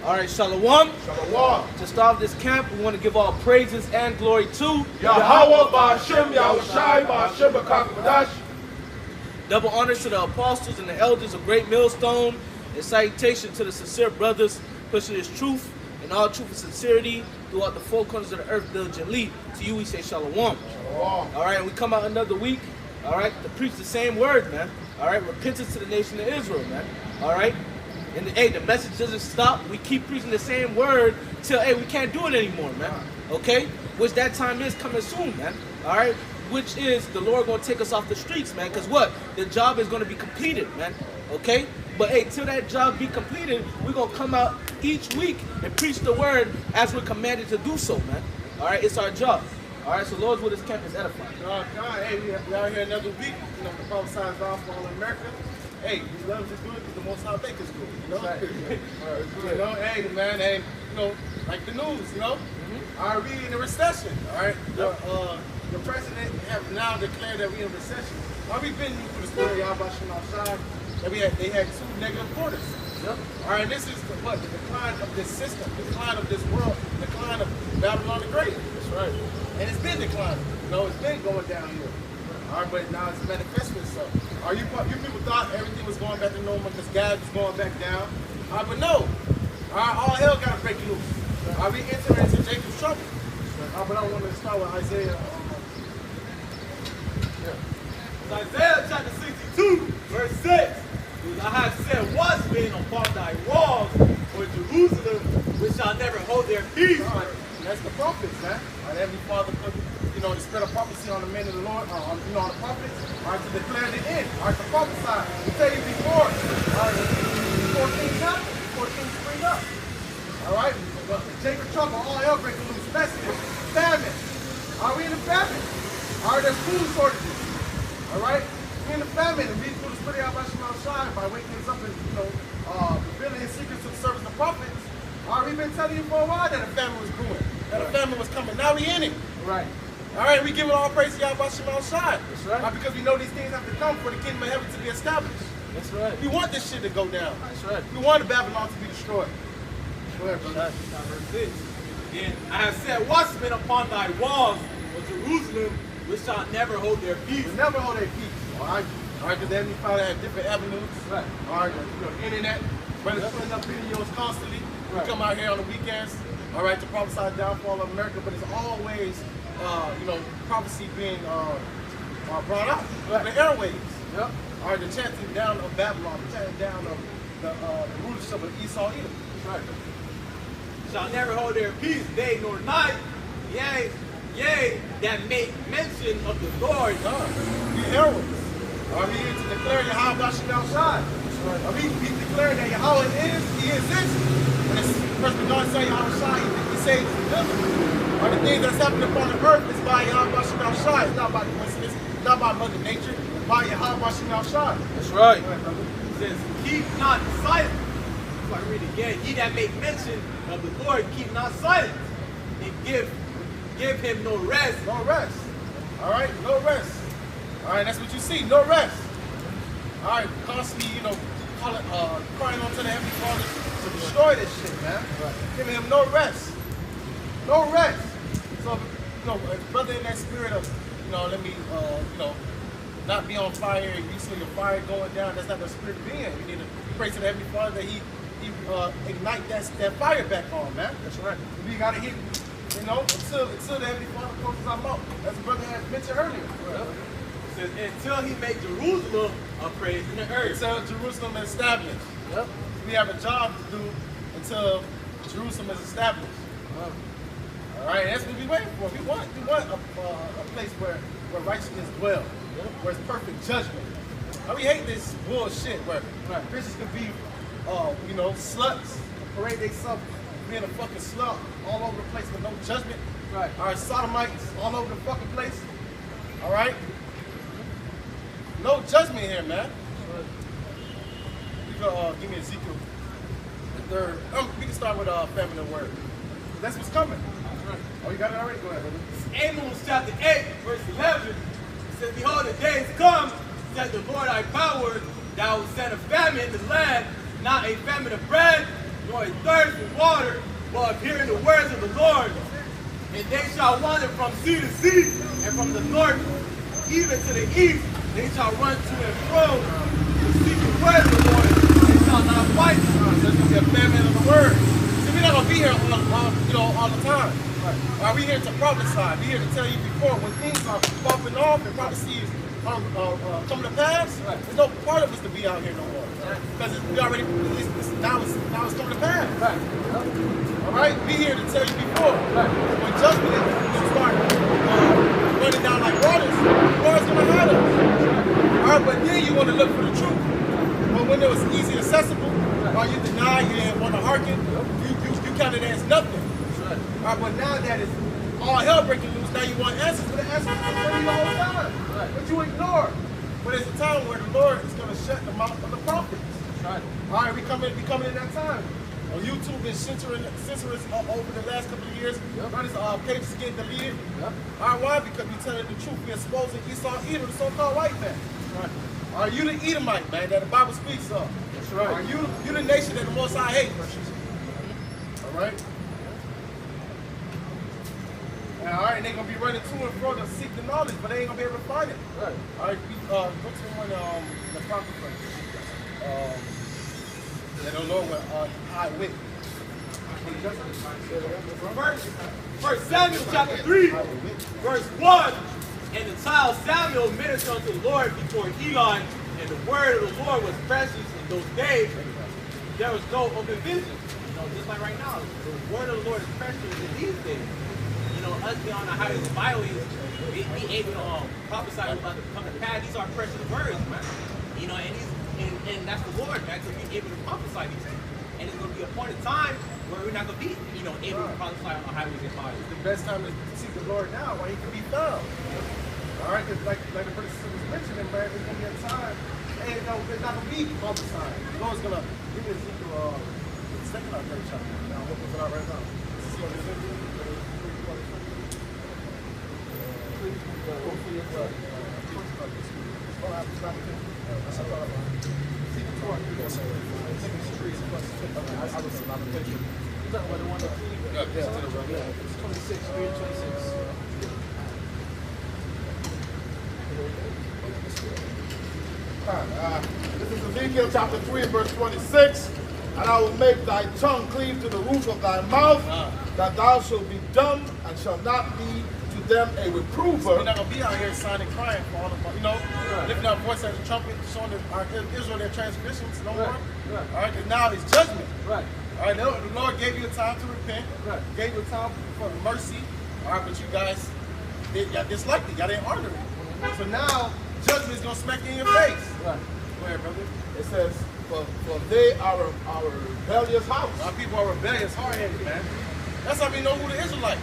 All right, Shalom. Shalom. To start this camp, we want to give all praises and glory to Yahweh Ba'Hashem, Yahushai Ba'Hashem B'Kakadash. Double honors to the apostles and the elders of Great Millstone, and salutation to the sincere brothers pushing this truth and all truth and sincerity throughout the four corners of the earth diligently. To you we say Shalom. Shalom. All right, and we come out another week, all right, to preach the same word, man. All right, repentance to the nation of Israel, man. All right. And hey, the message doesn't stop. We keep preaching the same word till, hey, we can't do it anymore, man. Okay? Which that time is coming soon, man. All right? Which is the Lord going to take us off the streets, man. Because what? The job is going to be completed, man. Okay? But hey, till that job be completed, we're going to come out each week and preach the word as we're commanded to do so, man. All right? It's our job. All right? So Lord's with his camp is edifying. God, hey, we out here another week. You know, the prophesied gospel in America. Hey, he loves is good because the Most High make is good, you know? Right. You know, hey, man, hey, you know, like the news, you know? Are we in a recession, all right? The president have now declared that we're in a recession. Are we been through the story of Yahweh outside that they had 2 negative quarters? Yep. All right, this is the decline of this system, the decline of this world, the decline of Babylon the Great. That's right. And it's been declining, you know, it's been going downhill. All right, but now it's manifesting itself. You people thought everything was going back to normal because gas was going back down. All right, but no. All right, all hell got to break loose. All right, we enter into Jacob's trouble. But I want to start with Isaiah. Isaiah chapter 62, verse 6. I have set watchmen upon thy walls, for Jerusalem, which shall never hold their peace. Right. That's the prophets, man. Our Heavenly Father put, you know, the spirit of prophecy on the men of the Lord, on the prophets, all right, to declare the end, all right, to prophesy. We tell you before, all right, before things happen, before things spring up. All right, Jacob trouble, all hell breaking loose, messages, famine. Are we in the famine? All right, there's food shortages. All right, we're in the famine, and we through the spirit of Yahweh outside by waking us up and, you know, revealing his secrets to the service of the prophets. All right, we've been telling you for a while that a famine was brewing, that a famine was coming. Now we in it. Right. All right, we give it all praise to Yahweh outside. That's right. Because we know these things have to come for the kingdom of heaven to be established. That's right. We want this shit to go down. That's right. We want Babylon to be destroyed. Go ahead, brother. Verse 6. Again, I have set watchmen upon thy walls, for Jerusalem, which shall never hold their peace. We never hold their peace. All right, because the Heavenly Father had different avenues. Right. All right, you know, internet, brothers putting up videos constantly. Right. We come out here on the weekends, all right, to prophesy the downfall of America, but it's always, you know, prophecy being brought out. Right. The airwaves. Yep. All right, the chanting down of Babylon, the chanting down of the rulership of Esau, Edom. Right. Shall never hold their peace day nor night. Yea, that make mention of the Lord. We heralds. Are we here to declare Yahweh outside? Are we declaring that Yahweh He exists? When it's first begun to say Yahweh, He saves and delivers. Are the things that's happening upon the earth is by Yahweh outside. It's not by coincidence, it's not by Mother Nature, it's by Yahweh outside. That's right. It says, keep not silent. If I read again, ye that make mention of the Lord, keep not silent, and give him no rest. No rest. All right, no rest. All right, that's what you see, no rest. All right, constantly, you know, crying on to the Heavenly Father to destroy this shit, man. Right. Giving him no rest. No rest. So, you know, brother, in that spirit of, you know, let me, you know, not be on fire, you see the fire going down, that's not the spirit of being. We need to pray to the Heavenly Father that He ignite that fire back on, man. That's right. We gotta hit, you know, until the Heavenly Father closes our mouth, as the brother had mentioned earlier. Right. It says, until He make Jerusalem a praise in the earth. Until Jerusalem is established. Yep. We have a job to do until Jerusalem is established. All right, that's what we're waiting for. We want a place where righteousness dwells, where it's perfect judgment. Now, we hate this bullshit where Christians can be, you know, sluts, parade themselves being a fucking slut all over the place with no judgment. Right. All right, sodomites all over the fucking place. All right. No judgment here, man. You can give me Ezekiel the 3rd. We can start with famine and word. That's what's coming. Oh, you got it already? Go ahead, brother. Amos chapter 8, verse 11. It says, behold, the days come, says the Lord thy power, thou will send a famine in the land, not a famine of bread, nor for a thirst for water, but of hearing the words of the Lord. And they shall wander from sea to sea, and from the north even to the east. They shall run to and fro to seek the words of the Lord. They shall not fight. So there's going to be a famine of the word. See, we're not going to be here all the time. Right. We're here to prophesy. We're here to tell you before when things are popping off and prophecies coming to pass. Right. There's no part of us to be out here no more. Because we already, now it's coming to pass. Right. All right? We're here to tell you before. Right. When judgment is start running down like waters, the Lord's going to hide us. All right, but then you want to look for the truth. But when it was easy accessible, or you deny, you didn't want to hearken, you counted it as nothing. All right, but now that it's all hell breaking loose, now you want answers, but the answers are for you all the time. Right. But you ignore. But there's a time where the Lord is going to shut the mouth of the prophets. Right. All right, we coming in that time. On YouTube been censoring over the last couple of years. Yep. Brothers, pages getting deleted. Yep. All right, why? Because we're telling the truth. We're exposing Esau, Edom, the so-called white man. Right. Are you the Edomite, man, that the Bible speaks of? That's right. Are you the nation that the Most High hates? All right. All right, they're going to be running to and fro to seek the knowledge, but they ain't going to be able to find it. Right. All right, go to one the prophet. They don't know what high wit. First Samuel chapter 3, verse 1. And the child Samuel ministered unto the Lord before Eli, and the word of the Lord was precious in those days. There was no open vision. You know, just like right now, the word of the Lord is precious in these days. You know, us being on the highest violence, be able to prophesy about to come to pass. These are precious words, man. You know, and that's the Lord, man, to be able to prophesy these things. And it's going to be a point in time where we're not going to be, you know, able to prophesy on the highways and byways. It's the best time to seek the Lord now, while he can be found. All right, because like the brother was mentioning, man, there's going to be a time, hey, no, there's not going to be prophesying. The Lord's going to give us Ezekiel, the second or third chapter. Now, I'm looking for that right now. This is what it is. This is Ezekiel chapter 3 verse 26. And I will make thy tongue cleave to the roof of thy mouth, that thou shalt be dumb and shall not be to them a reprover. We're not going to be out here signing crying for all of them, you know, lifting our voice as a trumpet, showing Israel their transgressions no more. All right, because now it's judgment. Right. All right, the Lord gave you a time to repent, gave you a time for mercy. All right, but you guys, y'all disliked it, y'all didn't honor it. So now, judgment is going to smack you in your face. Right. Go ahead, brother. It says, for they are our rebellious house. Our people are rebellious, hard-headed, man. That's how we know who the Israelites.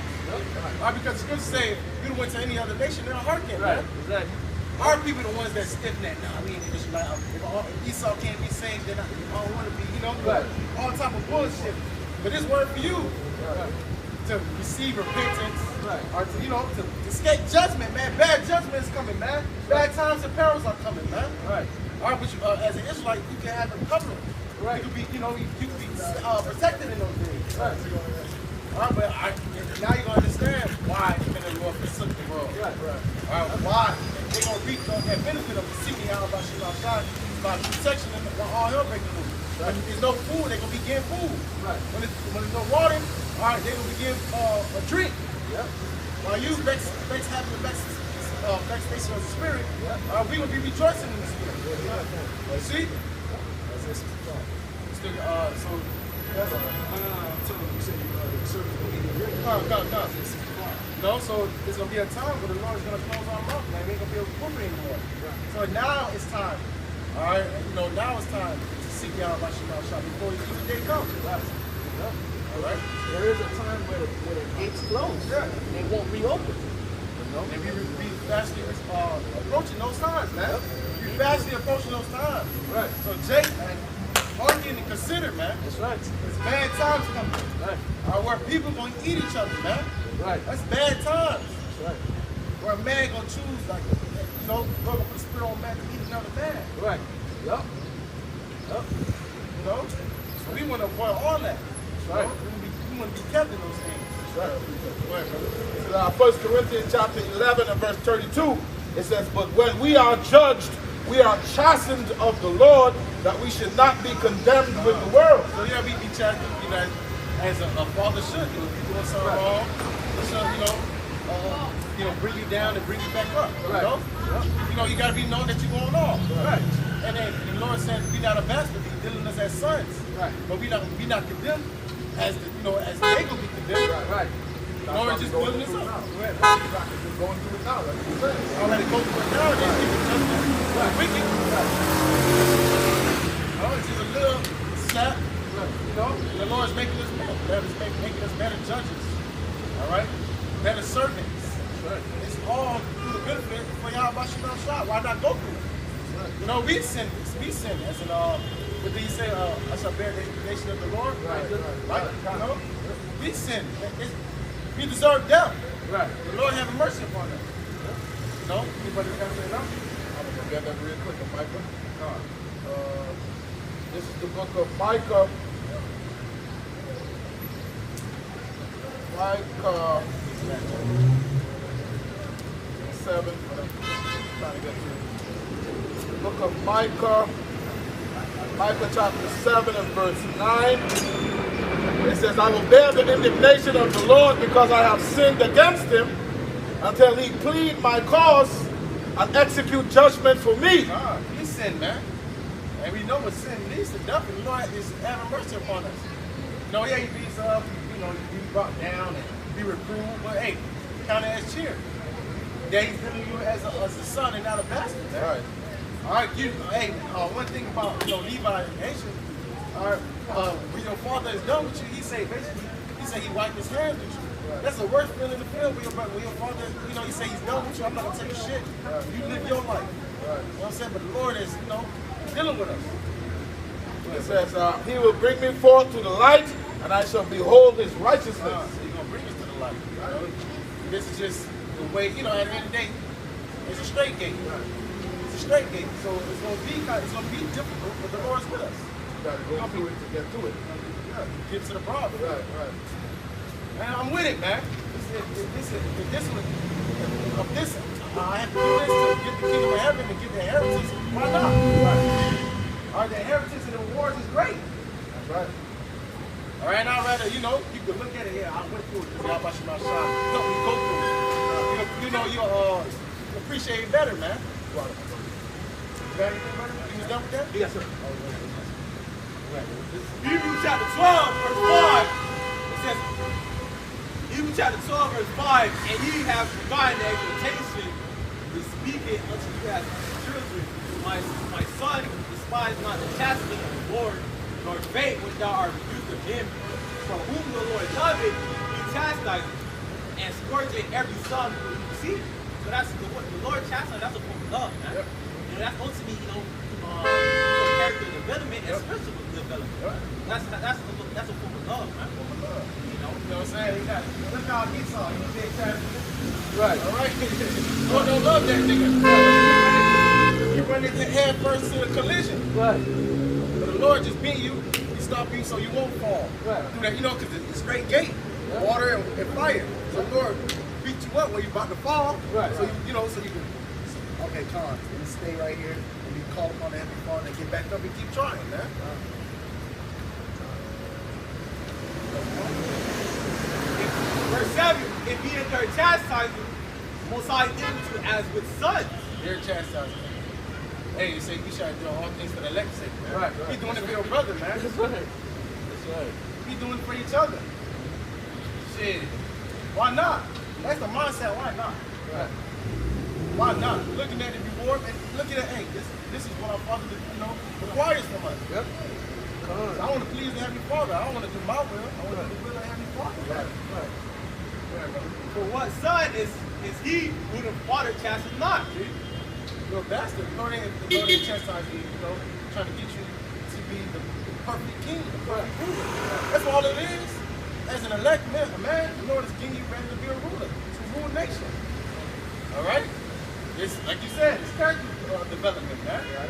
Right, because the scriptures say, if you went to any other nation, they're hearken, man. Exactly. Our people are the ones that stiff-neck. Nah, we ain't Israelite. If Esau can't be saved, then I don't want to be, you know? Right. All type of bullshit. But this word for you, to receive repentance, or to, you know, to escape judgment, man. Bad judgment is coming, man. Bad times and perils are coming, man. Right. All right, but you, as an Israelite, you can have a covering. Right. You could be, you know, you could be protected in those days. Right. All right, but now you're gonna understand why the men of the Lord forsook the world. Right. All right, why they're gonna reap that benefit of seeking out about Shema Shai, about protection and all hell breaking loose. Right. When there's no food, they're gonna be getting food. Right. When there's no water, all right, they're gonna be getting a drink. Yep. While you having the vexation of the spirit, we will be rejoicing in the spirit. You see? So that's no, so there's gonna be a time where the Lord is gonna close our mouth, man. We ain't gonna be able to prove it anymore. So now it's time. All right, you know, now it's time to seek out about Shema Shai before the day comes. All right. There is a time where the gates close. They won't reopen. You know? And we fastly approaching those times, man. We fastly approaching those times. Right. So Jake, man, hearken and consider, man. That's right. It's bad times coming. Right. Where people gonna eat each other, man. Right. That's bad times. That's right. Where a man gonna choose, like, you know, God gonna put a spirit on man to eat another man. Right. Yup. You know? So we wanna avoid all that. Right. We want to be kept in those things. Right. 1 Corinthians chapter 11 and verse 32, it says, but when we are judged, we are chastened of the Lord, that we should not be condemned with the world. So yeah, we be chastened, you know, as a father should do. If you're doing something wrong, he should, you know, bring you down and bring you back up. Right. You know, you got to be known that you're going off. Right. And then the Lord said, "Be not a bastard, be dealing us as sons." Right. But we not condemned as as they will be condemned. Right. The Lord just building us up. Just going through it now, like you said. Already go through it now. They give it judgment. Wicked. Oh, it's just a little slap. You know, the Lord's making us better. He's making us better judges. All right, better servants. Right. It's all through the benefit for y'all about shot. Why not go through it? You know, we sin as in what do you say? I shall bear the indignation of the Lord. Right. You know, we sin. We deserve death. Right. The Lord have mercy upon us. You know, anybody got to say no? I'm going to get that real quick, Micah. This is the book of Micah. Micah 7. I'm trying to get to the book of Micah. Micah chapter 7 and verse 9. It says, I will bear the indignation of the Lord because I have sinned against him until he plead my cause and execute judgment for me. We sin, man. And we know what sin leads to death. And the Lord is having mercy upon us. You know, yeah, he beats up, you know, you be brought down and be reproved, but hey, count it as cheer. Yeah, he's dealing you as a son and not a bastard. Right. All right, hey, one thing about, you know, Levi and Nation, all right, when your father is done with you, he say he wiped his hands with you. Right. That's the worst feeling in the field when your father, you know, he say he's done with you. I'm not gonna tell you shit. Right. You live your life. Right. You know what I'm saying? But the Lord is, you know, dealing with us. It says, he will bring me forth to the light, and I shall behold his righteousness. So he's gonna bring us to the light. You know? This is just the way, you know, at the end of the day, it's a straight gate. Right. It's a straight gate. So it's gonna be difficult, but the Lord's with us. You gotta go through it to get to it. Yeah, get to the problem. Right, right. Man, I'm with it, man. I have to do this to get the kingdom of heaven and get the inheritance. Why not? Right. All right, the inheritance and the rewards is great. That's right. All right, and I'd rather, you know, you can look at it here. I went through it because y'all about my shop. Help me go through it. You know, you'll appreciate it better, man. You got anything, brother? You was done with that? Yes, sir. Hebrews chapter 12, verse 5. It says, Hebrews chapter 12, verse 5, and ye have forgotten the exhortation to speak it unto you as children. My son, despise not the chastisement of the Lord, nor faint when thou art rebuked of him. For whom the Lord loveth, he chastiseth, and scourgeth every son who he receives. So that's the Lord chastising, that's a form of love, man. Yep. You know, that's ultimately, you know, character development and spiritual development. That's a form of love, man. You know what I'm saying? Look how Esau, he was being chastised. Right. All right. Don't love that nigga. You run into head first to the collision. Right. But the Lord just beat you. He stopped you so you won't fall. Right. Do that, you know, because it's a straight gate. Yeah. Water and fire. So the Lord beat you up when you're about to fall. Right. So you know, so you can. Okay, Con, let me stay right here and be called upon to have me fall and get back up and keep trying, man. Verse 7, if ye endure chastisement, Most High deals with you as with sons. They're chastising. Hey, you say we should do all things for the elect's sake, man. Right. He's doing it for your brother, man. That's right. That's right. He's doing it for each other. Shit. Why not? That's the mindset. Why not? Right. Why not? Looking at the reward and looking at, hey, this is what our Father, you know, requires from us. Yep. I want to please the Heavenly Father. I don't want to do my will. I want to do the will of the Heavenly Father. Right. Right. For what son is he who the Father chastises not? You're a bastard. The Lord ain't chastising you, you know, trying to get you to be the perfect king, the perfect ruler. That's all it is. As an elect man, the Lord is giving you ready to be a ruler, to rule a nation. All right? It's, like you said, it's character development, man. Right?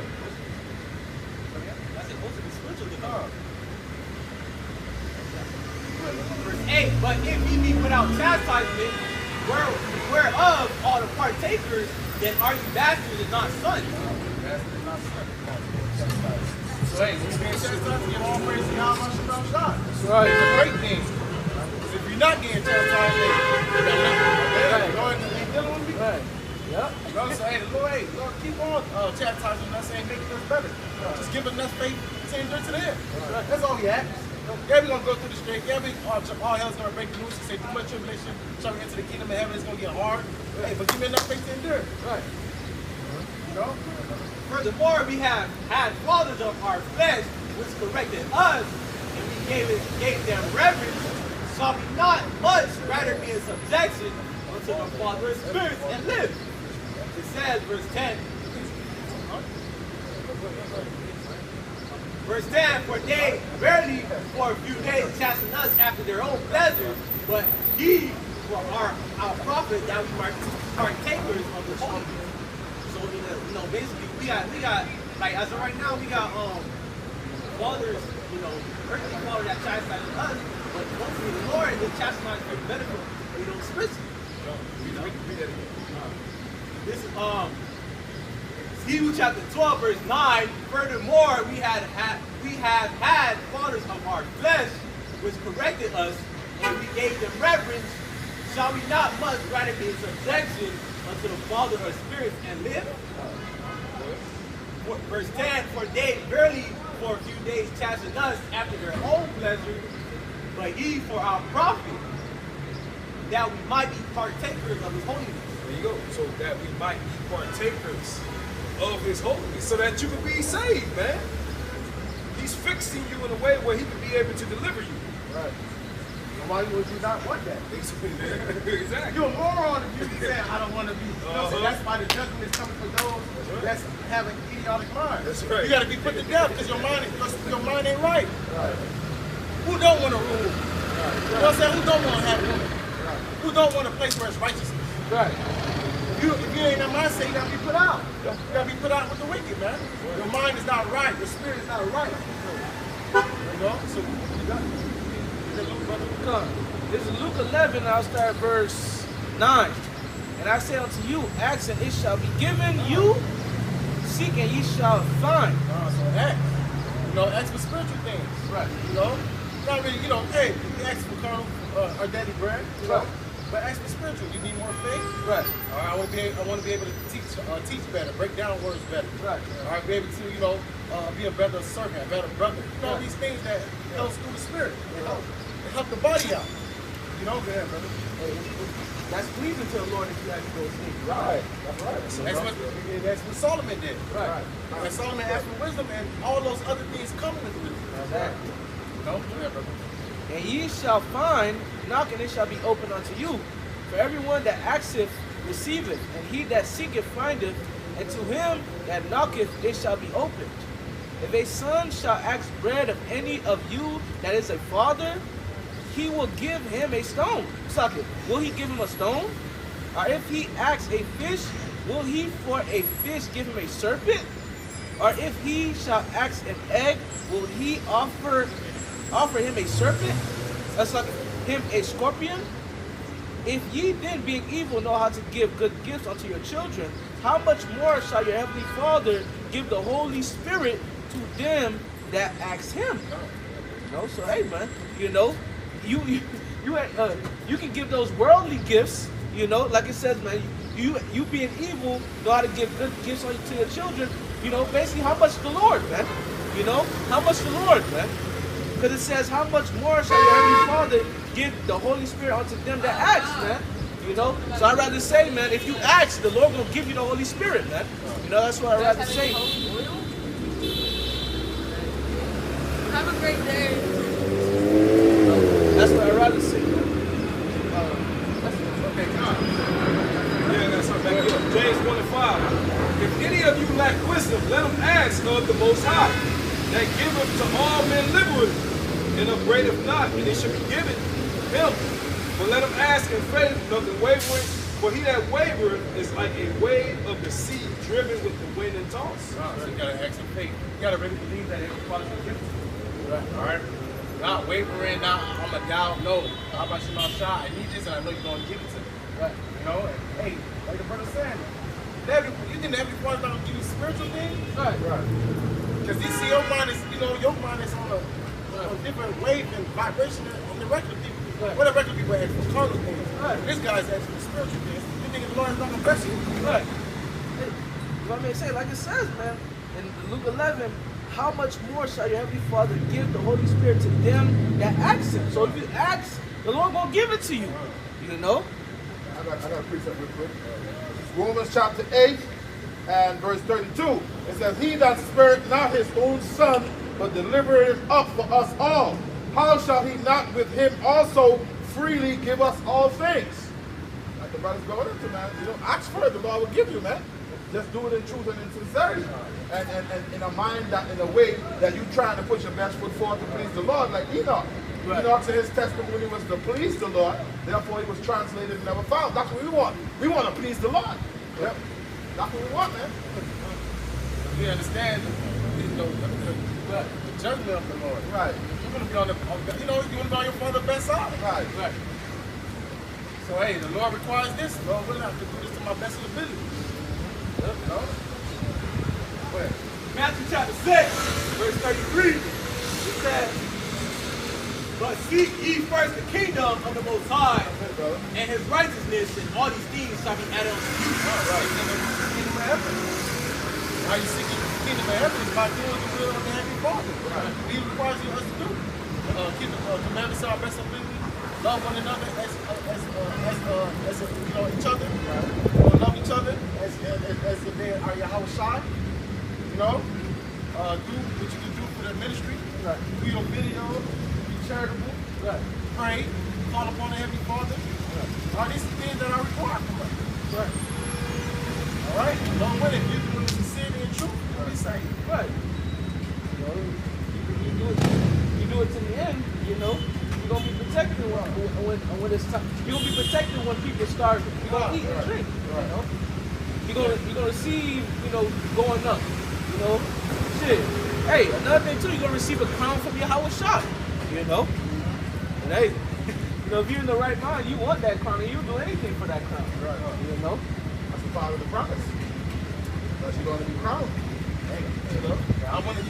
That's supposed to be spiritual development. 8, but if ye be without chastisement, whereof all the partakers, then are you bastards and not sons? So hey, when you being chastised, give all praise to God, God. That's right. It's a great thing. Because if you're not getting chastised, then you got nothing. Lord, ain't dealing with me. Right. Yep. You know, so hey, Lord, keep on chastising us and making us better. Just give us enough faith to endure to the end. That's all he asks. Yeah, we're going to go through the straight. Yeah, all hell's going to break loose. He said, too much tribulation shall we enter the kingdom of heaven. It's going to get hard. Hey, but give me enough faith to endure. Right. You know? Furthermore, we have had fathers of our flesh, which corrected us, and we gave them reverence. Shall we not much rather be in subjection unto the Father of spirits and live? It says, verse 10. Verse 10, for they verily for a few days chasten us after their own pleasure, but ye for our profit that we are partakers of the holiness. So you know, basically we got like as of right now we got fathers, earthly fathers that chastise us, but mostly the Lord is chastising for the benefit, spiritually. This is Hebrews chapter 12, verse 9. Furthermore, we have had fathers of our flesh, which corrected us, and we gave them reverence. Shall we not much rather be in subjection unto the Father of spirits and live? Verse 10, for they verily for a few days chastened us after their own pleasure, but ye for our profit, that we might be partakers of his holiness. There you go. So that we might be partakers of his holiness, so that you can be saved, man. He's fixing you in a way where he can be able to deliver you. Right. Why would you not want that? Exactly. You're a moron if you say, I don't want to be. So that's why the judgment is coming for those that's having idiotic mind. That's right. You got to be put to death because your mind ain't right. Who don't want to rule? You know what I'm saying? Who don't want to have rule? Who don't want a place where it's righteousness? Right. If you ain't in that mindset, you got to be put out. You got to be put out with the wicked, man. Your mind is not right. Your spirit is not right. You know? So you got it. This is Luke 11, I'll start verse 9. And I say unto you, ask and it shall be given you, seek and ye shall find. So ask. Ask for spiritual things. Right. Not really, hey, you ask for carnal or daily bread, Right. But ask for spiritual. You need more faith. Right. All right, I want to be able to teach better, break down words better. Right. All right, be able to, be a better servant, a better brother. These things that helps through the spirit. It help the body out. Go ahead, brother. That's pleasing to the Lord if you actually those things. Right. That's right. That's what Solomon did. Right. And Solomon asked for wisdom, and all those other things come with wisdom. Exactly. Go ahead, brother. And ye shall find, knock and it shall be opened unto you. For everyone that asketh receiveth, and he that seeketh findeth, and to him that knocketh it shall be opened. If a son shall ask bread of any of you that is a father, he will give him a stone. Suck it. Will he give him a stone? Or if he asks a fish, will he for a fish give him a serpent? Or if he shall ask an egg, will he offer him a serpent? Suck him a scorpion? If ye then, being evil, know how to give good gifts unto your children, how much more shall your heavenly Father give the Holy Spirit to them that ask him? So hey man, you can give those worldly gifts, like it says, man, you being evil, know how to give good gifts to your children, basically how much the Lord, man? How much the Lord, man? Because it says, how much more shall your heavenly Father give the Holy Spirit unto them that ask, man? So I'd rather say, man, if you ask, the Lord will give you the Holy Spirit, man. That's what I'd rather say. Have a great day. That's what I'd rather say, man. Okay, come on. Yeah, that's something back up. James 1:5. If any of you lack wisdom, let him ask of the Most High, that giveth to all men liberally, and upbraideth not, and it shall be given him. But let him ask in faith, nothing wavering, for he that wavereth is like a wave of the sea, driven with the wind and tossed. So you gotta ask in faith. You gotta really believe that every Father's gift. Right. All right. not wavering, not I'm a doubt. No, how about you not shy? I need this, and I know you're gonna give it to me. Right. You know, and, hey, like the brother said, you think every father's not gonna give you spiritual things? Right. Right. Because you see, your mind is, your mind is on a different wave and vibration than the regular people. Right. What the regular people ask for carnal things. Right. This guy's asking for spiritual things. You think the Lord is not gonna bless you? Right. Hey, you know what I mean? Say, like it says, man, in Luke 11, how much more shall your Heavenly Father give the Holy Spirit to them that ask Him? So if you ask, the Lord gonna give it to you. You know? I got a precept real quick. This is Romans chapter 8 and verse 32. It says, he that spared not his own son, but delivered him up for us all, how shall he not with him also freely give us all things? Like the brother's going into, man. You don't ask for it, the Lord will give you, man. Just do it in truth and in sincerity. And in a mind that, in a way that you're trying to put your best foot forward to please the Lord, like Enoch. Right. Enoch said his testimony was to please the Lord, therefore he was translated and never found. That's what we want. We want to please the Lord. Yep. That's what we want, man. You understand, the judgment of the Lord. Right. You're gonna be on the, you want to be on your father's best side. Right. Right. So hey, the Lord requires this. Lord, we're gonna have to do this to my best ability. You know? Where? Matthew chapter 6, verse 33, it says, but seek ye first the kingdom of the Most High and His righteousness, and all these things shall be added unto you. Kingdom of heaven. How you seek the kingdom of heaven is by doing the will of the Heavenly Father. Right. He requires us to do. Keep the commandments to our best ability. Love one another as each other. Right. Love each other as if they are Yahweh Shai. You know, do what you can do for the ministry. Right. Do your video. Be charitable. Right. Pray. Call upon the Heavenly Father. Right. All these things that are required from us. Right. All right. Lord, when if you do it sincerely and truth, you'll be saved. Right. You know, you do it to the end, you know. You're gonna be protected when it's time. You're gonna be protected when people are starving. You're gonna eat and drink. You know. You're gonna receive, going up. You know. Shit. Hey, another thing too, you're gonna receive a crown from Yahweh Shai. You know. And hey, if you're in the right mind, you want that crown, and you'll do anything for that crown. Right. You know. That's the part of the promise. That you're going to be crowned. I want to,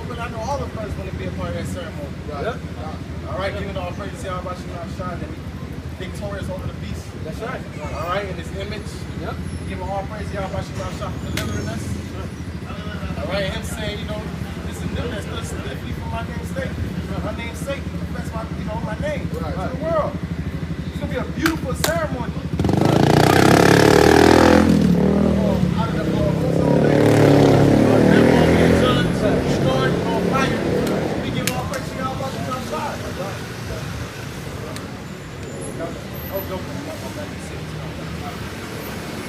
but I know all the brothers want to be a part of that ceremony. Right. Yep. All right, giving all praise to Yahweh Shai, that we victorious over the beast. That's right. All right, in His image. Yep. Giving all praise to Yahweh Shai for delivering us. All right, Him saying, this is them that stood stiffly for my name's sake. My name's sake. That's my name to the world. It's gonna be a beautiful ceremony. Out of the ozone layer. Everyone being judged, destroyed, on fire. We give all praise to Yahweh Shai.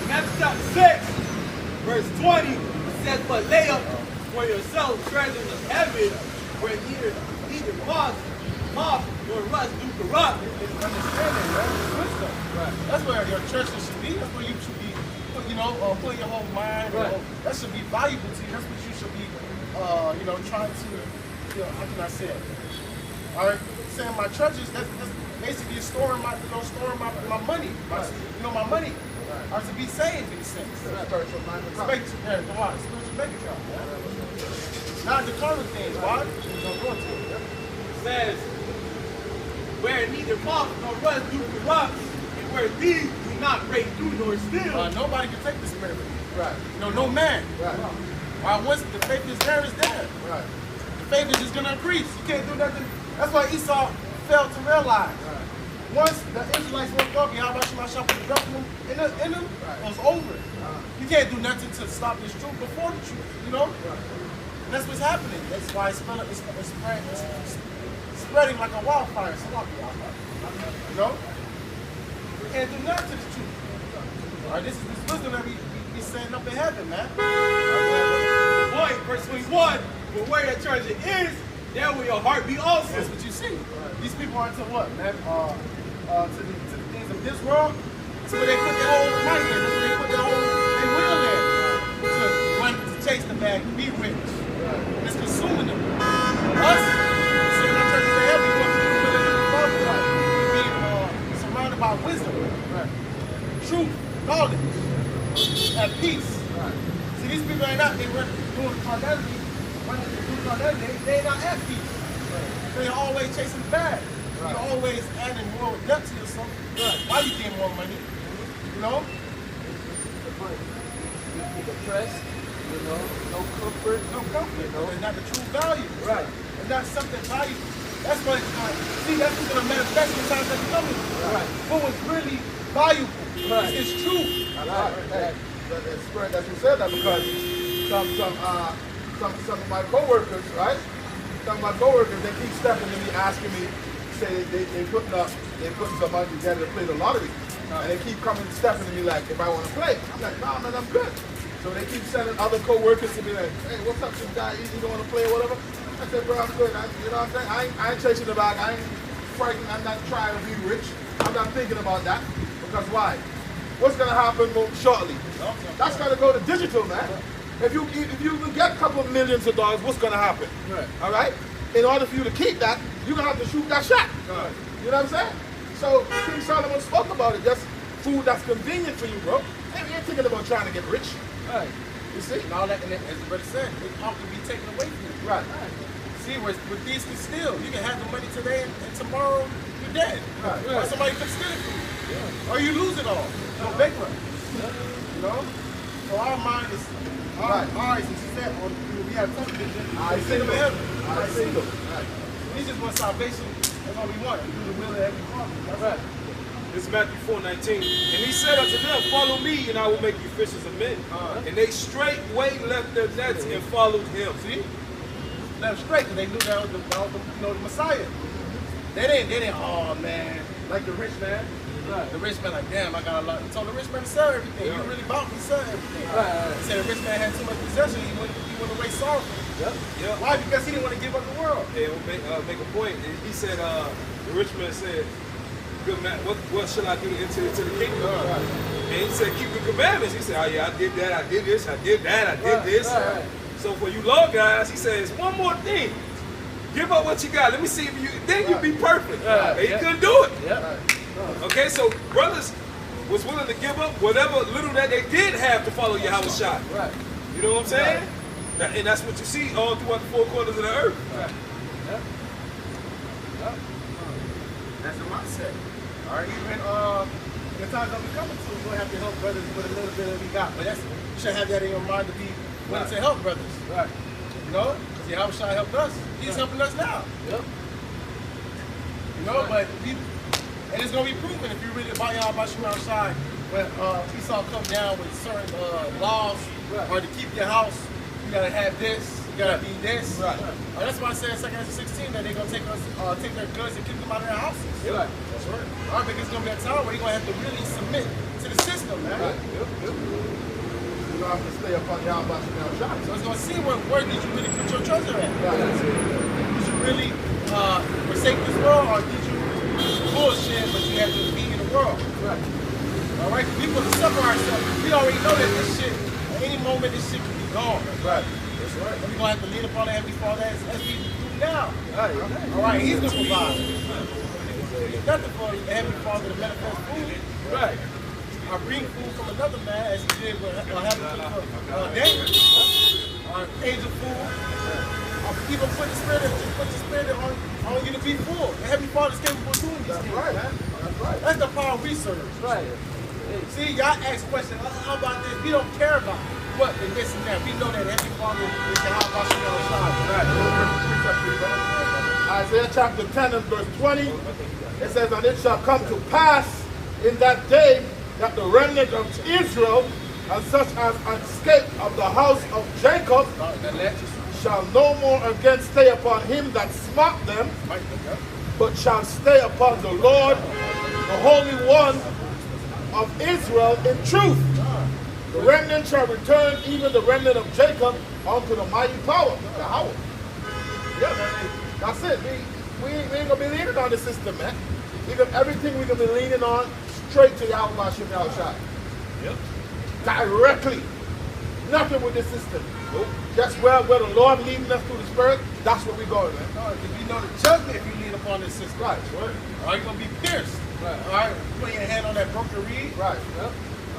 Matthew chapter 6, verse 20, it says, but lay up for yourselves treasures in heaven, where neither moth nor rust do corrupt. Understanding, right? Wisdom. Right. That's where your treasure should be. That's where you should be, putting your whole mind. Right. That should be valuable to you. That's what you should be, trying to, how can I say it? All right, saying my treasures. That's basically storing my money. My money. Or to be saved in a sense. Spiritual mind and heart. Spiritual bank account. Not the carnal things. Why? It says, where neither moth nor rust do corrupt, and where thieves do not break through nor steal. Nobody can take the spirit from you. Right. No man. Right. Once the faith is there, it's there. Right. The faith is just going to increase. You can't do nothing. That's why Esau failed to realize. Right. Once the Israelites woke up, Yahweh Shai put the them in them, it was over. You can't do nothing to stop this truth before the truth, And that's what's happening. That's why it's spreading like a wildfire. We can't do nothing to the truth. All right, this is this wisdom that we setting up in heaven, man. Point, verse 21, but where your treasure is, there will your heart be also. That's what you see. These people are into what, man? To the things of this world. That's where they put their whole money in. That's where they put their will in. To chase the bag, to be rich. And it's consuming them. Us, sitting in our churches, they have truth, knowledge, and peace. Right. See, these people ain't not, they were doing carnality. When they do carnality, they ain't not at peace. They're always chasing the bag. You're always adding more debt to yourself. Why you getting more money? You know? You're depressed, you know, no comfort. No comfort. You know? It's not the true value. Right. It's not something valuable. That's what, see, that's what's going to manifest in times that come in. Right. What was really valuable. Right. It's true. Hey, that's great that you said that, because some of my coworkers, right? Some of my coworkers, they keep stepping to me, asking me, say they putting some money together to play the lottery, and they keep coming stepping to me like, if I want to play, I'm like, nah, man, I'm good. So they keep sending other coworkers to be like, hey, what's up, this guy? You don't want to play or whatever? I said, bro, I'm good. You know what I'm saying? I ain't chasing the bag. I ain't frightened. I'm not trying to be rich. I'm not thinking about that. Because why? What's going to happen shortly? That's going to go to digital, man. If you can get a couple of millions of dollars, what's going to happen? Right. All right? In order for you to keep that, you're going to have to shoot that shot. Right. You know what I'm saying? So King Solomon spoke about it. Just food that's convenient for you, bro. Hey, you ain't thinking about trying to get rich. Right. You see? And all that, and as the brother said, it ought to be taken away from you. Right. See, with these can steal. You can have the money today, and tomorrow you're dead. Right. Or somebody can steal it from you. Or you lose it all. So bankrupt. You know? So our mind is, our eyes is set on, we have television. I see them in heaven. I see them. Right. We just want salvation. That's all we want. Do the will of every Father. That's right. This is Matthew 4:19. And he said unto them, follow me, and I will make you fishers of men. And they straightway left their nets and followed him. See? Left straight, because they knew that was the Messiah. They didn't, oh man, like the rich man. Right. The rich man, like, damn, I got a lot. He told the rich man to sell everything. You really bought me, sell everything. Right. He said the rich man had too much possession. He went away sorrowful. Yep. Why? Because he didn't want to give up the world. Yeah, make a point. He said, the rich man said, good man, what shall I do to enter into the kingdom? And he said, keep the commandments. He said, oh yeah, I did that, I did this, I did that, I did this. Right. So for you law guys, he says, one more thing. Give up what you got. Let me see if you, then you be perfect. And he couldn't do it. Okay, so brothers was willing to give up whatever little that they did have to follow Yahushua. Right. You know what I'm saying? And that's what you see all throughout the four corners of the earth. Right. That's the mindset. All right, even the times that we coming to, we're going to have to help brothers with a little bit that we got. But that's, you should have that in your mind to be willing to help brothers. Right. You know? Because Yahushua helped us. He's helping us now. Yep. You know, but and it's going to be proven if you really about Yahushua when Esau come down with certain laws or to keep your house, you got to have this, you got to be this. Right. That's why I said in 2 Ezra 16 that they're going to take their goods and keep them out of their houses. Right. That's right. I think it's going to be a time where you're going to have to really submit to the system, man. Right. You don't have to stay up on the shot. So it's going to see where did you really put your treasure at? Right. Did you really forsake this world, or did you bullshit but you have to be in the world? Right. All right? We put to suffer ourselves. We already know that this shit, at any moment, this shit can be gone. Right. That's right. And we're going to have to lean upon the Heavenly Father as we do now. Right. All right? He's going to provide. There's nothing for the Heavenly Father to manifest food. Right. Or bring food from another man, as he did with Daniel. Or angel food. Or even put the spirit on you to be full. The Heavenly Father is capable of doing these things, right. man. That's right. That's the power of research. Right. See, y'all ask questions, how about this? We don't care about what and this and that. We know that Heavenly Father is the Right. Isaiah chapter 10 and verse 20, it says, and it shall come to pass in that day that the remnant of Israel and such as escaped of the house of Jacob shall no more again stay upon him that smote them, but shall stay upon the Lord, the Holy One of Israel in truth. The remnant shall return, even the remnant of Jacob, unto the mighty power, Yahweh. Yeah, man. That's it. We ain't going to be leaning on the system, man. Everything we're going to be leaning on straight to Yahweh Shem Yahushua. Yep. Directly. Nothing with the system. Nope. Just where the Lord leading us through the Spirit, that's where we going, man. No, if you know the judgment if you lean upon this system. Right. All right, you're going to be pierced. Right. All right, putting your hand on that broken reed. Right. All Yep.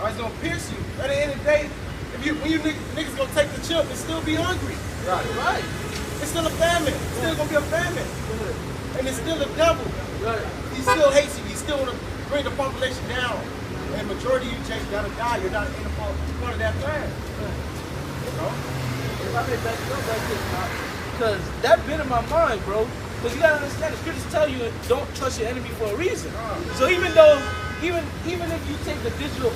right, it's going to pierce you. At the end of the day, when you niggas going to take the chip and still be hungry. Right. Right. It's still a famine. It's still going to be a famine. And it's still the devil. Right. He still hates you. He still want to bring the population down. And the majority of you, Jake, got to die. You're not in a part of that plan. You know? If I may back it up like this, because that been in my mind, bro. Because you gotta understand, the scriptures tell you don't trust your enemy for a reason. So even if you take the digital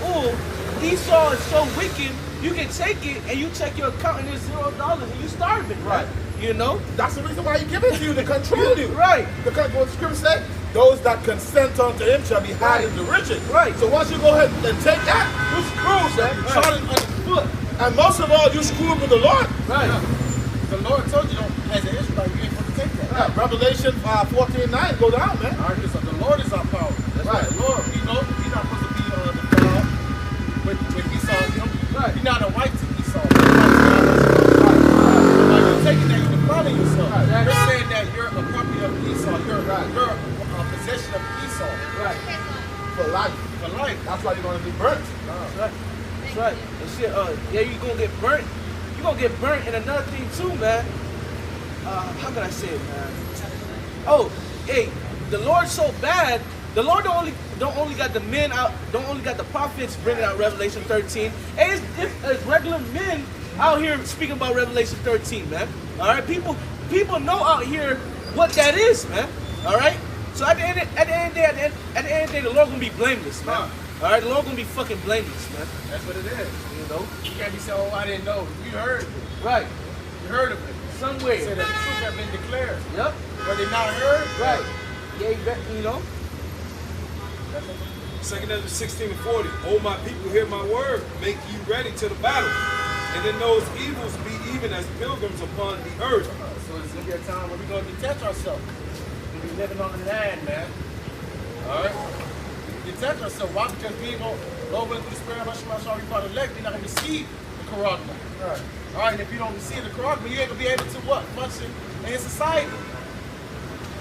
Esau is so wicked, you can take it and you check your account and there's $0 and you starving. Right. You know? That's the reason why he give it to you, to control you. Right. Because what the scripture said, those that consent unto him shall be had in derision. Right. So once you go ahead and take that, you screw, man. You shot it underfoot. And most of all, you screw with the Lord. Right. The Lord told you, as an Israelite, you ain't supposed to take that. Yeah, Revelation 14:9, go down, man. All right, so the Lord is our power. That's Right. The Lord, you know, he's not supposed to be defiled with Esau. Right. You're not a wife to Esau. Right. So by you taking that, you're defiling yourself. Right. You're saying that you're a property of Esau. You're a possession of Esau. Right. For life. For life. That's why you're going to be burnt. That's right. That's right. And shit, yeah, you're gonna get burnt. You're gonna get burnt. And another thing too, man. How can I say it, man? Oh, hey, the Lord's so bad. The Lord don't only got the men out, don't only got the prophets bringing out Revelation 13. Hey, it's regular men out here speaking about Revelation 13, man. All right, people know out here what that is, man. All right. So at the end of the day, the Lord gonna be blameless, man. All right, the Lord gonna be fucking blameless, man. That's what it is. You know. You can't be saying, oh, I didn't know. You heard it. Right. You heard of it. Somewhere. You said that the truth have been declared. Yep. But they not heard. Right. Yeah, you know. 2 Ezra 16:40. Oh, my people, hear my word. Make you ready to the battle. And then those evils be even as pilgrims upon the earth. So it's going to be a time where we're going to detach ourselves. We're going to be living on the land, man. All right? Detach ourselves. Why? Because we ain't going to go into the spirit of Hashem, we part elect, we're not going to receive the charagma. Right. All right? And if you don't receive the charagma, you ain't going to be able to what? Function in society.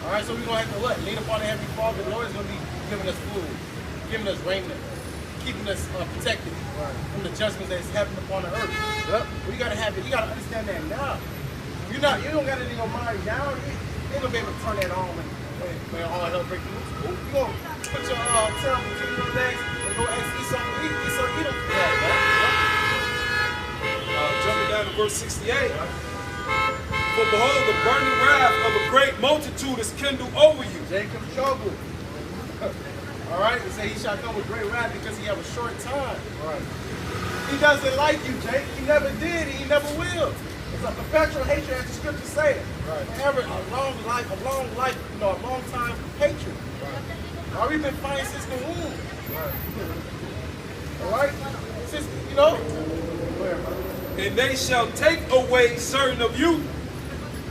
All right? So we're going to have to what? Lean upon the Heavenly Father. The Lord is going to be giving us food, giving us raiment, keeping us protected from the judgments that's happening upon the earth. Yep. We gotta have it. You gotta understand that now. You don't got it in your mind now. You ain't gonna be able to turn that on when all hell breaks loose. You gonna put your tail between your legs and go ask Esau to eat. Esau eat them. Jumping down to verse 68. For behold, the burning wrath of a great multitude is kindled over you. Jacob's trouble. All right, it says he shall come with great wrath because he have a short time. Right. He doesn't like you, Jake. He never did. He never will. It's a perpetual hatred, as the scripture says. Right. Forever, a long life, you know, a long time hatred. Right. We've been fighting since the womb. Right. All right, since you know. And they shall take away certain of you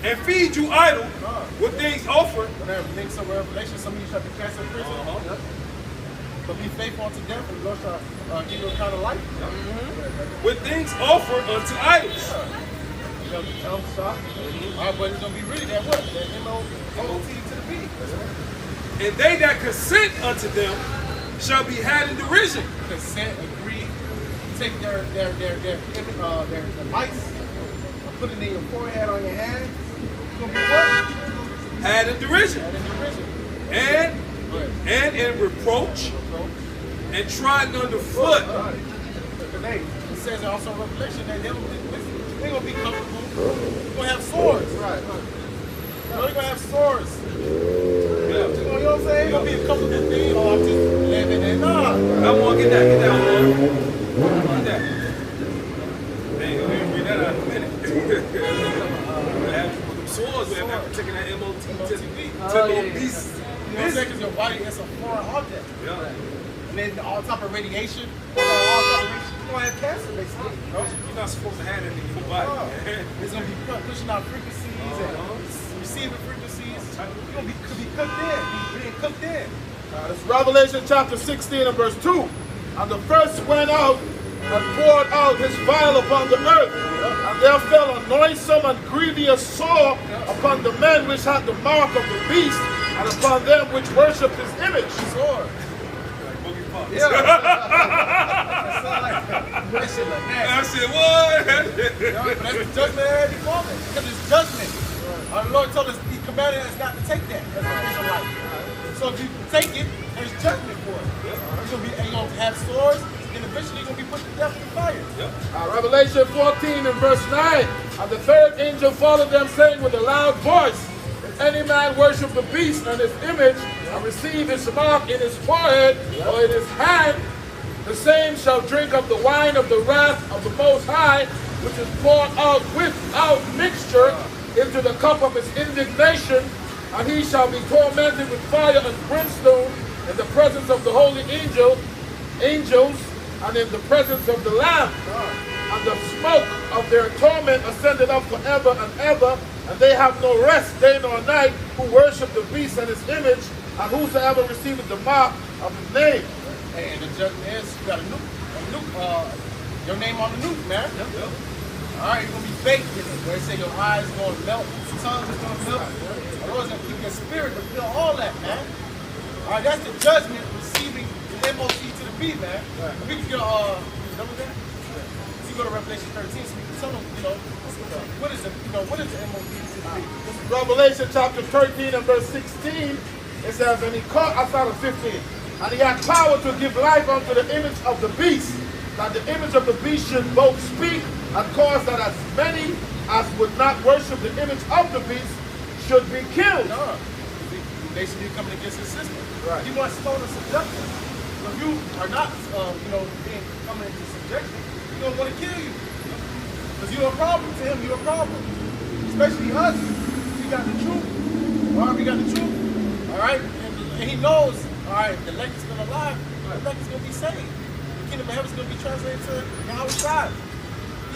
and feed you idle with things offered. Whatever, things of revelation. Some of you shall be cast in prison. Yep. But be faithful unto death, and the Lord shall give you a kind of life. With things offered unto idols. You know, jump shot. All right, but it's going to be really that what? That M-O-T to the B. And they that consent unto them shall be had in derision. Consent, agree, take their lights, put it in your forehead, on your hand. It's going to be what? Had in derision. Had in derision. And in reproach, and trodden underfoot. It says also in Revelation that they're going to be comfortable. They're going to have swords. Right. They're going to have swords. Yeah. You know what I'm saying? It's going to be a comfortable thing. Oh, I'm just living in. Nah. I want to get that, Lord. Get that. Man, you're going to read that out in a minute. Swords, man, after taking that MOT to the beast. You know what I'm saying? Because your body is a foreign object. Yeah. And then all type of radiation, you're going to have cancer, basically. You're not supposed to have it in your body. It's going to be pushing out frequencies and receiving frequencies. You're going to be cooked in, being cooked in. It's Revelation chapter 16 and verse 2. And the first went out and poured out his vial upon the earth, And there fell a noisome and grievous sore upon the men which had the mark of the beast, and upon them which worshipped his image. Sword. Yeah. That shit like I nasty. said, what? But that's the judgment of every moment. Because it's judgment. Our Lord told us, He commanded us not to take that. That's the Israelite. So if you take it, there's judgment for it. You're going to have swords, and eventually you're going to be put to death in fire. Revelation 14 and verse 9. And the third angel followed them, saying with a loud voice, if any man worship the beast and his image, and receive his mark in his forehead or in his hand, the same shall drink of the wine of the wrath of the Most High, which is poured out without mixture into the cup of his indignation, and he shall be tormented with fire and brimstone in the presence of the holy angels, and in the presence of the Lamb. And the smoke of their torment ascended up forever and ever, and they have no rest day nor night, who worship the beast and his image, and whosoever receiveth the mark of his name. Hey, and the judgment is, you got a nuke, your name on the nuke, man. All right, you're going to be baked in it. Where they say your eyes is going to melt, your tongue is going to melt. The Lord's going to keep your spirit to feel all that, man. All right, that's the judgment, receiving the MOT to the beat, man. We can go, number that? You go to Revelation 13, so we can tell them, what is the MOT to the beat? This is Revelation chapter 13 and verse 16. It says, and he caught, I started 15. And he had power to give life unto the image of the beast, that the image of the beast should both speak and cause that as many as would not worship the image of the beast should be killed. No. Basically coming against his system. Right. He wants total subjection. So if you are not, being coming into subjection, he's going to want to kill you. Because you're a problem to him. You're a problem. Especially us. We got the truth. All right, we got the truth. All right? And he knows, all right, the elect is still alive. The elect is going to be saved. The kingdom of heaven is going to be translated to Yahweh's side.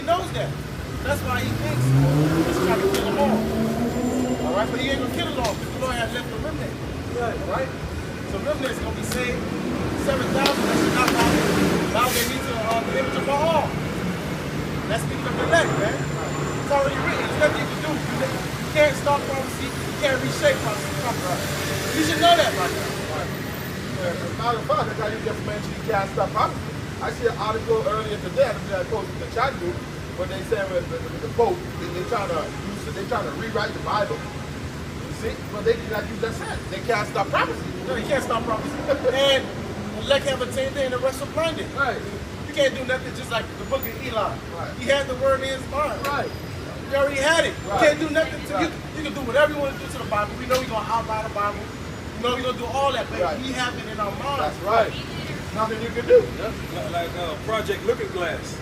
He knows that. That's why he thinks he's trying to kill them all. All right, but he ain't gonna kill them all because the Lord has left a remnant. All right? So remnant is gonna be saved. 7,000 that should not bow their knee to the image of Baal. That's speaking of the elect, man. It's already written. There's nothing you can do. You can't stop prophecy. You can't reshape prophecy. You should know that right now. As a matter of fact, that's how you just mentioned you can't stop prophecy. I see an article earlier today, I posted in the chat group, where they say with the Pope, they're trying to rewrite the Bible. You see? But they, like you just said, they can't stop prophecy. No, you can't stop prophecy. And elect have attained it and the rest are blinded. Right. You can't do nothing just like the book of Eli. Right. He had the word in his mind. Right. You already had it. Right. You can't do nothing to you. You can do whatever you want to do to the Bible. We know we're going to outline the Bible. We know we're going to do all that, but we have it in our minds. That's right. Nothing you can do. Like Project Looking Glass.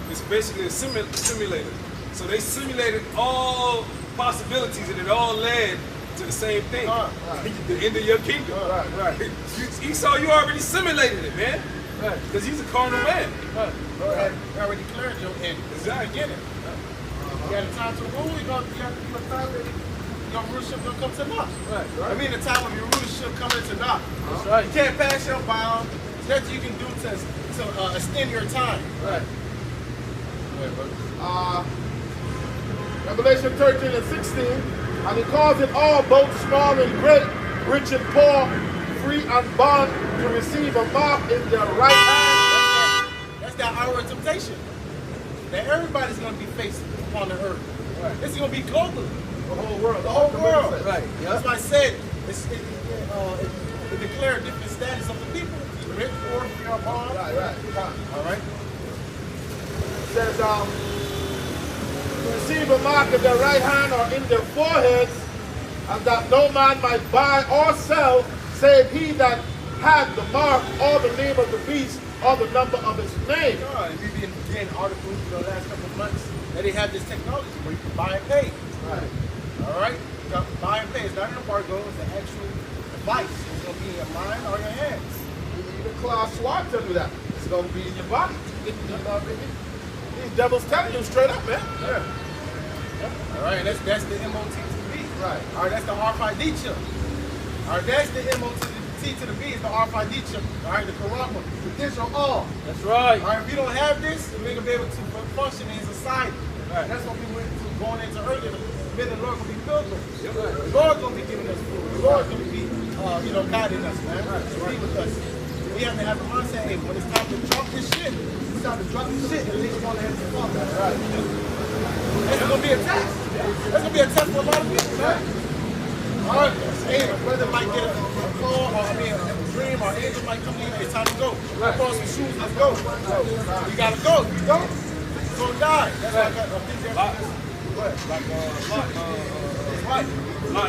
It's basically a simulator. So they simulated all possibilities and it all led to the same thing. The end of your kingdom. Right. Esau, you already simulated it, man. Because he's a carnal man. You already declared your end. Exactly. Beginning. You got a time to rule. You got a time that your rulership will come to naught. Right. I mean, the time of your rulership coming to naught. That's right. You can't pass your bound. There's nothing you can do to extend your time. Right. Revelation 13 and 16, and he calls it all, both small and great, rich and poor, free and bond, to receive a mark in their right hand. That's that hour of temptation that everybody's going to be facing upon the earth. Right. This is going to be global. The whole world. The whole world. Right. That's why I said it declared different status of the people. Rich, poor, free or bond. Right. All right. It says, to receive a mark in their right hand or in their foreheads, and that no man might buy or sell, save he that had the mark or the name of the beast or the number of his name. We've been getting articles the last couple of months that they have this technology where you can buy and pay. Right. All right? You got to buy and pay. It's not an embargo. It's an actual device. It's going to be in your mind or your hands. Even Klaus Schwab tell you that. It's going to be in your body. These devils telling you straight up, man. Yeah. All right, that's the MOT to the B. Right. All right, that's the RFID chip. All right, that's the MOT to the B is the RFID chip. All right, the Karama, the digital all. That's right. All right, if you don't have this, you're going to be able to function in society. And that's what we went to going into earlier. Men and the Lord gonna be pilgrims. The Lord gonna be giving us food. The Lord gonna be, guiding us, man. Be with us. We have to have the mindset, hey, when it's time to drop this shit, it's time to drop this shit and leave it on the hands of the Father. Right. It's gonna be a test. It's gonna be a test for a lot of people, man. All right, hey, a brother might get a call, or a dream, or an angel might come to you, it's time to go. Put on some shoes, let's go. You gotta go. If you don't, you're gonna die. That's why I got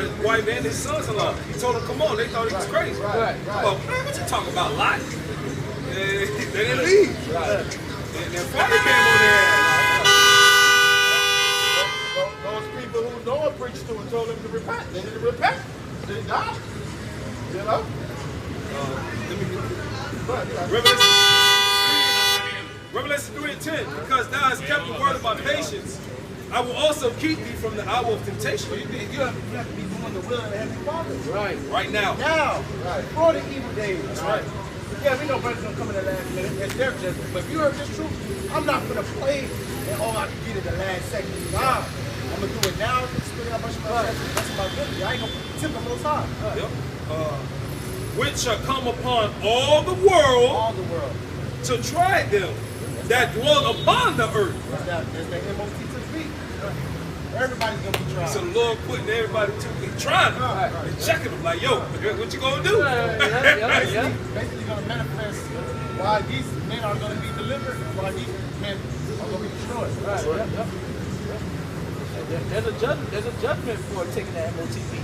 His wife and his sons-in-law. He told them, come on. They thought he was crazy. Right. Well, man, what you talking about, Lot? They didn't leave. And then Father came on there. Those people who Noah preached to and told them to repent, they didn't repent. They died. You know? Revelation 3:10. Because thou hast kept the word of my patience, I will also keep thee from the hour of temptation. You have to be doing the will of the Heavenly Father. Right now. Now. Before the evil days. Right. Yeah, we know brothers don't come in the last minute. It's their judgment. But if you heard this truth, I'm not going to play and I can get it the last second. Nah. I'm going to do it now. Spend a bunch of my life. That's my ability. I ain't going to tip the most high. Yep. Which shall come upon all the world to try them that dwell upon the earth. There's the MOT to the beat. Everybody's going to be trying. So the Lord putting everybody to be trying and checking them like, yo, what you going to do? Basically going to manifest why these men are going to be delivered and why these men are going to be destroyed. There's a judgment for taking that MOTP.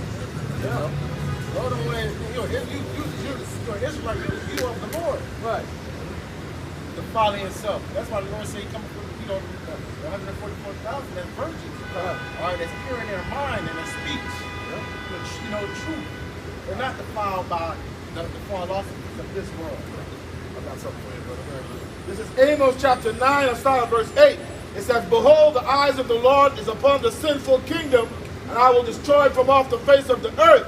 Lord, when you're Israelite, you of the Lord. Right. The Father himself. That's why the Lord said he comes from, the 144,000 that's virgins. All right, that's pure in their mind and their speech. The truth. They're not defiled by the philosophies of this world. I got something for you, brother. This is Amos chapter 9, and start at verse 8. It says, behold, the eyes of the Lord is upon the sinful kingdom, and I will destroy from off the face of the earth,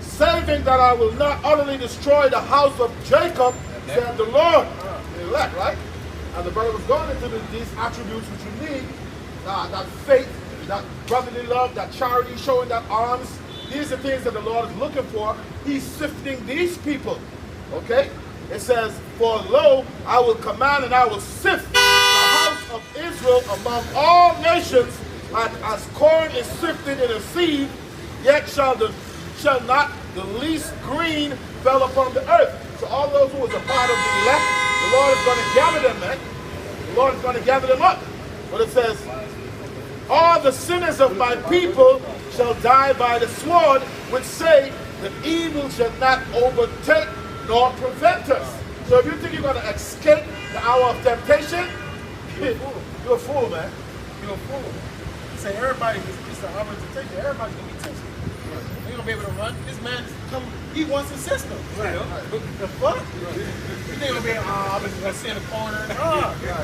saving that I will not utterly destroy the house of Jacob, said the Lord. The elect, right? And the brother was going into these attributes which you need, that faith, that brotherly love, that charity, showing that arms. These are things that the Lord is looking for. He's sifting these people, okay? It says, for lo, I will command and I will sift the house of Israel among all nations, and as corn is sifted in a sieve, yet shall not the least green fell upon the earth. So all those who was a part of the elect, the Lord is going to gather them, man. The Lord is going to gather them up. But it says, all the sinners of my people shall die by the sword, which say, the evil shall not overtake nor prevent us. So if you think you're going to escape the hour of temptation, you're a fool, man. You're a fool. Say everybody, it's the hour of temptation. Everybody's going to be tested. They're going to be able to run. This man come, he wants a system. Right. The fuck? You think going to be, I'm just going to sit in the corner.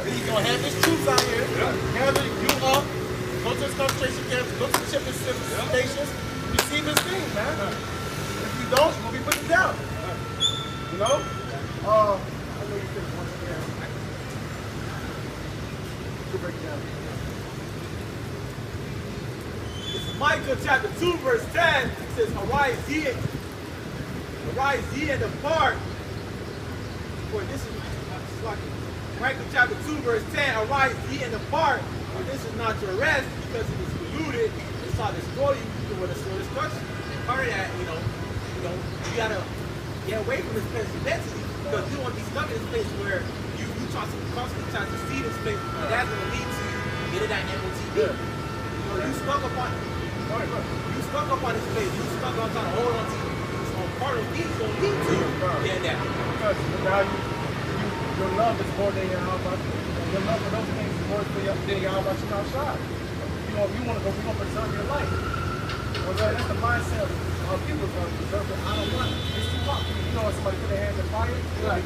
He's going to have his troops out here, gather you up, go to his concentration camps, go to the shipping stations, receive his thing, man. If you don't, you're going to be put down. You know? I know you finished once again. To break it down. This is Micah chapter 2, verse 10. It says, arise ye and depart. For this is Micah chapter 2, verse 10. Arise ye and depart, for this is not your rest, because it is polluted. It shall destroy you with a slow destruction. Part of that, you gotta get away from this place of density, because you don't want to be stuck in this place where you constantly try to see this place, and that's going to lead to getting that MOTP. You stuck up on it. You stuck up on this place. You stuck on trying to hold on to this part of things going to lead to getting that. Because your love is more than your about. Your love for those things is more than your about you outside. You want to go. You want to preserve your life. Well, that's the mindset of people going to preserve it. I don't want it. It's too hot for me. You know, when somebody put their hands in fire, right.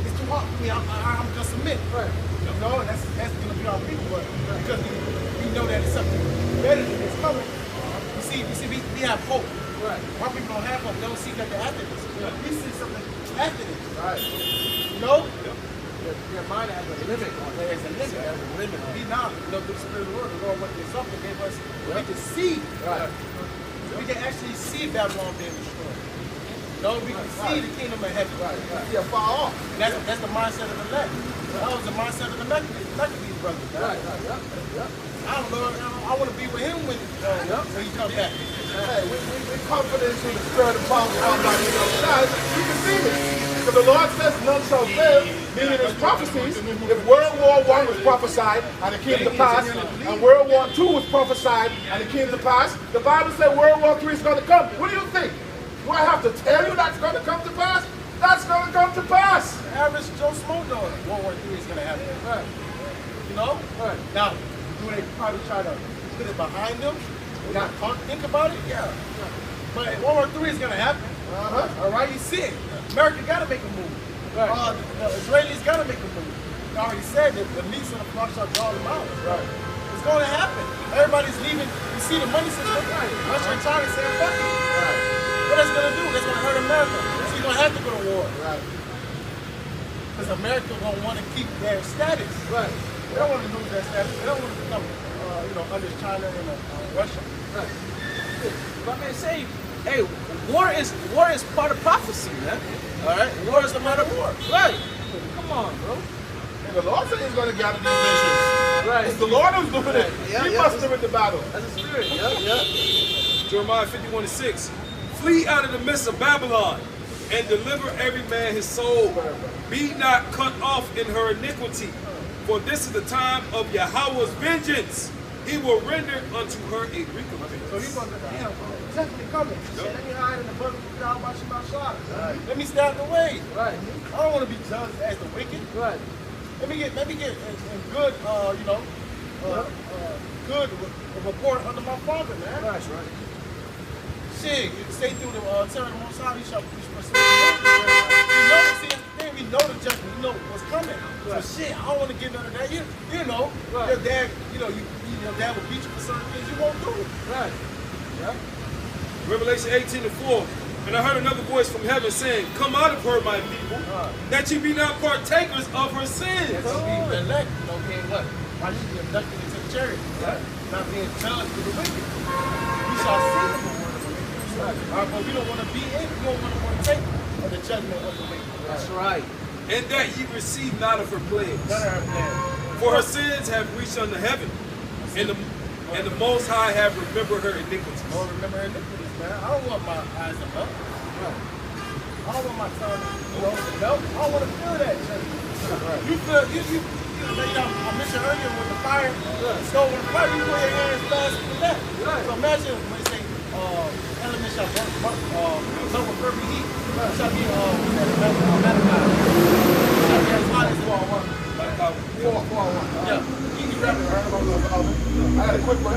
It's too hot for me. I'm just submit. Right. You know, and that's going to be our people. But because we know that it's something better than it's coming. You see, we have hope. Right. Our people don't have hope. They don't see nothing after this. We see something after this. Right. You know? your mind has a limit on it. There's a limit. There's a limit on Be it. now, through the Spirit of the Lord, the Lord went through something, gave us, we can see. Right. We can actually see Babylon being destroyed. We can see the kingdom of heaven. Yeah, far off. And that's the mindset of the elect. That was the mindset of the Maccabees brothers. Right. I don't know. I want to be with him when he comes back. Hey, we confident in the spirit of power of Almighty God. You can see this. Because the Lord says none shall fail, meaning his prophecies. If World War I was prophesied and it came to pass, and World War II was prophesied and it came to pass, the Bible said World War III is going to come. What do you think? Do I have to tell you that's going to come to pass? That's going to come to pass. The average Joe Smo knows World War III is going to happen. Right. You know? Right. Now, do they probably try to put it behind them? Not think about it? Yeah. But World War III is going to happen. All right? You see it. America got to make a move. Right. The Israelis got to make a move. They already said that the least of the flock shall draw them out. Right. It's going to happen. Everybody's leaving. You see the money system. Russia and China saying, fuck it. Right. What that's going to do? That's going to hurt America. So you're going to have to go to war. Right. Because America going to want to keep their status. Right. They don't want to lose their status. They don't want to become, under China and Russia. Right. But man, say, hey, war is part of prophecy, man. All right, war is the matter of war. Right. Come on, bro. And the Lord said he's going to gather these nations. Right. It's the Lord who's doing it. He must do it the battle. That's a spirit. Yep. Jeremiah 51:6. Flee out of the midst of Babylon and deliver every man his soul. Be not cut off in her iniquity, for this is the time of Yahweh's vengeance. He will render unto her a recompense. So he's going to definitely coming. He said, let me hide in the book of God by Shema. Let me stay out the way. Right. I don't want to be judged as the wicked. Right. Let me get in good, good report under my father, man. Right. Right. Shit, you stay through the terror of the Most High, you shall pursue we know the judgment, we know what's coming. Right. So shit, I don't want to get none of that. You know, right. Your dad, your dad will beat you for certain things, you won't do it. Right. Yep. Revelation 18:4. And I heard another voice from heaven saying, come out of her, my people, that you be not partakers of her sins. That's being elect, being what? Why you be inducted into the church? Right. Not being judged with the wicked. We shall see the reward of the wicked. Right. But we don't want to be in, we don't want to partake of the judgment of the wicked. That's right. And that ye receive not of her plagues. None of her plagues. For her sins have reached unto heaven, and the Most High have remembered her iniquities. Lord, remember her iniquities, man. I don't want my eyes to melt. I don't want my tongue to melt. I don't want to feel that. Right. You feel, I mentioned earlier with the fire, stove with the fire, you put your hands fast to that. Right. So imagine when they say, elements shall burn with perfect heat. Shall be, Malachi. Shall be as hot as 4:1. Yeah. You can grab it. I got a quick one.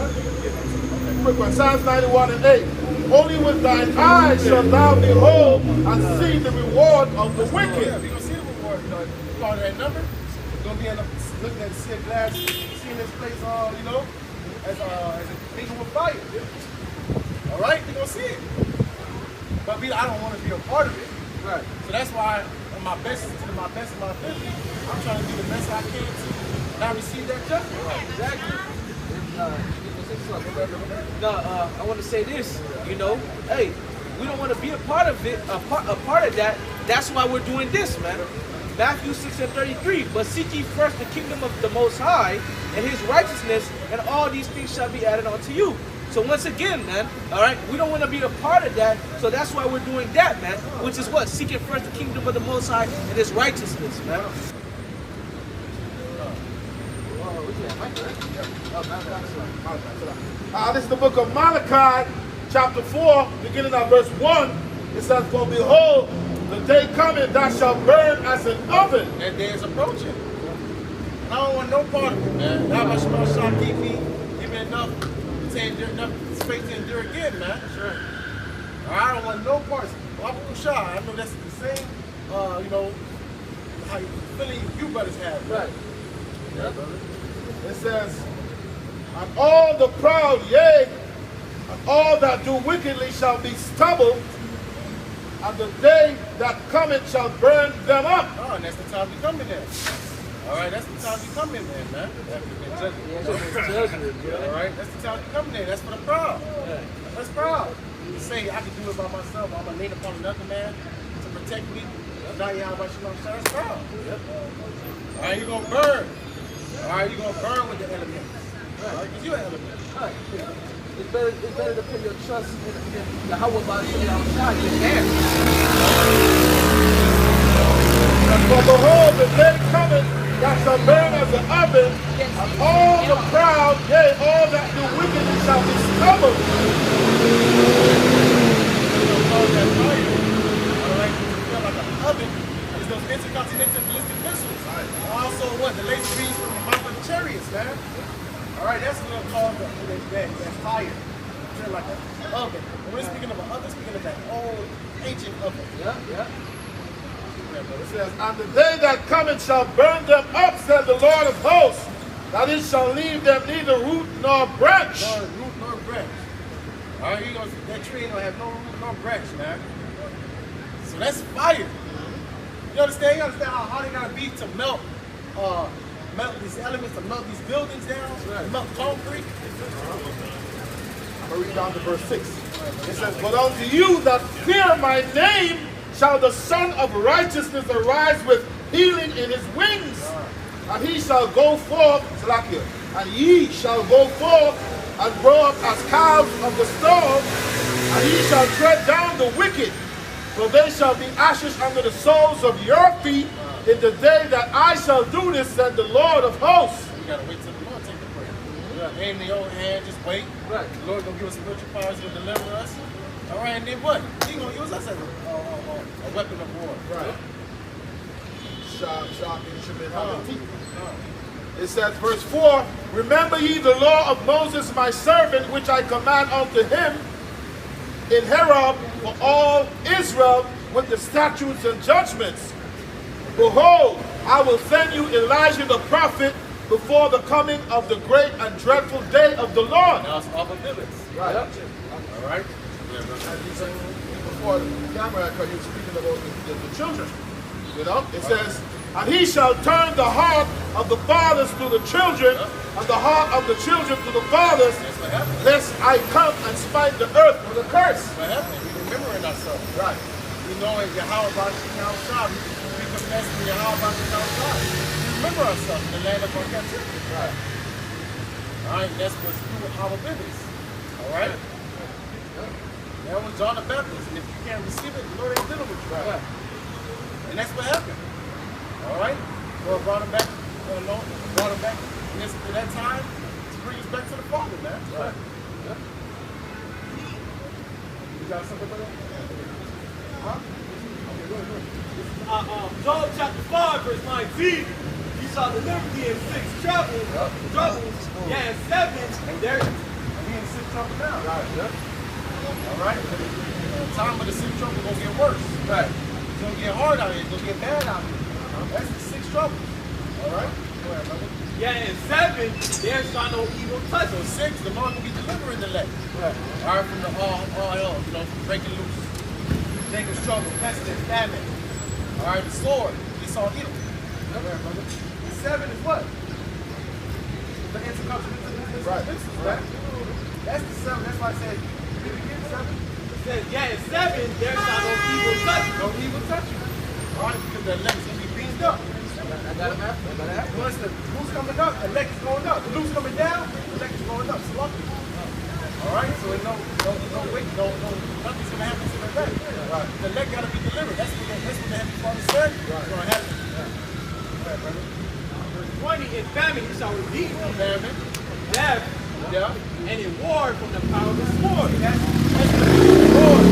Quick one. Psalms 91:8. Only with thine eyes shalt thou behold and see the reward of the wicked. Yeah, you're going to see the reward. You call that number. You're going to be looking at the clear glass, seeing this place, as a thing with fire. All right? You're going to see it. But I don't want to be a part of it. Right. So that's why, to my best of my ability, I'm trying to do the best I can to not receive that judgment. Right. Exactly. I want to say this. Hey, we don't want to be a part of it. A part of that. That's why we're doing this, man. Matthew 6:33. But seek ye first the kingdom of the Most High and His righteousness, and all these things shall be added unto you. So once again, man, all right, we don't want to be a part of that, so that's why we're doing that, man, which is what? Seeking first the kingdom of the Most High and His righteousness, man. This is the book of Malachi, chapter 4, beginning at verse 1. It says, for behold, the day cometh that shall burn as an oven. That day is approaching. And I don't want no part of it, man. How much more shall keep me? Give me enough space to endure again, man. Sure. I don't want no parts. I know that's the same, how you feeling you brothers have. Right. Yeah. It says, and all the proud, yea, and all that do wickedly shall be stubble, and the day that cometh shall burn them up. Oh, and that's the time we come in there. All right, that's the time you come in there, man. Judgment, All right, that's the time you come in there. That's for the proud. That's proud. You say, I can do it by myself. I'm going to lean upon another man to protect me. Now you have what you know, that's proud. All right, you're going to burn. All right, you're going to burn with the elements. All right, because you're an element. Right. It's better to put your trust in the Yahweh by the outside than there. For behold, the day cometh that shall burn as an oven, and all the proud, yea, all that do wickedness shall be stubborn. All right, you feel like an oven is those intercontinental ballistic missiles. Also, what? The laser beams from the mouth of the chariots, man. All right, that's what I'm calling that fire. You feel like an oven. When we're speaking of an oven, speaking of that old, ancient oven. Yeah. It says, and the day that cometh shall burn them up, said the Lord of hosts, that it shall leave them neither root nor branch. No root nor branch. All right, that tree ain't gonna have no root nor branch, man. So that's fire. You understand? You understand how hard it gotta be to melt these elements, to melt these buildings down, to melt concrete. I'm going to read down to verse 6. It says, but unto you that fear my name shall the Son of Righteousness arise with healing in his wings. And he shall go forth, Salakia, and ye shall go forth and grow up as calves of the stone, and he shall tread down the wicked, for they shall be ashes under the soles of your feet in the day that I shall do this, said the Lord of hosts. We gotta wait till the Lord take the prayer. Aim the old hand, just wait. Right. The Lord gonna give us spiritual powers to deliver us. All right, and then what? He gonna use us as a weapon of war. Right. Sharp instrument having teeth. It says, verse 4, remember ye the law of Moses my servant, which I command unto him in Horeb for all Israel with the statutes and judgments. Behold, I will send you Elijah the prophet before the coming of the great and dreadful day of the Lord. Now it's off of limits. Right. All right. And he said, before the camera, because you were speaking about the children. You know, it says, and he shall turn the heart of the fathers to the children, and the heart of the children to the fathers, lest I come and smite the earth with a curse. What happened? We remembering ourselves. Right. We know in Yahweh Bashim outside. We confess to Yahweh Bashim outside. We remember ourselves in the land of our captivity. Right. All right, that's what's through our business. All right? That was John the Baptist. And if you can't receive it, the Lord ain't dealing with you. Right. And that's what happened. All right? Lord brought him back, brought him back to that time to bring us back to the Father, man. Right. You got something for that? Huh? Okay, go ahead. Job chapter 5, verse 19. He shall deliver thee in 6 troubles. Yeah, in 7. And there. And we in 6 trouble now. Right. Yeah. All right? The time of the 6 trouble gonna get worse. Right. It's gonna get hard out here. It's gonna get bad out here. That's the 6 trouble. All right? Go ahead, brother. Yeah, in 7, there shall no evil touch So us. 6, the Lord will be delivering the elect. Right. All right, from the all hell, you know, breaking loose. Jacob's trouble, pestilence, famine. All right, the sword, Esau, Edom. All right, brother. 7 is what? The intercontinental. Right. Right. That's the 7. That's why I said, did we get 7? It says, yeah, in 7, there shall no evil touch us. No evil touch you. All right, because the elect's going to be beamed up. I got him after. Once the loose coming up, the elect is going up. The loose coming down, the elect is going up. Slowly. All right, so no wait, nothing's going to happen to the elect. Right. The elect got to be delivered. That's what the Heavenly Father said. Right. It's going to happen. All right, brother. Verse 20, in famine he shall redeem thee. Famine. Death. Yeah. And in war from the power of the sword. That's the Lord.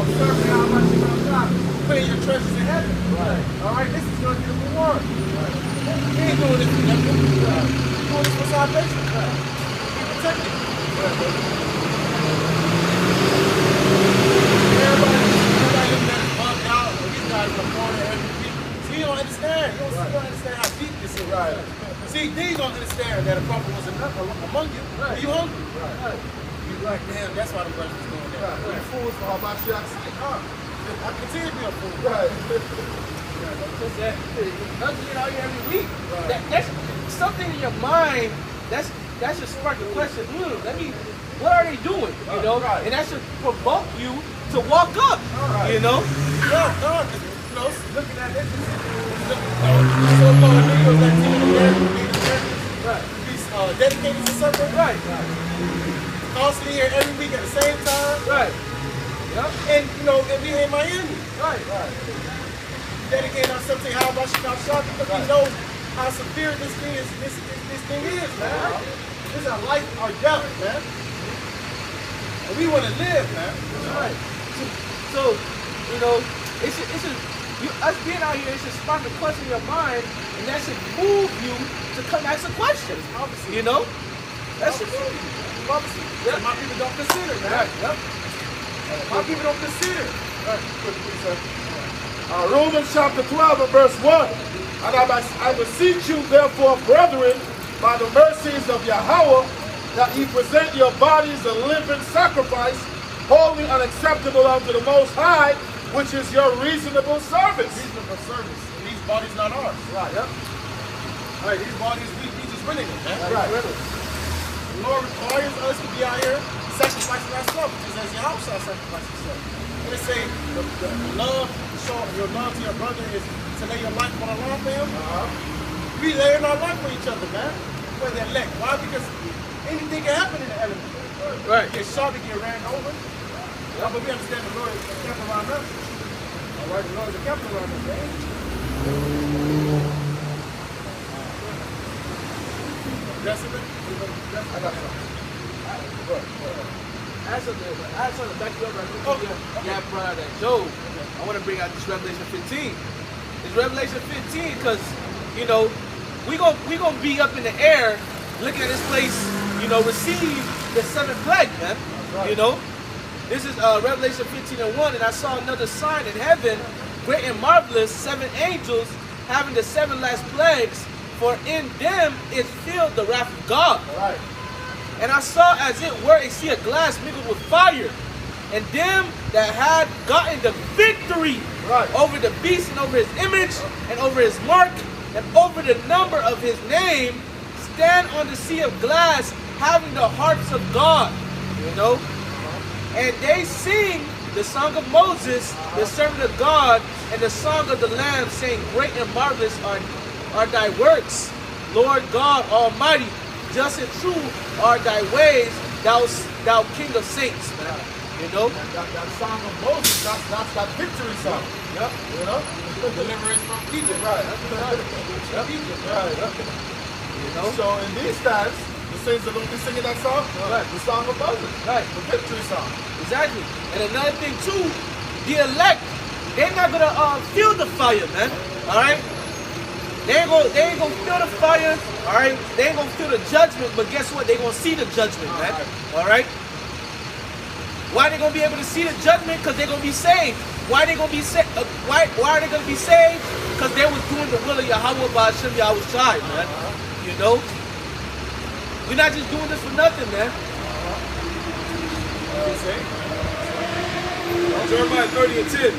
Observe how much you're going to stop. Putting your treasures in heaven. Right. All right, this is going to be the reward. Right. He ain't doing this for nothing. He's doing this for salvation. Right. Be protected. Everybody looking at his bugged out, or these guys are born every week. See, you don't understand. You don't understand how deep this is. Right. See, they don't understand that a prophet was among you. Right. Are you hungry? Right. You're like, damn, that's why the brothers is doing that. Right. Fools for how much you have seen. I continue to be a fool. Right. just said, us being out here every week, that's something in your mind. That should spark the question. What are they doing? You know, and that should provoke you to walk up. You know. Looking at it, so-called videos that be dedicated to something. Right. Constantly here every week at the same time. Right. Yep. And and we in Miami. Right. Dedicating ourselves to how about shop because we know how severe this thing is. This thing is, man. This is our life, our death, man. And we want to live, man. Right. So, it should us being out here, it should spark a question in your mind, and that should move you to come ask a question. Obviously. You know? That should move you. Obviously. Yep. My people don't consider, man. Right. Yep. My people don't consider. Romans chapter 12 and verse 1. And I beseech you, therefore, brethren, by the mercies of Yahweh, that ye present your bodies a living sacrifice, holy and acceptable unto the Most High, which is your reasonable service. Reasonable service. And these bodies not ours. Right, yep. All right, these bodies, we just renting them, man. Right. The Lord requires us to be out here sacrificing ourselves, just as Yahweh shall sacrifice himself. And they say the love, show your love to your brother is to lay your life on the line for him. We laying our life for each other, man. For the elect. Why? Because anything can happen in the element. Right. Get shot, we get ran over. Yeah, but we understand the Lord is kept around us. All right, the Lord is kept around us, man. That's it. I got something. I had something to back you up right quick. Yeah, brought out that Job. I want to bring out this Revelation 15. It's Revelation 15 because, we gonna be up in the air looking at this place, receive the seventh plague, man. This is Revelation 15 and 1, and I saw another sign in heaven, great and marvelous, 7 angels having the 7 last plagues, for in them is filled the wrath of God. Right. And I saw as it were a sea of glass mingled with fire, and them that had gotten the victory over the beast and over his image and over his mark and over the number of his name stand on the sea of glass having the harps of God, and they sing the song of Moses, the servant of God, and the song of the Lamb, saying, great and marvelous are thy works, Lord God Almighty. Just and true are thy ways, thou King of saints, man. That song of Moses, that's that victory song. Yep. Deliverance from Egypt. Right. Egypt. Right. So in these times, the saints are going to be singing that song. Right. The song of Moses. Right. The victory song. Exactly. And another thing too, the elect, they're not gonna feel the fire, man. All right. They ain't gonna feel the fire. All right. They ain't gonna feel the judgment, but guess what? They gonna see the judgment, man. All right. Why they gonna be able to see the judgment? Because they're gonna be saved. Why they gonna be saved? Why are they gonna be saved? Because they was doing the will of Yahweh by Hashem Yahweh Shai, man. We're not just doing this for nothing, man. Jeremiah 30 and 10.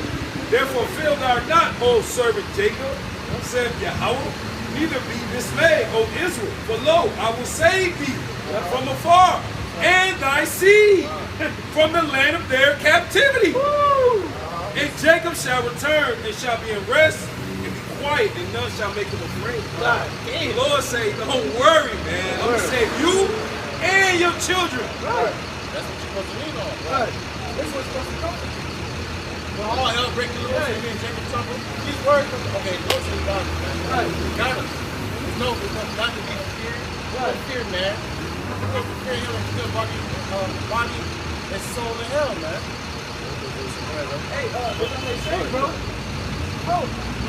Therefore fear thou not, O servant Jacob, said Yahweh, neither be dismayed, O Israel, for lo, I will save thee from afar, and thy seed from the land of their captivity. And Jacob shall return and shall be in rest and be quiet, and none shall make him afraid. The Lord say, don't worry, man. I'm going to save you and your children. Right. That's what you're supposed to lean on. Right. This is what's supposed to come. When all hell breaking loose and me and Jacob trouble, these words, okay, the Lord says God, man. Right. Got us. There's no not to be feared. Right. Fear, man. Because we fear him and still body and soul in hell, man. Hey, what they say, bro?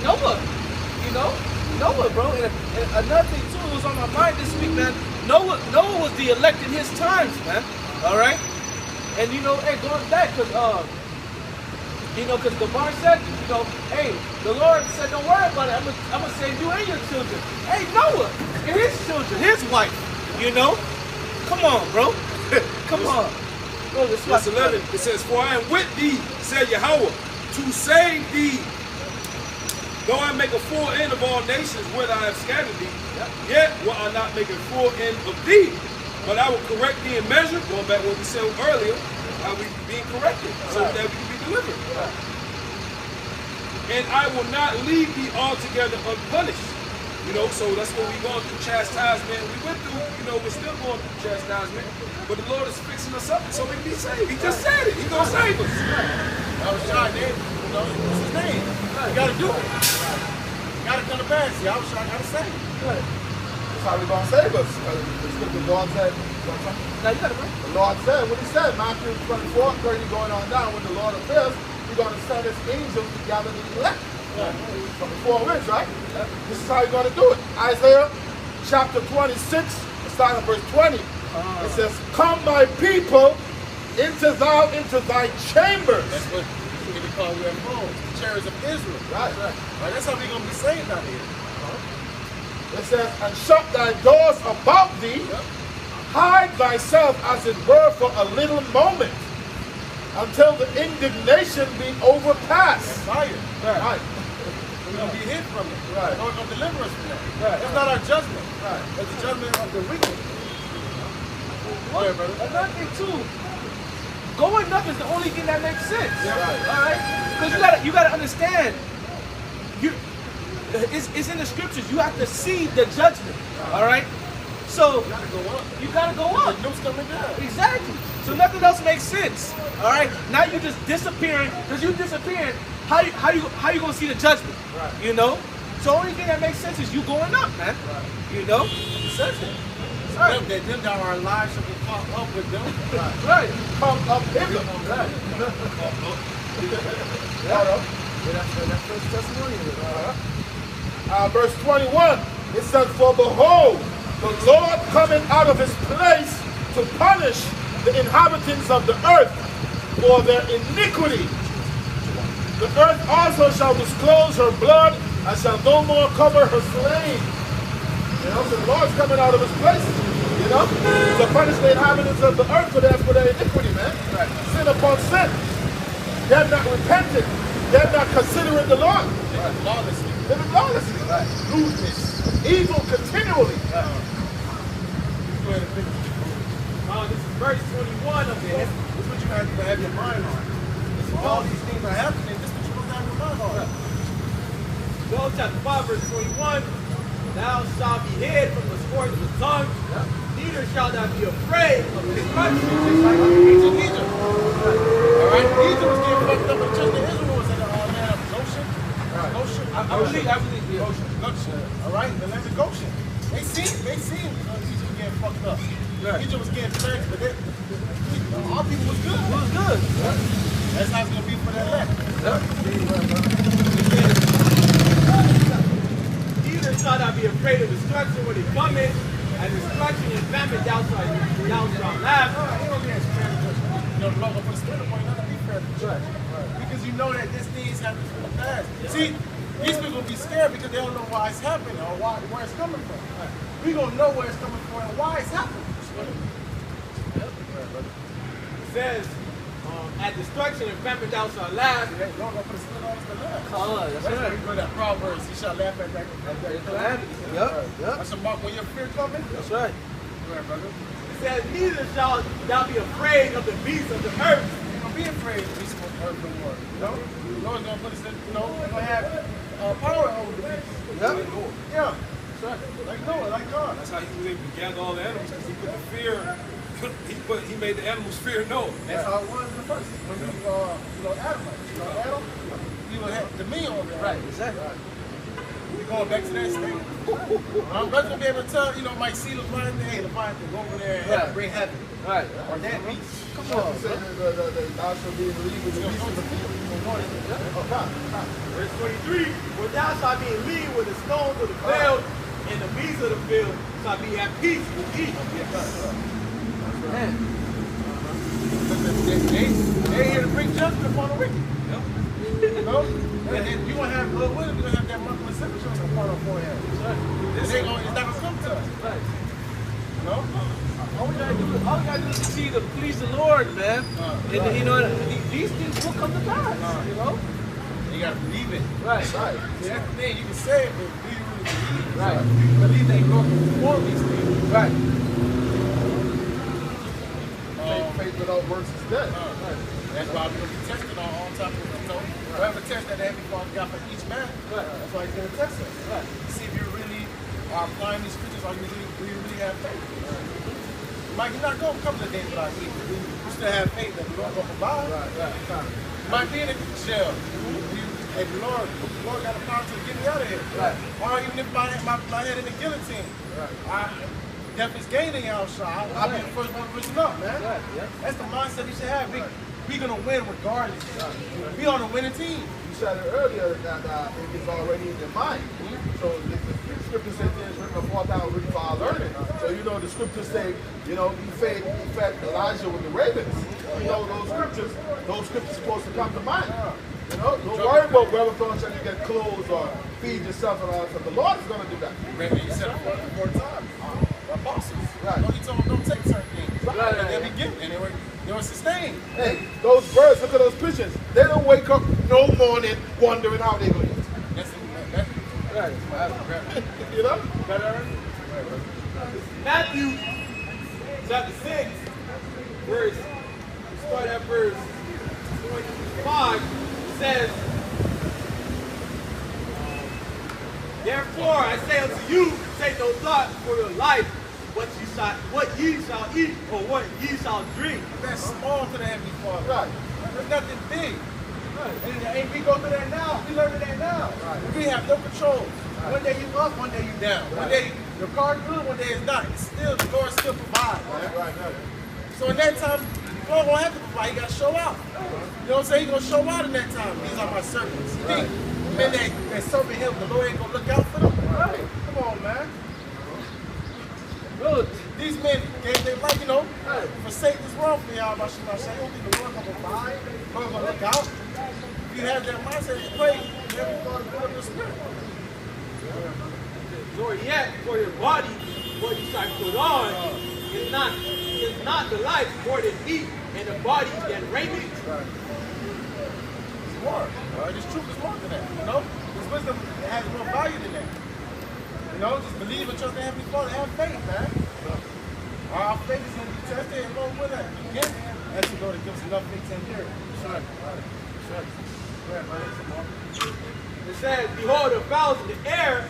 Noah, Noah, bro. And another thing too was on my mind this week, man. Noah was the elect in his times, man. All right. And hey, going back, cause because the bar said, hey, the Lord said, don't worry about it. I'm gonna save you and your children. Hey, Noah and his children, his wife. Come on, bro. Come on. Bro, Verse 11, it says, for I am with thee, said Yahweh, to save thee. Though I make a full end of all nations, whether I have scattered thee, yet will I not make a full end of thee. But I will correct thee in measure, going back to what we said earlier, how we being corrected, so that we can be delivered. And I will not leave thee altogether unpunished. You know, so that's what we're going through chastisement. We went through, you know, we're still going through chastisement, but the Lord is fixing us up so we can be saved. He just said it. He's going to save us. I was trying to, you know, what's his name? You got to do it. You got to come to pass. I was trying to save you. That's how he's going to save us. The Lord said, the Lord said, what he said, Matthew 24, 30 going on down, when the Lord appears, he's going to send his angels to gather the elect. From the four winds, right? This is how you're going to do it. Isaiah chapter 26, starting at verse 20. It says, come my people, enter thou into thy chambers. That's what we call your homes, the chariots of Israel. Right. That's how we're going to be saved out here. It says, and shut thy doors about thee, hide thyself as it were for a little moment, until the indignation be overpassed. Fire. Right. We're going to be hid from it. Right. Lord going to deliver us from that. Right. That's not our judgment. Right. That's the judgment of the wicked. Go ahead, brother. Another thing too, going up is the only thing that makes sense. Yeah, right. All right? Because you gotta understand, it's in the scriptures. You have to see the judgment. All right? So you gotta go up. The news coming down. Exactly. So nothing else makes sense. All right? Now you're just disappearing. Because you disappearing, how you gonna see the judgment? Right. You know? So the only thing that makes sense is you going up, man. Right. You know? It says it. Right. Them that our lives shall be caught up with them. Right. Come up hither. Right. That's First Thessalonians. Verse 21, it says, for behold, the Lord coming out of his place to punish the inhabitants of the earth for their iniquity. The earth also shall disclose her blood and shall no more cover her slain. You know, so the Lord's coming out of his place, you know, to punish the inhabitants of the earth for their iniquity, man. Right. Sin upon sin. They're not repenting. They're not considering the Lord. Right. Lawlessly. Living lawlessly. Right. Lewdness. Evil continually. This is verse 21 of this. This is what you have your mind on. This is all these things are happening. This is what you must have your mind on. Joel chapter 5, verse 21. Thou shalt be hid from the scourge of the tongue, neither shalt thou be afraid of the destruction. Just like the kings of Egypt. Alright, Egypt was getting fucked up, but just the Israel was in the land of Goshen. Goshen. I believe the Goshen. Alright, the land of Goshen. They seen Egypt getting fucked up. Right. Egypt was getting plagued, but all people was good. It was good. That's how it's going to be for that land. Neither shalt thou be afraid of destruction when it cometh, and destruction and famine thou shalt laugh. You know, the Lord going to put a spirit upon you, not to be fair to the church. Because you know that this thing is happening from the past. See, these people will be scared because they don't know why it's happening or where it's coming from. We're going to know where it's coming from and why it's happening. It says, at destruction and famine thou shalt laugh. Lord going to put a spirit on us to laugh. Oh, that's That's why right. you go to Proverbs, you shall laugh at that. Yep. That's a mark when your fear coming. That's right. Go ahead, brother. It says, neither shalt thou be afraid of the beasts of the earth. Don't be afraid of these earth no more. You know? The Lord's going to put us in, you know, we're going to have power over the beasts. Yep. Yeah. Like Noah, like God. That's how he was able to gather all the animals, because he put the fear, he made the animals fear Noah. That's how it was in the first. When we, Adam, Adam, he would have dominion over that. Right, exactly. We going back to that state. I'm not gonna be able to tell, might see Leviathan, hey, Leviathan, go over there and bring heaven. Right. Or that beast. Come on, thou shalt be believed with the beast of the field. Verse 23, for thou shalt be in league with the stones of the field, and the beasts of the field shall be at peace with thee. Man. They're here to bring judgment upon the wicked. You know? And then you're going to have, you're going to have that monthly signature upon our forehead. It's not going to come to us. Right. You know? All we gotta do is continue to please the Lord, man. And these things will come to pass, you know? You gotta believe it. Right. Right. See, that's the thing. You can say it, but do you really believe it? Right. You believe that God can perform these things. Right. Faith without works is dead. That's why we're going to be tested on top of, whatever test that Heavenly Father got for each man. Right. That's why He's going to test us. Right. See if you really are applying these scriptures, or do you really have faith? Mike, you're not going to come to the day without eating. You still have faith that the Lord will provide. You might be in a jail. Hey, the Lord got the power to get me out of here. Right. Or even if my head in the guillotine. Death is gaining out, shot. I'll be the first one to listen up, man. Right. Yeah. That's the mindset we should have. We're going to win regardless. We on a winning team. You said it earlier that it's already in your mind. So the scripture says there's written of 4,000 written for our learning. So the scriptures say, he fed Elijah with the ravens. Those scriptures are supposed to come to mind. Don't worry about whether you get clothes or feed yourself and all that. The Lord is going to do that. You said it 4 times. Apostles. Right. He told them don't take certain things. Right. And they'll be given. And they were sustained. Hey, those birds, look at those pigeons. They don't wake up no morning wondering how they're going to eat. That's Right. Matthew chapter 6, start at verse 25, says, therefore I say unto you, take no thought for your life, what ye shall eat, or what ye shall drink. That's small to the Heavenly Father. Right. There's nothing big. And we go through that now. We learn that now. Right. We have no control. Right. One day you up, one day you down. Right. One day your car good, one day it's not. It's still, the Lord still provides. Right. So in that time, the Lord won't have to provide. He got to show out. You know what I'm saying? He's going to show out in that time. These are my servants. You think men that serving him, the Lord ain't going to look out for them? Right. Come on, man. Look, these men gave their life, forsake this world for y'all. I don't think the Lord going to provide. The Lord going to look out. If you have that mindset, you pray, you never thought of put up your spirit. Nor yet for your body, what you shall put on, is not the life more than meat, and the body than raiment. It's more. This truth is more than that. This wisdom has more value than that. Just believe and trust in Heavenly Father. Have faith, man. Our faith is going to be tested, and Lord, with that. Again, that's the Lord that gives us enough faith to endure. Sure. It says, behold, the fowls of the air,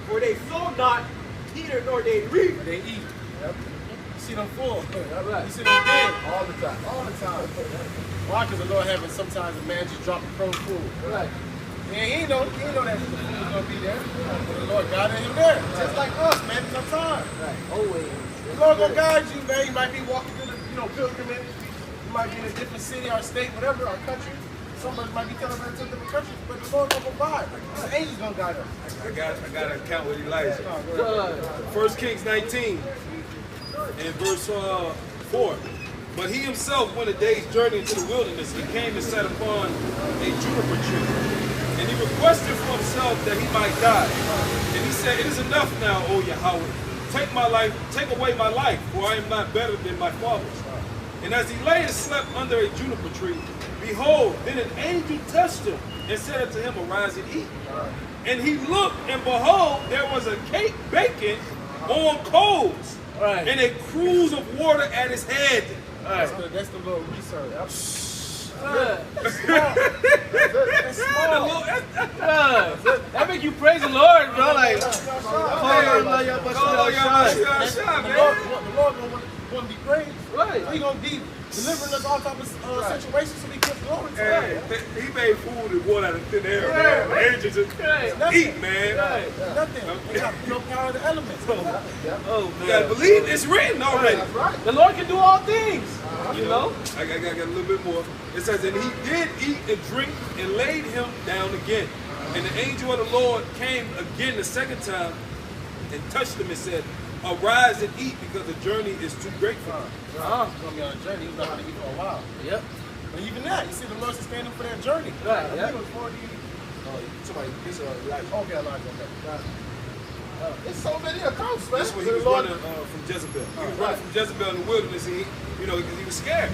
for they sow not, neither nor they reap. They eat. Yep. You see them full. You see them dead. All the time. Why? Because the Lord having sometimes a man just drop a crow's food. Right. Yeah, he know that the food was going to be there. But the Lord guided him there. Just like us, man, sometimes. Right. Always. The Lord going to guide you, man. You might be walking through the pilgrimage. You might be in a different city or state, whatever, or country. Somebody might be telling us to different countries, but the Lord going to provide. The angels going to guide us. I got an account with Elijah. 1 Kings 19 and verse 4. But he himself went a day's journey into the wilderness. He came and sat upon a juniper tree. And he requested for himself that he might die. And he said, it is enough now, O Yahweh. Take away my life, for I am not better than my fathers. And as he lay and slept under a juniper tree, behold, then an angel touched him and said unto him, arise and eat. And he looked, and behold, there was a cake baking on coals, and a cruse of water at his head. That's the little research. That's small. That make you praise the Lord, bro. Like, the Lord going to be praised. Right. He's going to be delivering us all types of situations so we give glory to Him. He made food and water out of thin air, man. Angels just eat, man. Nothing. We got no power of the elements. Oh, You gotta believe it's written already. the Lord can do all things. I got a little bit more. It says, and he did eat and drink and laid him down again. And the angel of the Lord came again the second time and touched him and said, arise and eat, because the journey is too great for you. He's going to be on a journey. He's not going to eat for a while. Yep. But even that, you see the Lord sustained him for that journey. Right, I think it was 40. Elijah. Okay, Elijah. There's so many accounts, man. That's when he was running from Jezebel. He was running from Jezebel in the wilderness, and because he was scared.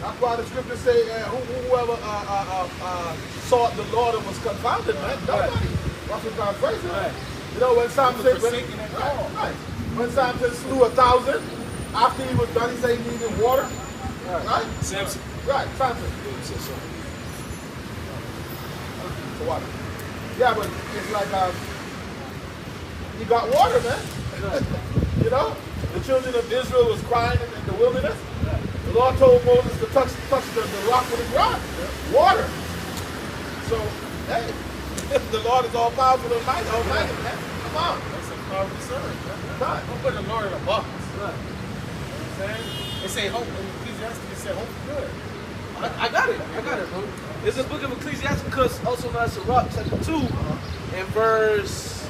That's why the scriptures say whoever sought the Lord and was confounded, man. Nobody. That's what God's phrase is. Right. You know, when Samson when Samson slew 1,000, after he was done, he said he needed water. Right? Samson. Right, Samson. Water. Yeah, but it's like you got water, man. You know, the children of Israel was crying in the wilderness. The Lord told Moses to touch the rock with his rod. Water. So, hey, the Lord is all powerful and mighty, almighty, man. Come on. That's a powerful sermon. Right. Don't put the Lord in a box. Right. You know what I'm saying? They say hope. In Ecclesiastes, they say hope is good. I got it, bro. It's the book of Ecclesiasticus, also known as Sirach, chapter 2, and verse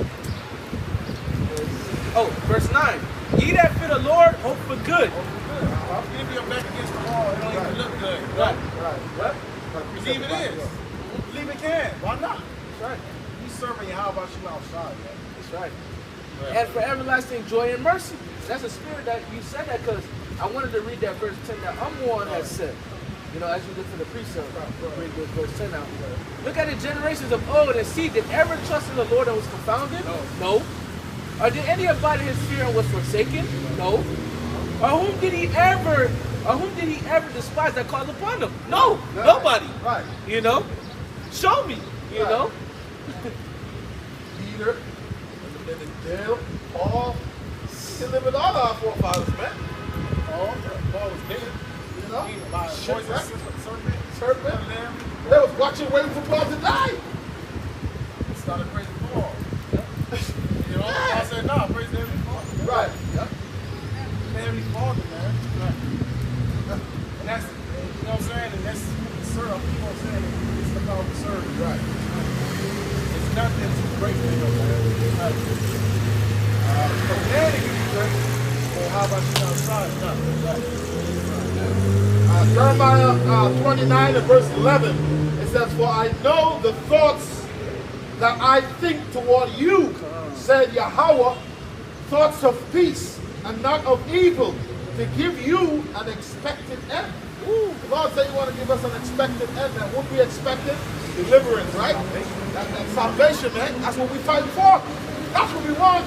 9. Ye that fear the Lord, hope for good. If you're back against the wall, it don't even look good. Right. Believe it is. Believe it can. Why not? That's right. You serving, how about you outside, man? That's right. And for everlasting joy and mercy. That's the spirit that you said that because I wanted to read that verse 10 that Amon has said. You know, as you look for the precept, read this verse 10 out. Look at the generations of old and see, did ever trust in the Lord and was confounded? No. Or did any abide in his fear and was forsaken? No. Or whom did he ever despise that called upon him? No. Nobody. Right. You know? Show me. You know? Peter, in the jail, Paul, he delivered all our forefathers, man. Paul was dead. You know? By Shipwreck. serpent. They was watching, waiting for Paul to die. Started praising Paul. You know, I said, nah, praise the Heavenly Father. Right. Yep. The Heavenly Father, man. And that's, you know what I'm saying? And that's the serve. I keep on saying it. It's the power to serve. Right. It's nothing too great for you, man. But then it can be great. Well, how about you outside? Jeremiah 29 and verse 11, it says, for I know the thoughts that I think toward you, said Yahweh, thoughts of peace and not of evil, to give you an expected end. The Lord said you want to give us an expected end. And what we expected? Deliverance, right? That salvation, man. That's what we fight for. That's what we want.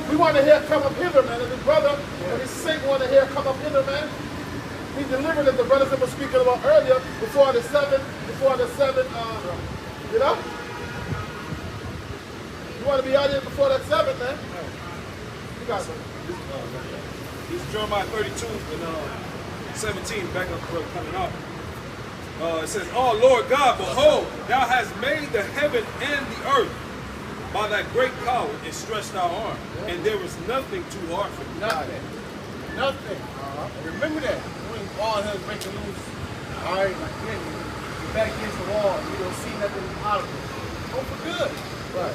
We want to hear come up hither, man. And his brother, when he sing, want to hear come up hither, man. He delivered it, the brothers that were speaking about earlier, before the seven, you know? You want to be out here before that 7, man? You got it. This is Jeremiah 32 and 17, back up coming up. It says, oh Lord God, behold, thou hast made the heaven and the earth by thy great power and stretched thy arm, and there is nothing too hard for you. Nothing. Remember that. When all hell's breaking loose, all right, like then you're back against the wall, you don't see nothing out of it. Hope for good. Right.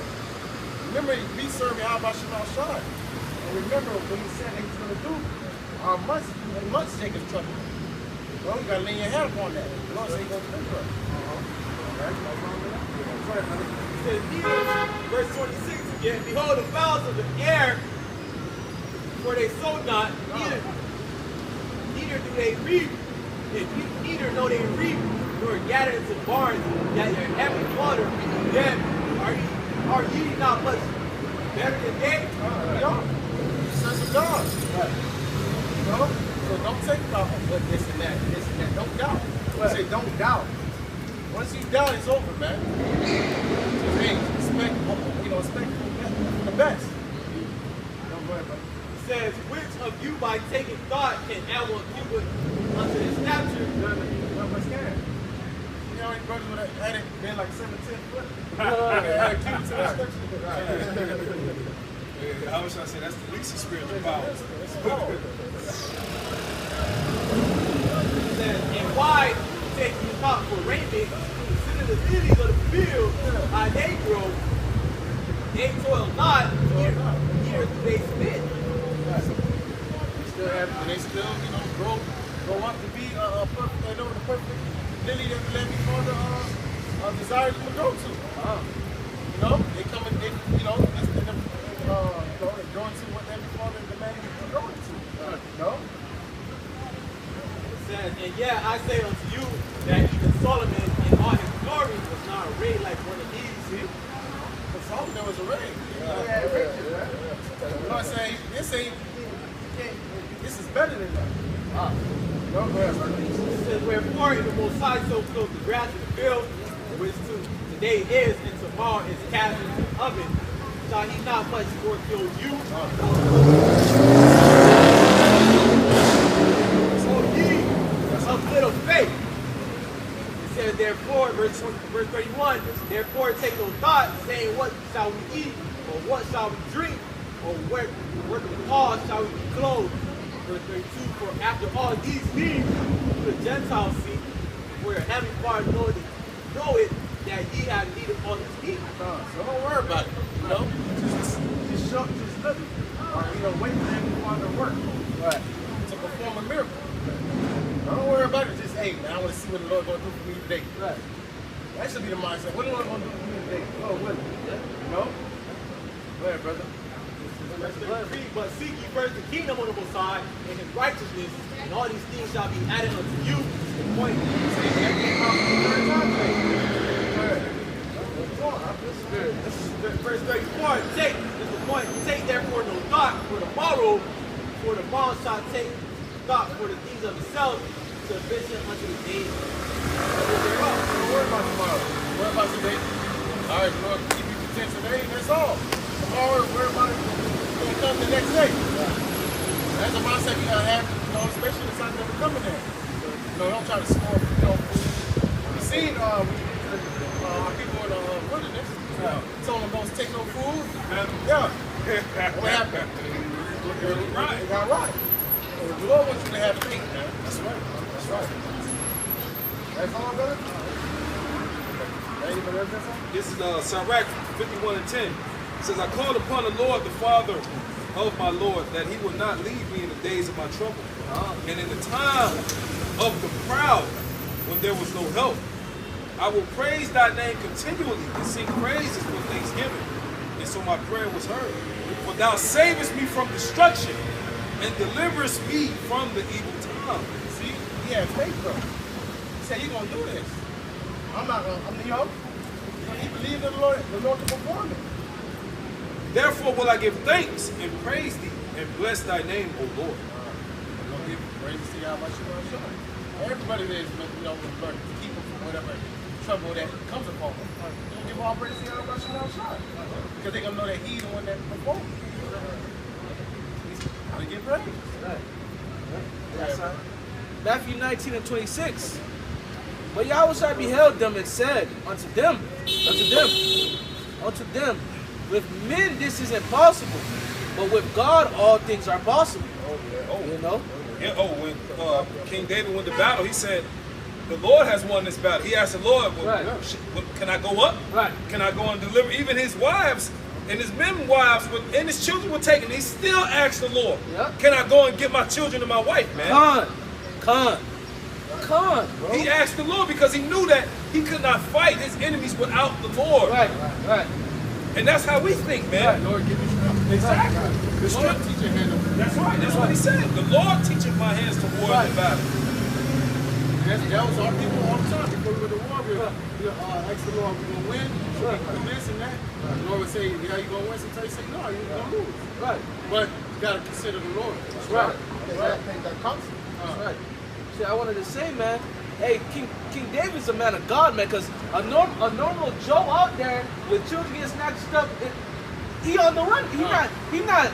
Remember, we serve how about you outside? And remember when he said he was going to do, must take his trouble. Well, you got to lay your hand upon that. The Lord said he's going to deliver us. It says, verse 26 again, behold the fowls of the air, for they sow not, neither do they reap, neither know they reap, nor gather into barns, that your heavenly Father feeding them. Are ye not much better than they? Sons of God. Right. You know? So don't take about this and that. Don't doubt. I say don't doubt. Once you doubt, it's over, man. Just, hey, expect the best. Don't worry about it. It says, which of you by taking thought can add one cubit unto his stature? None scared. You know, any brothers would have had it been like 7, 10 foot. Add a cubit to that structure. How should I say? That's the least of spiritual power. It says, and why take you thought for raiment? Consider the lilies of the field, how they grow. They toil not, neither do they spin. They still, grow up to be the perfect lily that the Heavenly Father desires them to grow to. They come and they're growing to what Heavenly Father demanded them to grow into. says, and yeah, I say unto you that even Solomon in all his glory was not arrayed like one of these. But Solomon was arrayed. You know what I'm saying? This is better than that. No, go ahead, It says, wherefore the Most High so clothes the grass of the field, which today is and tomorrow is cast into the oven. Shall he not much more clothe you? So ye of little faith. It says, therefore, verse 31, therefore take no thought, saying, what shall we eat, or what shall we drink, or where all shall we be clothed? Verse 32, for after all these things do the Gentiles seek, for your heavenly Father know it that ye have need of all these things. So don't worry about it. You know, just live it. Or wait for him to want to work. Right. To perform a miracle. Don't worry about it. Just, hey, man, I want to see what the Lord's going to do for me today. Right. That should be the mindset. What the Lord going to do for me today? Oh, what? You know? Go ahead, brother. But seek ye first the kingdom of the Most High and his righteousness, and all these things shall be added unto you. The point verse 34, take, is the point, take therefore no thought for the morrow shall take thought for the things of itself, sufficient unto the day. Don't worry about tomorrow. Worry about today. All right, Lord, keep you content today, that's all. Tomorrow, worry about it. It's going to come the next day. That's the mindset you got to have, especially the time that we're coming there. Don't try to score, You seen our people in the wilderness. Told them don't take no food. Yeah. What happened? They got right. The Lord wants you to have faith, man. That's right. That's right. That's all, brother? Anybody else got something? This is Sirach 51:10. It says, I called upon the Lord, the Father of my Lord, that he would not leave me in the days of my trouble. And in the time of the proud, when there was no help, I will praise thy name continually and sing praises for thanksgiving. And so my prayer was heard. For thou savest me from destruction and deliverest me from the evil time. See, he had faith, bro. He said, you're going to do this. I'm not going to, he believed in the Lord to perform it. Therefore will I give thanks and praise thee and bless thy name, O Lord. I'm going to give praise to see how much you want to show. Everybody there is, to keep them from whatever trouble that comes upon them. They're going to give all praise to see how much you want to show. Because they're going to know that he's the one that performed. He's going to give praise. Right. Yes, sir. Matthew 19:26. But Yahweh beheld them and said unto them, with men this is impossible, but with God all things are possible. You know? Yeah, when King David went to battle, he said, the Lord has won this battle. He asked the Lord, can I go up? Right. Can I go and deliver? Even his wives and his men wives and his children were taken. He still asked the Lord, can I go and get my children and my wife, man? Con, bro. He asked the Lord because he knew that he could not fight his enemies without the Lord. Right. And that's how we think, man. Lord, give me strength. Exactly. The strength teach your hand to war. That's right. That's what he said. The Lord teaches my hands to war in the battle. That was our people all the time. Before we went to war, we asked the Lord, we're going to win. We can do this and that. The Lord would say, yeah, you're going to win. Sometimes he say, no, you're going to lose. Right. But you got to consider the Lord. That's right. That comes. That's right. See, I wanted to say, man, hey, King David's a man of God, man, because a normal Joe out there with children getting snatched up, he on the run. He's not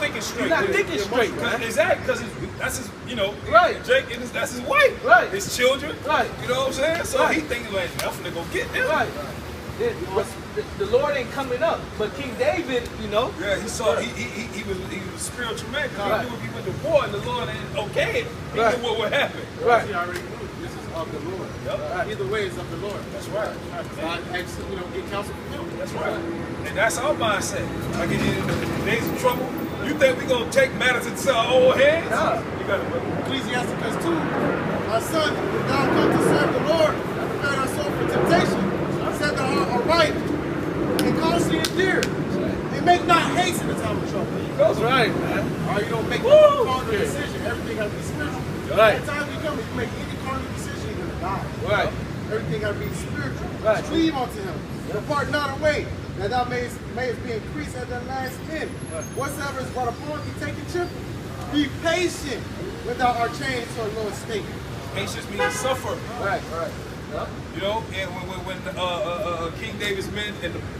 thinking straight. He's not thinking straight, man. Exactly, because that's his, right. Jake, that's his wife, right? His children, right? You know what I'm saying? So he thinking like, I'm finna go get them, right? The Lord ain't coming up, but King David, Yeah, he saw he was a spiritual man because he knew if he went to war and the Lord ain't okay, he knew what would happen. Right. He already knew this is of the Lord. Yep. Either way, it's of the Lord. That's right. God actually, get counsel from him. That's right. And that's our mindset. Like in the days of trouble, you think we're gonna take matters into our own hands? Yeah. You got it. Ecclesiastes 2. My son, when thou come to serve the Lord, prepare thy soul for temptation. Set the heart aright and costly and dear. And make not haste in the time of trouble. That's right, man. Or you don't make a decision. Everything has to be spiritual. Right. At times you come and you make any carnal decision, you're going to die. Right. Everything got to be spiritual. Right. Cleave unto him. Depart not away, that thou mayest be increased at the last end. Whatsoever is brought upon thee, take it cheerfully. Be patient when thou art changed to a lower state. Patience means suffer. Right. Right. Yep. You know, and when King David's men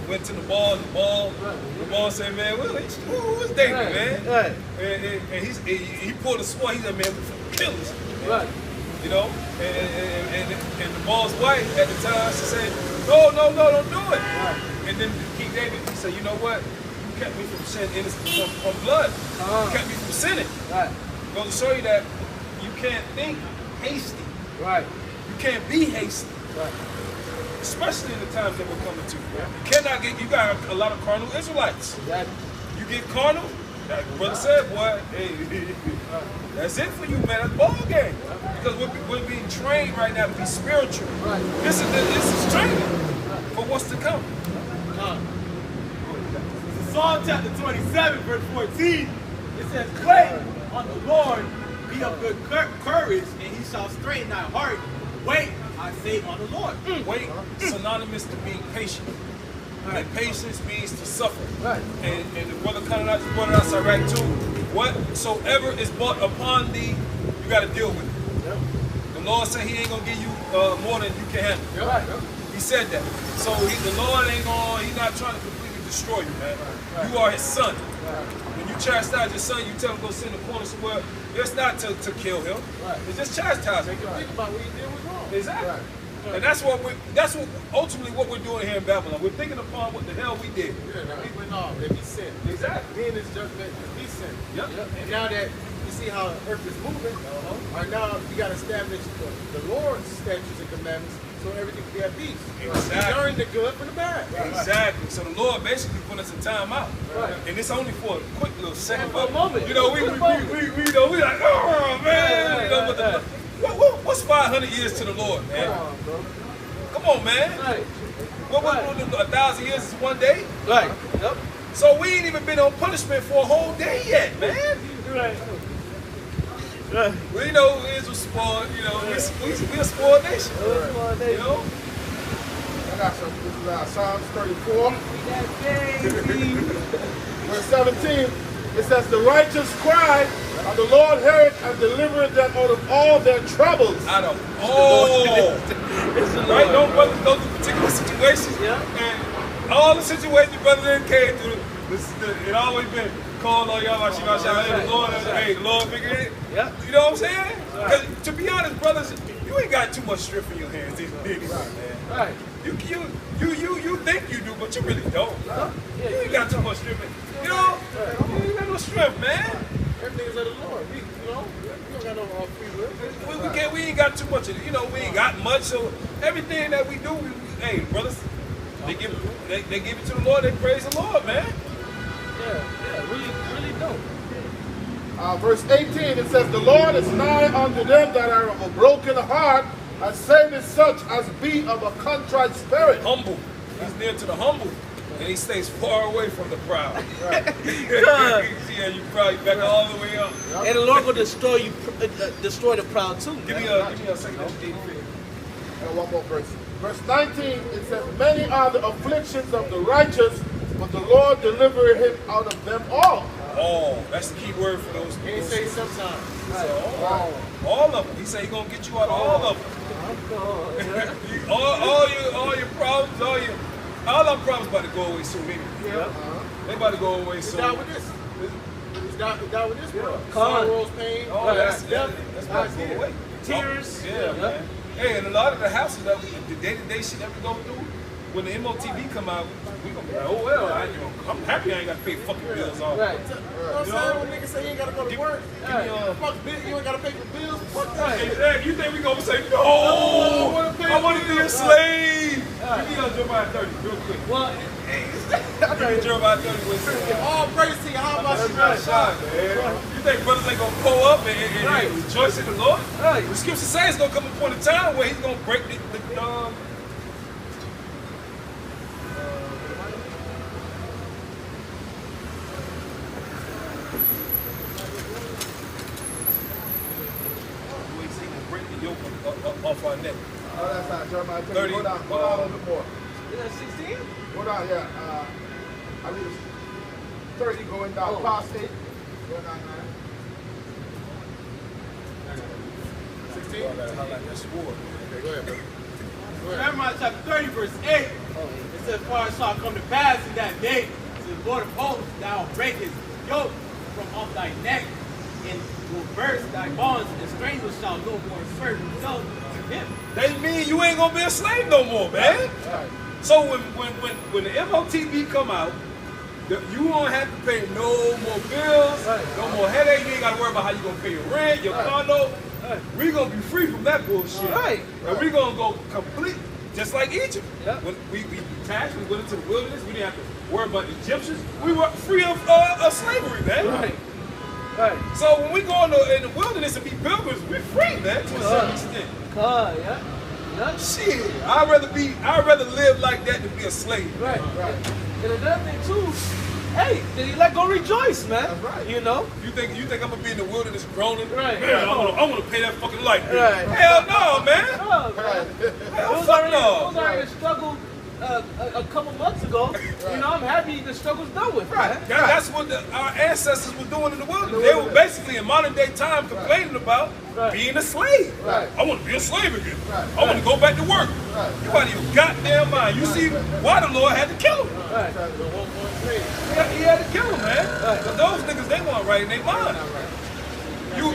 went to the ball, and the ball said, "Man, who is David, Right. man?" Right. And he pulled a sword. He said, "Man, we kill this." Right. You know, and the ball's wife at the time, she said, "No, don't do it." Right. And then King David, he said, "You know what? You kept me from shedding from blood. You kept me from sinning." Right. Goes to show you that you can't think hasty. Right. You can't be hasty. Right. Especially in the times that we're coming to. You got a lot of carnal Israelites. Exactly. You get carnal, like brother said, boy, hey, that's it for you, man. That's ball game. Because we're being trained right now to be spiritual. Right. This is training for what's to come. Psalm chapter 27, verse 14, it says, "Wait on the Lord, be of good courage, and he shall straighten thy heart. Wait, I say, on the Lord." Wait, synonymous to being patient. And patience means to suffer. Right. And the brother Conrad just brought it outside right too. Whatsoever is brought upon thee, you got to deal with it. Yep. The Lord said he ain't going to give you more than you can handle. Right. He said that. So the Lord he's not trying to completely destroy you, man. You are his son. When you chastise your son, you tell him go sit in the corner somewhere. It's not to kill him. It's just chastising. Make him think about what he did was wrong. Exactly. And that's what ultimately what we're doing here in Babylon. We're thinking upon what the hell we did. Yeah, now he went off, that he sinned. Exactly. He in his judgment, he sinned. Yep. And now that you see how the earth is moving, right now you got to establish the Lord's statutes and commandments so everything can be at peace. Exactly. Learn the good from the bad. Exactly. So the Lord basically put us in time out. Right. And it's only for a quick little second. For a moment. You know, we like, oh man. You know, but what's 500 years to the Lord, man? Come on, man. Right. What 1,000 years is one day? Right. Yep. So we ain't even been on punishment for a whole day yet, man. Right. We know Israel spoiled, you know, we a spoiled nation. You know? I got some. This is Psalms 34. Verse 17. It says, "The righteous cry, and the Lord heard and delivered them out of all their troubles." Out of all. Right? Don't brothers go through particular situations. Yeah. And all the situations brothers then came through, it always been called on y'all like she got shot. Hey, the Lord figured it. Yeah. You know what I'm saying? Because to be honest, brothers, you ain't got too much strength in your hands these days, man. Right. You think you do, but you really don't. Yeah. You ain't got too much strength. You know, you ain't got no strength, man. Everything is of the Lord. We don't got no free will. We ain't got too much of it. You know, we ain't got much. So everything that we do, hey, brothers, they give it to the Lord. They praise the Lord, man. Yeah. Really don't. Verse 18, it says, "The Lord is nigh unto them that are of a broken heart, and saveth such as be of a contrite spirit." Humble. He's near to the humble, and he stays far away from the proud. Yeah, you probably back all the way up. And the Lord will destroy the proud too. Give me a second. And one more verse. Verse 19, it says, "Many are the afflictions of the righteous, but the Lord delivered him out of them all." Oh, that's the key word for those. He ain't say sometimes. All of them. He said he's gonna get you out of all of them. all your problems, all our problems about to go away soon, maybe. Yeah. They about to go away soon. Die with this. It's die with this world. Con. Sorrows, pain. Oh, that's death. about to go away. Tears. Yeah, man. Hey, and a lot of the houses that the day-to-day shit that we go through, when the MOTV come out, we gonna be like, oh well, I'm happy I ain't got to pay fucking bills off. Right. You know what I'm saying? When niggas say you ain't gotta go to work, fuck bill, you ain't gotta pay for bills, fuck that. Hey, you think we gonna say, no, I want to be a slave? Give me a jump out 30 real quick. Well, Give me a jump out 30 with All praise to you, how much you got shot? You think brothers ain't gonna pull up and rejoice in the Lord? Right. The scripture says it's gonna come a point in time where he's gonna break the off our neck. Oh, that's not Jeremiah 30. 30, Go down a little bit more. Is that 16? Go down, yeah. I read 30 going down past 8. Go down 16? I gotta highlight that sword. Okay, go ahead, brother. Jeremiah chapter 30, verse 8. It says, "For it shall come to pass in that day, says the Lord of hosts, thou wilt break his yoke from off thy neck, and will burst thy bonds, and strangers shall no more serve themselves to him." They mean you ain't gonna be a slave no more, man. So when the MOTB come out, you won't have to pay no more bills, no more headache. You ain't gotta worry about how you gonna pay your rent, your condo. We gonna be free from that bullshit. And we gonna go complete, just like Egypt. When we detached, we went into the wilderness. We didn't have to worry about the Egyptians. We were free of slavery, man. So when we go in the wilderness and be pilgrims, we free, man, to a certain extent. Shit, I'd rather live like that than be a slave. And another thing too, hey, the elect go rejoice, man. That's right. You know? You think I'm gonna be in the wilderness groaning? Right. Man, I wanna pay that fucking light bill. Right. Hell no, man. Oh, man. Hell It was fuck no. already a struggle a couple months ago. You know, I'm happy the struggle's done with. Right. That's what our ancestors were doing in the wilderness. They were basically in modern day time complaining about being a slave. I want to be a slave again. I want to go back to work. You out of your goddamn mind. You see why the Lord had to kill him. He had to kill him, man. Because those niggas, they weren't right in their mind.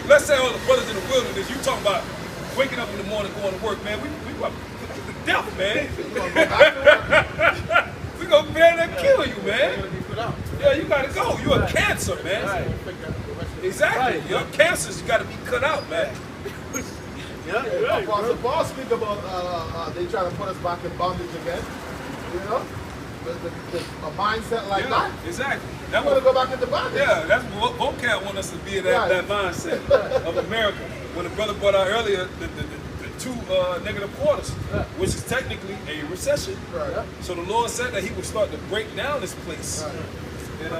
Let's say all the brothers in the wilderness, you talking about waking up in the morning going to work, man. We about to death, man. We gonna ban and kill you, man. Yeah, you gotta go. You're a cancer, man. Exactly. Your cancers, you gotta be cut out, man. Apostle Paul speak about they try to put us back in bondage again. You know? A mindset like that. Exactly. You want to go back into bondage. Yeah, that's what vocab want us to be in that mindset of America. When the brother brought out earlier the two negative quarters, which is technically a recession. So the Lord said that he would start to break down this place. And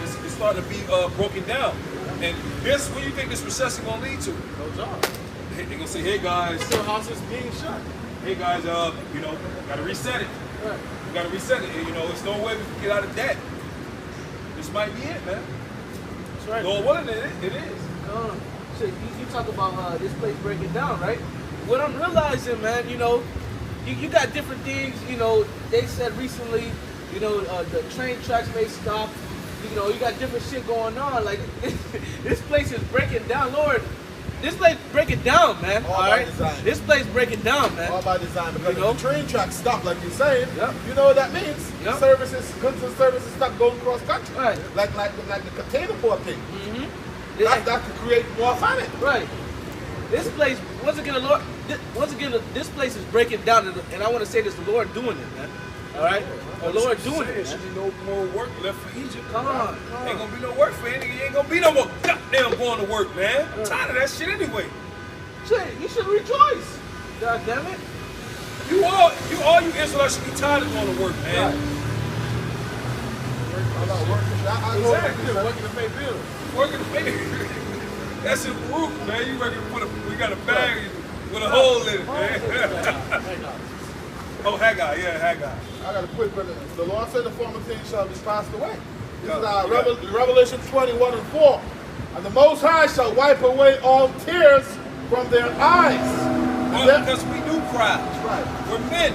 it's starting to be broken down. And this, what do you think this recession gonna lead to? No job. They're gonna say, hey guys, Storehouses being shut. hey guys, you know, gotta reset it. We gotta reset it. You know, there's no way we can get out of debt. This might be it, man. That's right. Lord willing, it is. So you talk about this place breaking down, right? What I'm realizing, man, you know, you got different things. You know, they said recently, you know, the train tracks may stop. You know, you got different shit going on. Like this place is breaking down, Lord. This place breaking down, man. All by design. This place breaking down, man. All by design. Because You know? if the train tracks stop, like you're saying, you know what that means? Services, goods and services stop going cross country. Like the container port thing. That could create more finance. This place, once again, this place is breaking down, and I want to say this: the Lord doing it, man. All right, the Lord doing it. There should be no more work left for Egypt. Come on. Ain't gonna be no work for any. Ain't gonna be no more goddamn going to work, man. I'm tired of that shit anyway. You should rejoice. God damn it. All you Israelites should be tired of going to work, man. Exactly. Working to pay bills. Working to pay. That's in Baruch, man. You reckon we got a bag with a hole in it, man. Oh, Haggai, yeah, Haggai. I got to quit, but the Lord said the former things shall be passed away. This is Revelation 21:4. And the Most High shall wipe away all tears from their eyes. Well, because we do cry. That's right. We're men.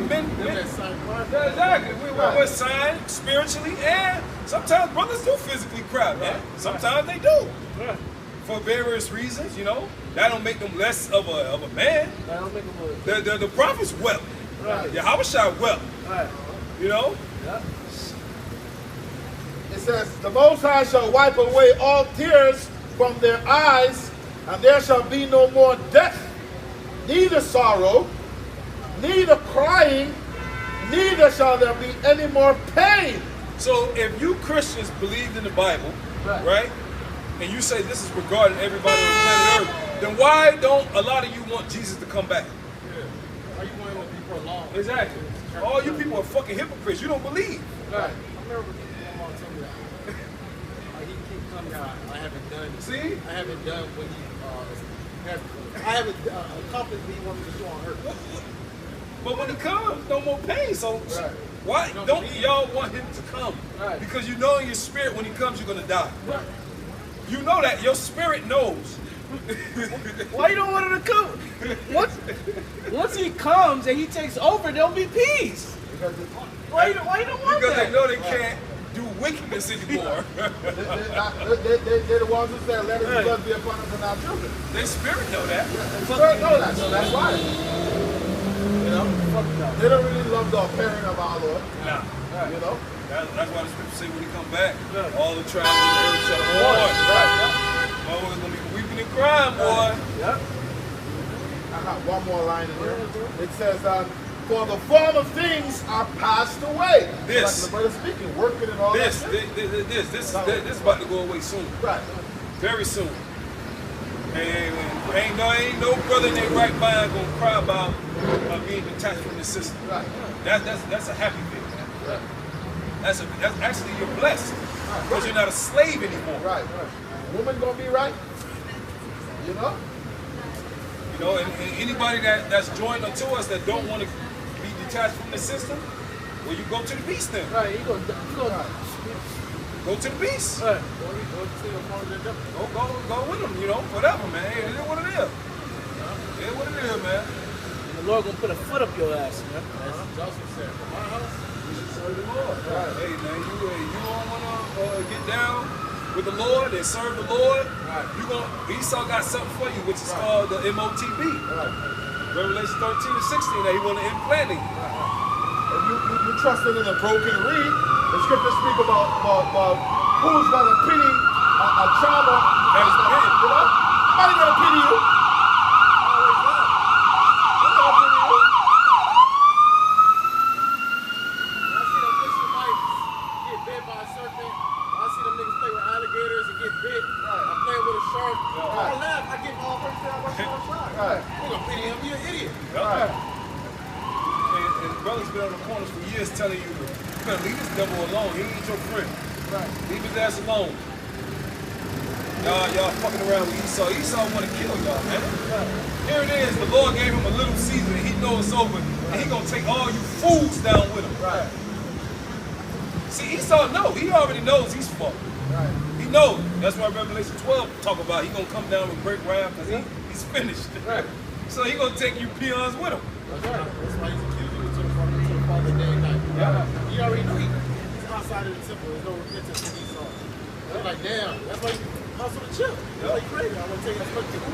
Men. Yeah, exactly. We're signed spiritually, and sometimes brothers do physically cry, man. Sometimes they do. For various reasons, you know. That don't make them less of a man. That don't make them The prophets wept. Yahushua wept. You know? It says, the Most High shall wipe away all tears from their eyes, and there shall be no more death, neither sorrow, neither crying, neither shall there be any more pain. So if you Christians believed in the Bible, right? And you say this is regarding everybody on planet Earth, then why don't a lot of you want Jesus to come back? Are you wanting to be prolonged? Exactly. All you people are fucking hypocrites. You don't believe. I remember my mom told me that. He keep coming out. I haven't done. See? I haven't done what I haven't accomplished what he wants me to do on earth. But when he comes, no more pain. So why don't y'all want him to come? Because you know in your spirit when he comes, you're going to die. You know that. Your spirit knows. Why you don't want him to come? Once he comes and he takes over, there'll be peace. Why you don't want Because that? they know they can't do wickedness anymore. They're the ones who said, let his blood be upon us and our children. Their spirit know that. The spirit know that, so that's why. You know? They don't really love the appearing of our Lord. Nah. You know? That's why the scripture say when he come back, all the tribes of the earth shall mourn. Motherfuckers gonna be weeping and crying, boy. Yep. I got one more line in there. It says, for the former things are passed away. This. Like the brother speaking, working and all This is about to go away soon. Right. Very soon. And ain't no brother in their right mind gonna cry about being detached from the system. Right. That's a happy thing, man. Right. That's actually you're blessed. Because you're not a slave anymore. Right. Woman gonna be right. You know? You know, and anybody that's joined unto us that don't want to be detached from the system, well, you go to the beast then. Right, you go Go to the beast. right. Go with them, you know, whatever, man. Hey, it is what it is. It is what it is, man. And the Lord gonna put a foot up your ass, man. As Joseph said, for my house, we should serve the Lord. Right. Hey, man, you don't want to get down with the Lord and serve the Lord. Right. Esau got something for you, which is called the MOTB. Right. Revelation 13 and 16 that he want to implant in you. If you trusting in a broken reed, the scriptures speak about who's gonna pity a charmer That is big. you know? Nobody gonna pity you. Always not. Nobody gonna pity you. When I see them Israelites get bit by a serpent, I see them niggas play with alligators and get bit. I'm playing with a shark. I laugh. I get all hurt down by a shark. Right. You gonna pity him? You're an idiot. Right. And brothers been on the corners for years telling you, you better leave this devil alone. He ain't your friend. Right. Leave his ass alone. Y'all fucking around with Esau. Esau want to kill y'all, man. Here it is. The Lord gave him a little season and he knows it's over. And he gonna take all you fools down with him. Right. See, Esau know. He already knows he's fucked. Right. He knows. That's why Revelation 12 talk about he gonna come down with great wrath because he's finished. Right. So he gonna take you peons with him. That's right. That's why he's accusing you to the Father day and night. Yeah. He already knew he's outside of the temple. There's no repentance in Esau. They're like, damn. That's why you hustle the chip. That's like crazy. I want to take that fuck to you.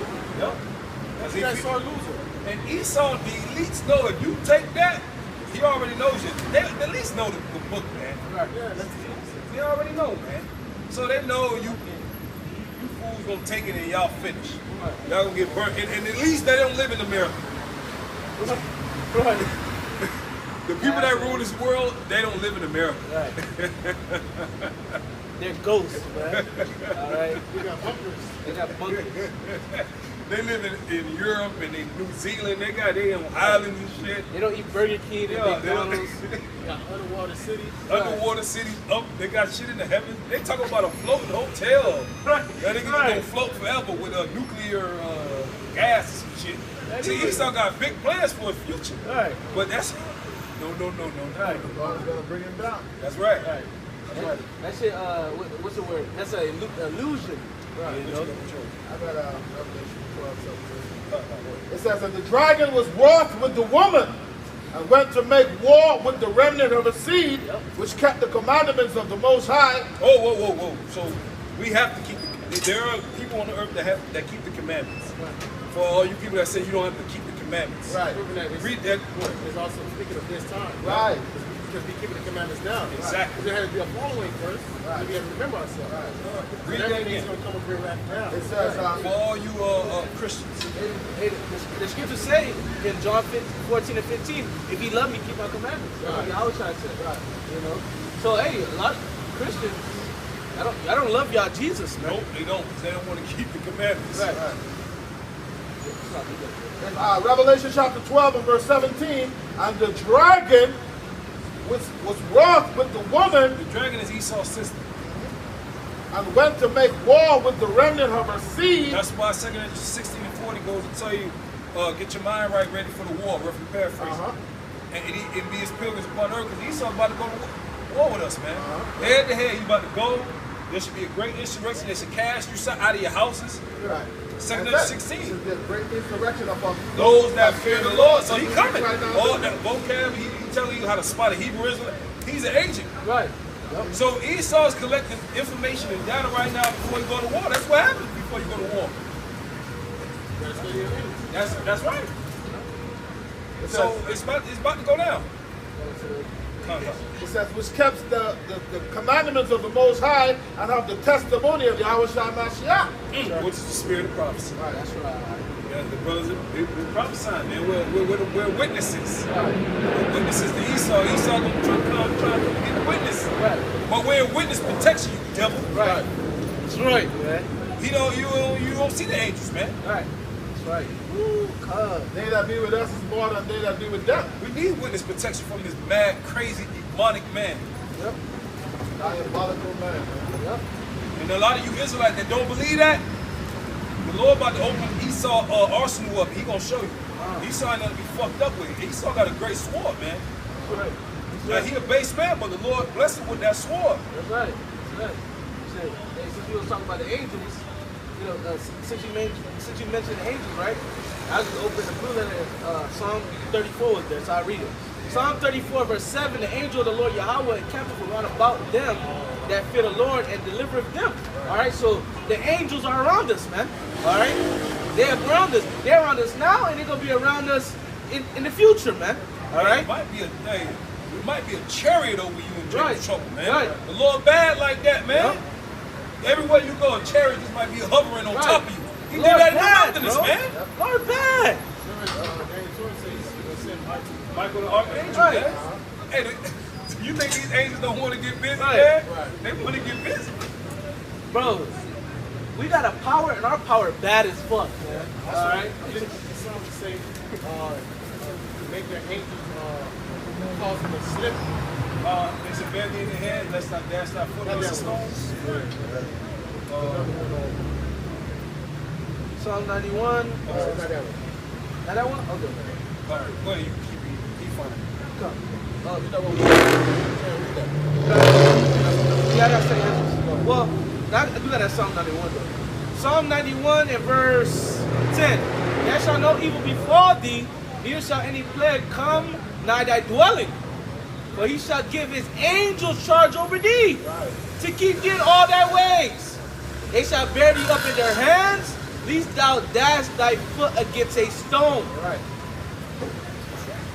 Yep. He that sore loser. And Esau, the elites know if you take that, he already knows you. They at least know the book, man. Right. Yeah, that's They already know, man. So they know you fools gonna take it and y'all finish. Y'all gonna get burnt. And at least they don't live in America. Right. The people that rule this world, they don't live in America. Right. They're ghosts, man. All right. They got bunkers. They got bunkers. They live in Europe and in New Zealand. They on islands and shit. They don't eat Burger King and Yeah, they don't- McDonald's. They got underwater cities. Underwater cities up, they got shit in the heavens. They talk about a floating hotel. That niggas gonna float forever with a nuclear gas and shit. See, Esau got big plans for his future. Right. But that's no. Right. God's gonna bring him down. That's right. Right. That shit, what's the word? That's an illusion. Right. You know? I got Revelation 12. It says that the dragon was wroth with the woman and went to make war with the remnant of the seed, which kept the commandments of the Most High. Oh, whoa. So we have to keep there are people on the earth that keep the commandments. For all you people that say you don't have to keep the commandments. Right. Read that. It's also speaking of this time. Right. Because we keeping the commandments down. Exactly. There has to be a following first. Right. To be able to remember ourselves. Read that Everything's again. going to come up here right now. It says, For all you Christians. Hey, the scriptures say in John 14 and 15, if you love me, keep my commandments. That's what I always try to say. Right. You know? So, hey, a lot of Christians, I don't love y'all Jesus, man. Nope, they don't, because they don't want to keep the commandments. Right. in Revelation chapter 12 and verse 17, and the dragon was wroth with the woman. The dragon is Esau's sister. and went to make war with the remnant of her seed. That's why 2 Corinthians 16 and 40 goes to tell you, get your mind right, ready for the war, roughly paraphrasing. And it be his pilgrims upon earth, because Esau's about to go to war with us, man. Head to head, you about to go. There should be a great insurrection. They should cast you out of your houses. Right. 2 Corinthians 16. This is the great insurrection of those that fear the Lord. So he coming. Right now. All that vocab, he telling you how to spot a Hebrew Israelite. He's an agent. Right. So Esau's collecting information and data right now before you go to war. That's what happens before you go to war. That's right. So it's about to go down. It says, which kept the commandments of the Most High and of the testimony of Yahweh Shai Mashiach. Which is the spirit of prophecy. Right, that's right. Yeah, the brothers, we're prophesying, man. We're witnesses. Right. We're witnesses to Esau. Esau gonna try to come and get the witness. Right. But we're witness protection, you devil. Right. That's right, man. You don't see the angels, man. Right. That's right. Ooh, God. They that be with us is more than they that be with them. We need witness protection from this mad, crazy, demonic man. Yep. Diabolical man. Yep. And a lot of you Israelites that don't believe that, the Lord about to open Esau arsenal up. He gonna show you. Esau ain't gonna be fucked up with it. Esau got a great sword, man. That's right. Now, he a base man, but the Lord blessed him with that sword. That's right. That's right. Hey, since you was talking about the angels, you know, since you mentioned the angels, right? I just opened the blue letter. Psalm 34 was there, so I read it. Psalm 34, verse 7, the angel of the Lord Yahweh encampeth around about them that fear the Lord and delivereth them. All right, so the angels are around us, man. All right, they're around us. They're around us now, and they're gonna be around us in the future, man. All right. It might be a day. It might be a chariot over you in Right. trouble, man. Right. The Lord bad like that, man. Yep. Everywhere you go, a chariot just might be hovering on Right. top of you. He Lord did that in the bad, wilderness, bro. man. Lord bad. Michael the Archangel, Right. man. Hey, you think these angels don't want to get busy, Right. man? Right. They want to get busy. Bro, we got a power, and our power bad as fuck, man. That's All right. right. I think some say make their angels cause them to slip. They should bear thee in the head, lest I dash thy foot against the stones. Psalm 91. Not that one. Now that one? Okay. All right, go ahead, you keep reading. Keep finding. Come. Oh, you know what? Read that. Yeah, I gotta say that. Well, I do got that Psalm 91 though. Psalm 91 and verse 10. There shall no evil befall thee, neither shall any plague come nigh thy dwelling. For he shall give his angels charge over thee, to keep thee in all thy ways. They shall bear thee up in their hands, lest thou dash thy foot against a stone. Right.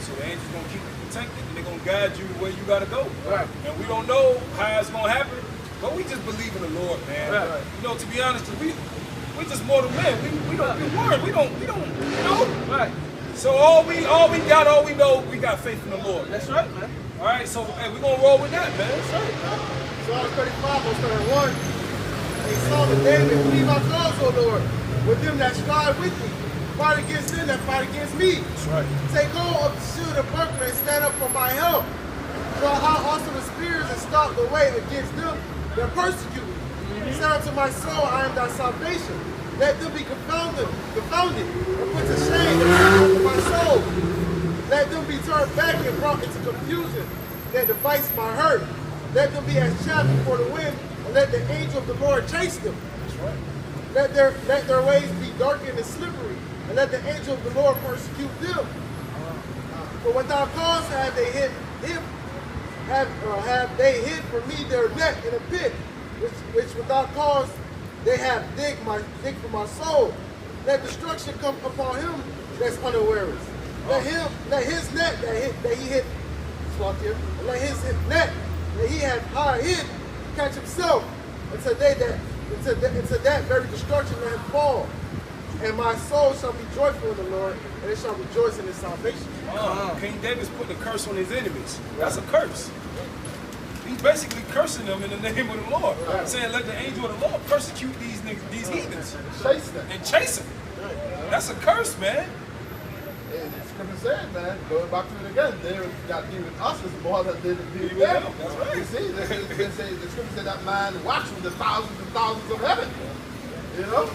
So the angels gonna keep you protected, and they're gonna guide you where you gotta go. Right. And we don't know how it's gonna happen, but we just believe in the Lord, man. Right. You know, to be honest, we just mortal men. We don't get worried. We don't, you know. Right. So all we know, we got faith in the Lord. That's right, man. All right, so hey, we're gonna roll with that, man. That's right. Psalm 35, verse 31. A psalm of David, believe my cause, O Lord, with them that strive with me. Fight against them that fight against me. That's right. Take hold of the shield and buckler and stand up for my help. Draw out also the spears and stop the way against them that persecute me. Say unto my soul, I am thy salvation. Let them be confounded, and put to shame the people of my soul. Let them be turned back and brought into confusion that device my hurt. Let them be as chaff before the wind, and let the angel of the Lord chase them. That's right. Let their ways be darkened and slippery, and let the angel of the Lord persecute them. For without cause have they hid for me their net in a pit, which without cause they have dig for my soul. Let destruction come upon him that's unawares. Let his net that he hid, and let his net that he had hid catch himself until that very destruction let him fall. And my soul shall be joyful in the Lord, and it shall rejoice in his salvation. King David's putting a curse on his enemies. That's a curse. He's basically cursing them in the name of the Lord. Right. Saying, let the angel of the Lord persecute these niggas, these heathens. Chase them. And chase them. That's a curse, man. Yeah, the scripture said, man, going back to it again, they that be with us is more than they that be with them. That's right. You see, the scripture said that man watched with the thousands and thousands of heaven. You know?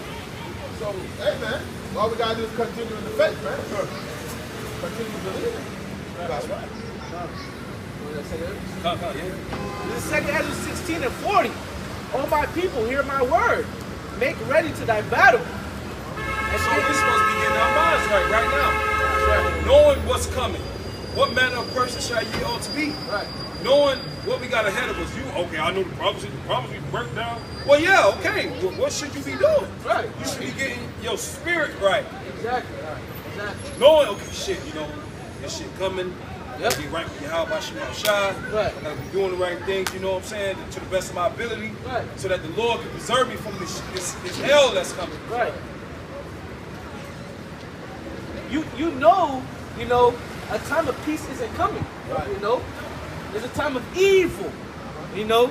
So, hey, man, all we got to do is continue in the faith, man. Continue believing. That's right. This is 2 Ezra 16 and 40. O my people, hear my word. Make ready to thy battle. And so we're supposed to be getting our minds right now. Knowing what's coming. What manner of person shall ye ought to be? Right. Knowing what we got ahead of us. Okay, I know the prophecy we break down. Well, yeah, okay. What should you be doing? Right. You should be getting your spirit right. Exactly. Right. Exactly. Knowing, okay, shit, you know, this shit coming. Yep. Be right with your how about you shine. Right. I gotta be doing the right things, you know what I'm saying, to the best of my ability. Right. So that the Lord can preserve me from this hell that's coming. Right. You know, a time of peace isn't coming. Right. You know, there's a time of evil. You know,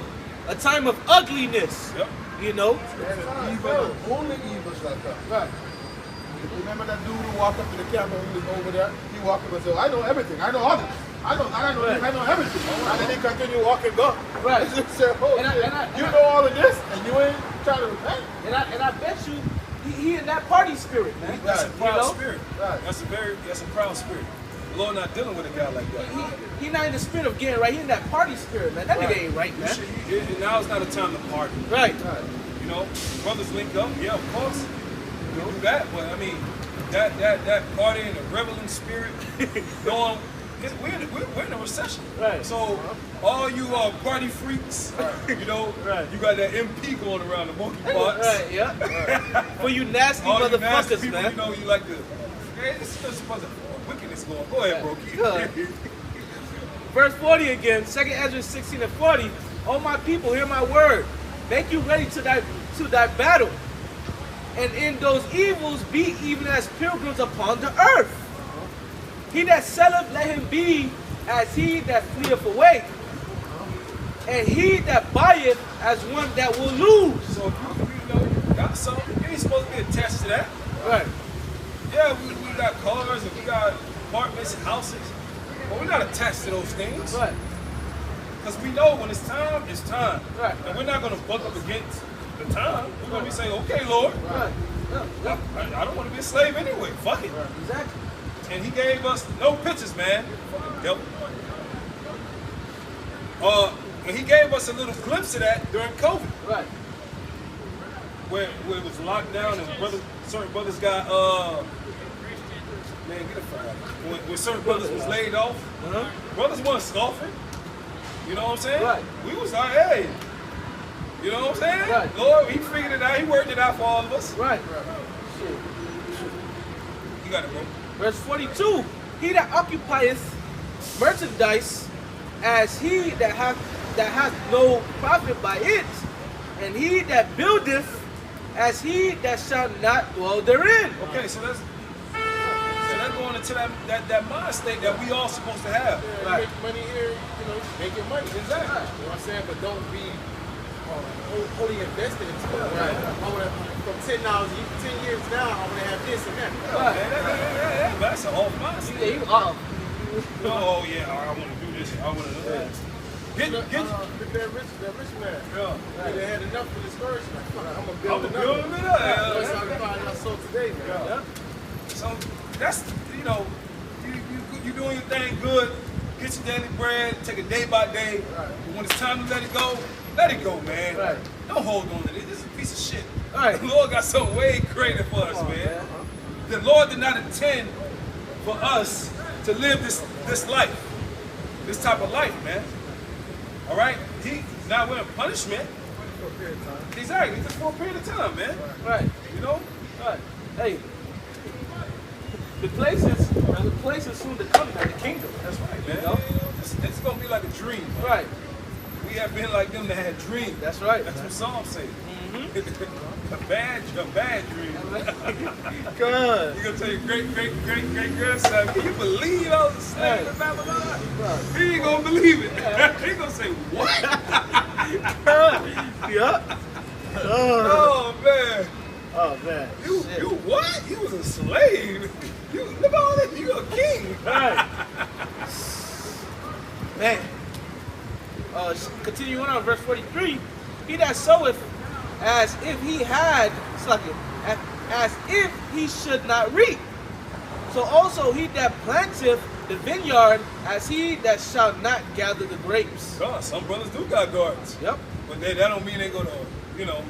a time of ugliness. Yep. You know. And evil, only evil shall come. Right. Remember that dude who walked up to the camera who was over there? He walked up and said, I know everything. I know all this. I know everything. And then he continued walking go. Right. He said, oh, you know all of this and you ain't trying to repent? And I bet you he in that party spirit, man. That's a proud spirit. Right. That's a proud spirit. The Lord not dealing with a guy like that. He not in the spirit of getting right. He in that party spirit, man. That nigga ain't right, man. Now it's not a time to party. Right. You know, brothers link up. Yeah, of course. We do that, but I mean, that party and the reveling spirit, going, we're in a recession. Right. So all you party freaks, you know, you got that MP going around the monkey box. Right. Yeah. For you nasty all motherfuckers, you nasty people, man. you know, you like to. Hey, this is supposed to wickedness going. Go ahead, bro. Good. Verse 40 again, 2 Ezra 16 and 40. O my people, hear my word. Make you ready to thy battle. And in those evils be even as pilgrims upon the earth. He that selleth, let him be as he that fleeth away. And he that buyeth as one that will lose. So if you got something, you ain't supposed to be attached to that. Right. Yeah, we got cars and we got apartments and houses, but we're not attached to those things. Right. Because we know when it's time, it's time. Right. And we're not going to buck up against the time. We're going to be saying, okay, Lord, Right. Yeah. I don't want to be a slave anyway. Fuck it. Right. Exactly. And he gave us no pictures, man. Fucking devil. And he gave us a little glimpse of that during COVID. Right. Where it was locked down and certain brothers got, man, get a fuck out of here. When certain brothers was laid off, brothers wasn't scoffing. You know what I'm saying? Right. We was like, hey, you know what I'm saying? Right. Lord, he figured it out. He worked it out for all of us. Right. You got it, bro. Verse 42. He that occupieth merchandise as he that hath no profit by it, and he that buildeth as he that shall not dwell therein. Okay, so that's going into that mind state that we all supposed to have. Yeah, Right. you make money here, you know, making money. Exactly. You know what I'm saying? But don't be wholly invested into it. Right. I want to, from 10 years now, I want to have this and that. Man, that's an off mindset. Yeah, Oh yeah, I want to do this. I want to do that. That rich man. Yeah. They had enough to discourage me. I'm going to I'm build gonna another. build it up. That's how I find out so today, man. Yeah. So that's, you know, you doing your thing good. Get your daily bread. Take it day by day. Right. But when it's time to let it go, man. Right. Don't hold on to this. This is a piece of shit. Right. The Lord got something way greater for us, man. The Lord did not intend for us to live this life, this type of life, man. All right? He's not wearing punishment. For a period of time. Exactly. Just for a period of time, man. Right. You know? Right. Hey. The place is soon to come, man. The kingdom. That's right, man. You know? It's gonna be like a dream. Man. Right. We have been like them that had dreams. That's right. That's what Psalms say. A bad dream. Good. You're gonna tell your great grandson, can you believe I was a slave in Babylon? He ain't gonna believe it. He gonna say, what? Yeah. Oh man. Oh man. You Shit. what? You was a slave. You look at all that. You a king. Right. Man. Continuing on, verse 43. He that soweth as if he had, as if he should not reap. So also he that planteth the vineyard as he that shall not gather the grapes. God, some brothers do got gardens. Yep. But that don't mean they gonna, you know,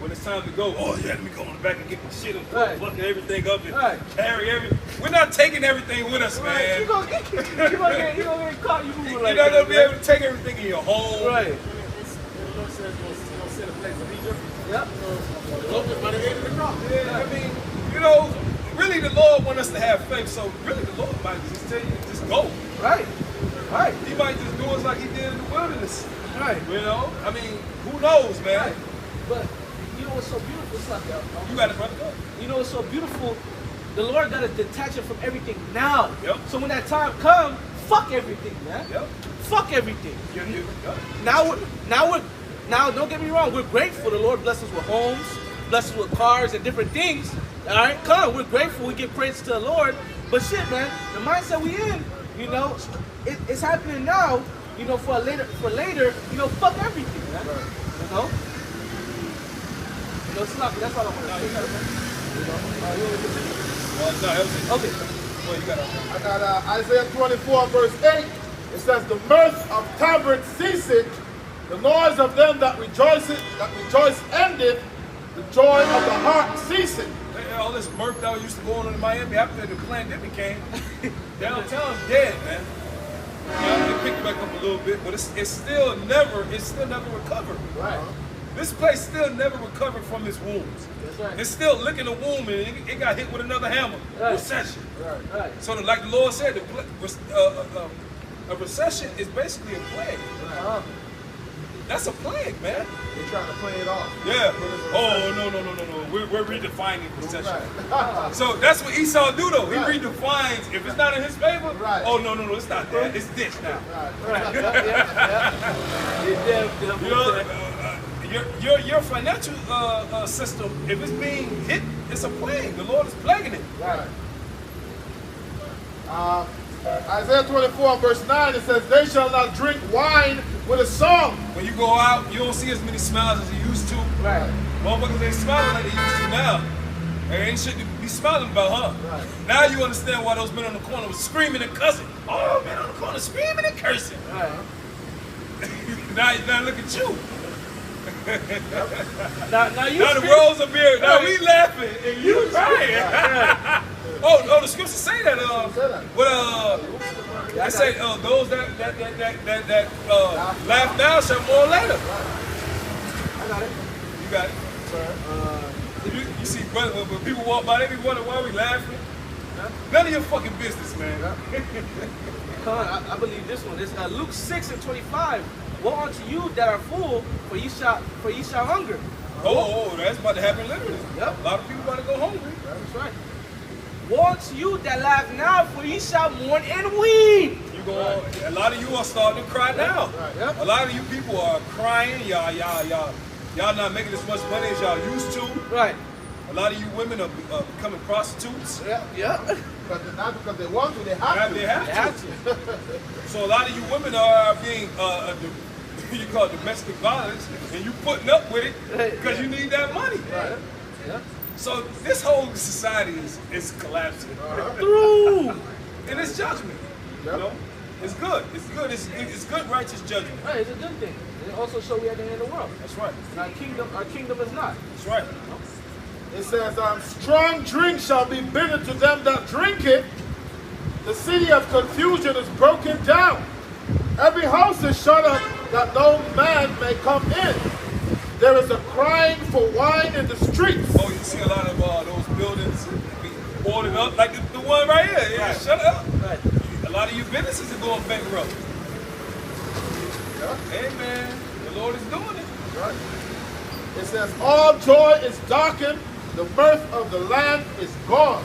when it's time to go, oh yeah, let me go on the back and get my shit and fucking everything up and carry everything. We're not taking everything with us, man. You gonna get caught. You moving like You're not that, gonna be able to take everything in your home. Right. Yep. By the end of the crop. Yeah, I mean, you know, really the Lord wants us to have faith. So really the Lord might just tell you to just go. Right. Right. He might just do us like he did in the wilderness. Right. You know? I mean, who knows, man? Right. But you know what's so beautiful? It's like You got it, brother. Go. you know what's so beautiful? The Lord got to detach it from everything now. Yep. So when that time comes, fuck everything, man. Yep. Fuck everything. Yep. Now, don't get me wrong. We're grateful. The Lord bless us with homes, bless us with cars and different things. All right, come. We're grateful. We give praise to the Lord. But shit, man, the mindset we in, you know, it's happening now. You know, for later, you know, fuck everything, man. Right. You know. You know, Sloppy, that's all I want to say. You know, you want to continue? No, that was it. Okay. Well, you got it. I got Isaiah 24, verse 8. It says, the mirth of tabrets ceaseth, the noise of them that rejoice endeth, the joy of the heart ceaseth. All this mirth that used to go on in Miami after the pandemic came, downtown's dead, man. Yeah, they picked it back up a little bit, but it's still never recovered. Right. This place still never recovered from its wounds. That's right. It's still licking the wound, and it got hit with another hammer. Right. Recession. Right. So, like the Lord said, a recession is basically a plague. Uh-huh. That's a plague, man. They're trying to play it off. Yeah. Oh, no. We're redefining recession. Right. So that's what Esau do, though. He Right. redefines. If it's not in his favor, Right. oh, no, it's not that. It's this now. Right. You know, your financial system, if it's being hit, it's a plague. The Lord is plaguing it. Right. Isaiah 24, verse 9, it says, they shall not drink wine with a song. When you go out, you don't see as many smiles as you used to. Right. Motherfuckers ain't smiling like they used to now. They ain't shit to be smiling about, huh? Right. Now you understand why those men on the corner was screaming and cussing. Oh, men on the corner screaming and cursing. Right. now look at you. Now you. Now the rows are here. Now we laughing and you crying. Oh, the scriptures say that. They say those that laugh now shall mourn later. I got it. You got it. You see, brother, when people walk by, they be wondering why we laughing. None of your fucking business, man. I believe this one. It's Luke 6:25. Woe unto you that are full, for ye shall hunger. Oh, that's about to happen literally. Yep. A lot of people about to go hungry. That's right. Woe unto you that laugh now, for ye shall mourn and weep. A lot of you are starting to cry now. Right. Yep. A lot of you people are crying. Y'all not making as much money as y'all used to. Right. A lot of you women are becoming prostitutes. Yeah. But not because they want to, they have to. They have to. So a lot of you women are being you call it domestic violence, and you putting up with it because you need that money. Right. Yeah. So this whole society is collapsing. Through. And it's judgment. You know? It's good. It's good. It's good righteous judgment. Right, it's a good thing. It also shows we at the end of the world. That's right. And our kingdom is not. That's right. It says, strong drink shall be bitter to them that drink it. The city of confusion is broken down. Every house is shut up that no man may come in. There is a crying for wine in the streets. Oh, you see a lot of those buildings be boarded up, like the one right here. Yeah, Right. shut up. Right. A lot of you businesses are going bankrupt. Yeah. Hey, man, the Lord is doing it. Right. It says, all joy is darkened. The mirth of the land is gone.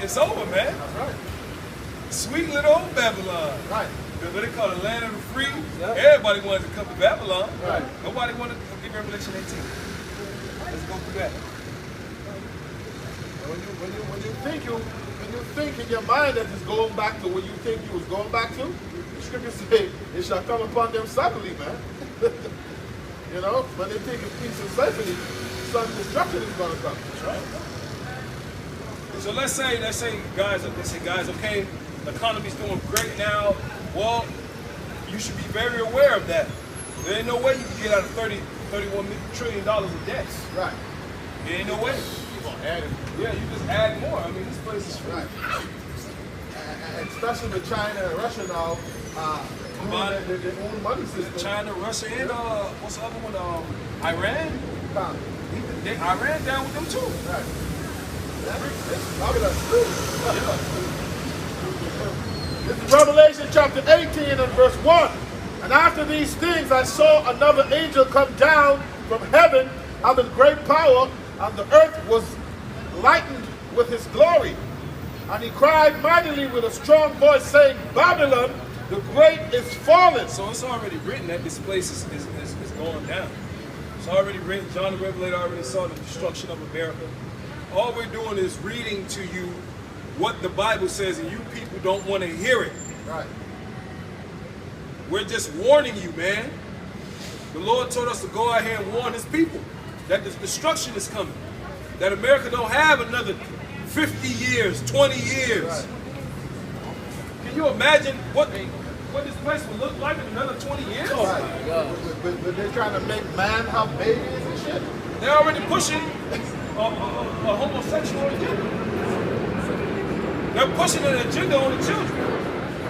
It's over, man. That's right. Sweet little old Babylon. Right. Because what they call the land of the free, Yep. everybody wanted to come to Babylon. Right. Nobody wanted to give Revelation 18. Let's go through that. When you think in your mind that it's going back to where you think you was going back to, the scripture say it shall come upon them suddenly, man. You know, when they think of peace and safety, sudden destruction is going to come. Right? So let's say, guys, okay, the economy's doing great now. Well, you should be very aware of that. There ain't no way you can get out of $31 trillion of debts. Right. There ain't no way. Yeah, you just add more. I mean, this place is free. Right. And especially with China and Russia now, their own money system. China, Russia, and what's the other one? Iran. Right. Iran down with them too. Right. Babylon too. This is Revelation chapter 18 and verse 1. And after these things I saw another angel come down from heaven, having great power, and the earth was lightened with his glory. And he cried mightily with a strong voice, saying, Babylon the great is fallen. So it's already written that this place is going down. It's already written. John the Revelator already saw the destruction of America. All we're doing is reading to you what the Bible says, and you people don't want to hear it. Right. We're just warning you, man. The Lord told us to go out here and warn his people that the destruction is coming. That America don't have another 50 years, 20 years. Right. Can you imagine what this place will look like in another 20 years? Oh Right. my God. But they're trying to make man have babies and shit. They're already pushing a homosexual agenda. They're pushing an agenda on the children,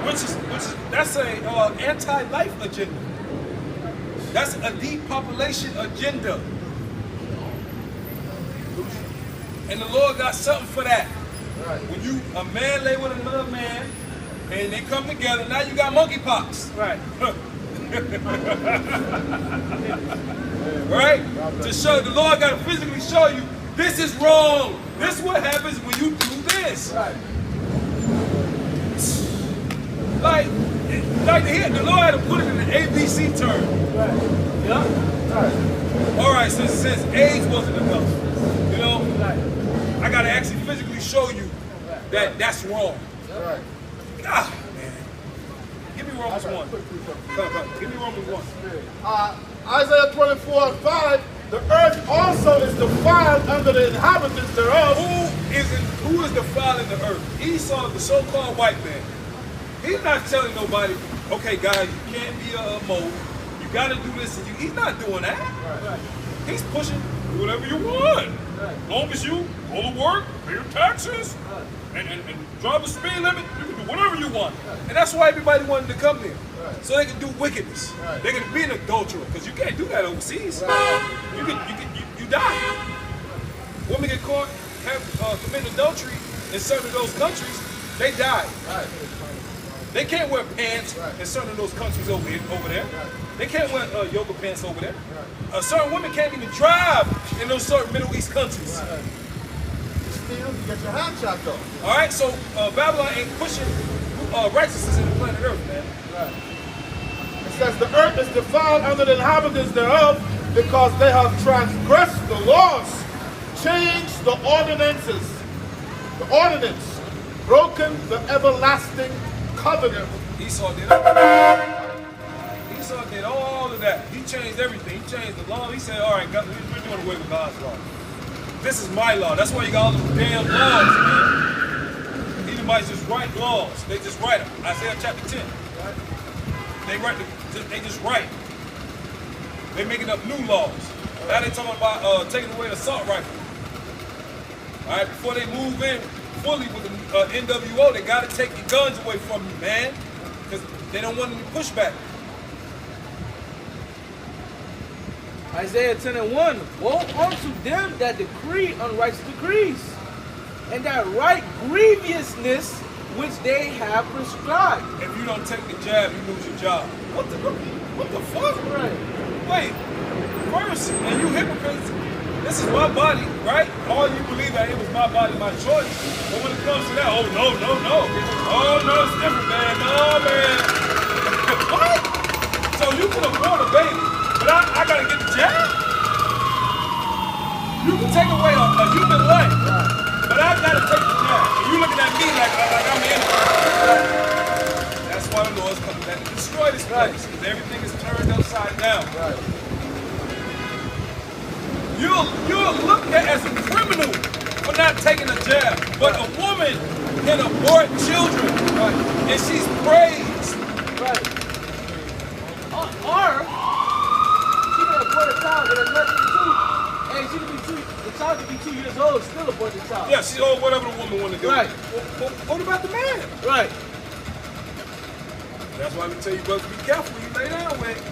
which is that's a anti-life agenda. That's a depopulation agenda. And the Lord got something for that. Right. When a man lay with another man and they come together, now you got monkeypox. Right. Right? To show the Lord got to physically show you this is wrong. This is what happens when you do this. Right. Like the Lord had to put it in an ABC term. Right. Yeah. Right. All right, since AIDS wasn't enough, you know, I got to actually physically show you that that's wrong. Right. Ah, man. Give me Romans 1. Come. Give me Romans 1. Isaiah 24:5, the earth also is defiled under the inhabitants thereof. Who is defiling the earth? Esau, the so-called white man. He's not telling nobody, okay, guys, you can't be a mole. You got to do this. And he's not doing that. Right. He's pushing, do whatever you want. As long as you go to work, pay your taxes, and drive the speed limit, you can do whatever you want. And that's why everybody wanted to come there. So they can do wickedness. They can be an adulterer, because you can't do that overseas. You die. Women get caught committing adultery in certain of those countries, they die. They can't wear pants in certain of those countries over there. They can't wear yoga pants over there. Certain women can't even drive in those certain Middle East countries. Steal, you get your hand chopped off. All right, so Babylon ain't pushing righteousness in the planet Earth, man. It says the earth is defiled under the inhabitants thereof because they have transgressed the laws, changed the ordinance, broken the everlasting covenant. Esau did it. Esau did all of that. He changed everything. He changed the law. He said, all right, God, we're doing away with God's law. This is my law. That's why you got all those damn laws, man. Edomites just write laws. They just write them. Isaiah chapter 10. They just write. They're making up new laws. Now they're talking about taking away the assault rifle. All right, before they move in fully with the NWO, they got to take your guns away from you, man, because they don't want any pushback. Isaiah 10 and 1. Woe unto them that decree unrighteous decrees, and that write grievousness which they have prescribed. If you don't take the jab, you lose your job. What the fuck? Right. Wait, first, and you hypocrites, this is my body, right? All you believe that it was my body, my choice. But when it comes to that, oh no. Oh no, it's different, man. No, man. Right. Because everything is turned upside down. Right. You're looked at as a criminal for not taking a jab. But a woman can abort children. Right. And she's praised. Right. Or she can abort a child and there's nothing to do. And she can be the child can be 2 years old, still abort the child. Yeah, she's on whatever the woman want to do. Right. What about the man? Right. That's why we tell you brothers, be careful when you lay down with it.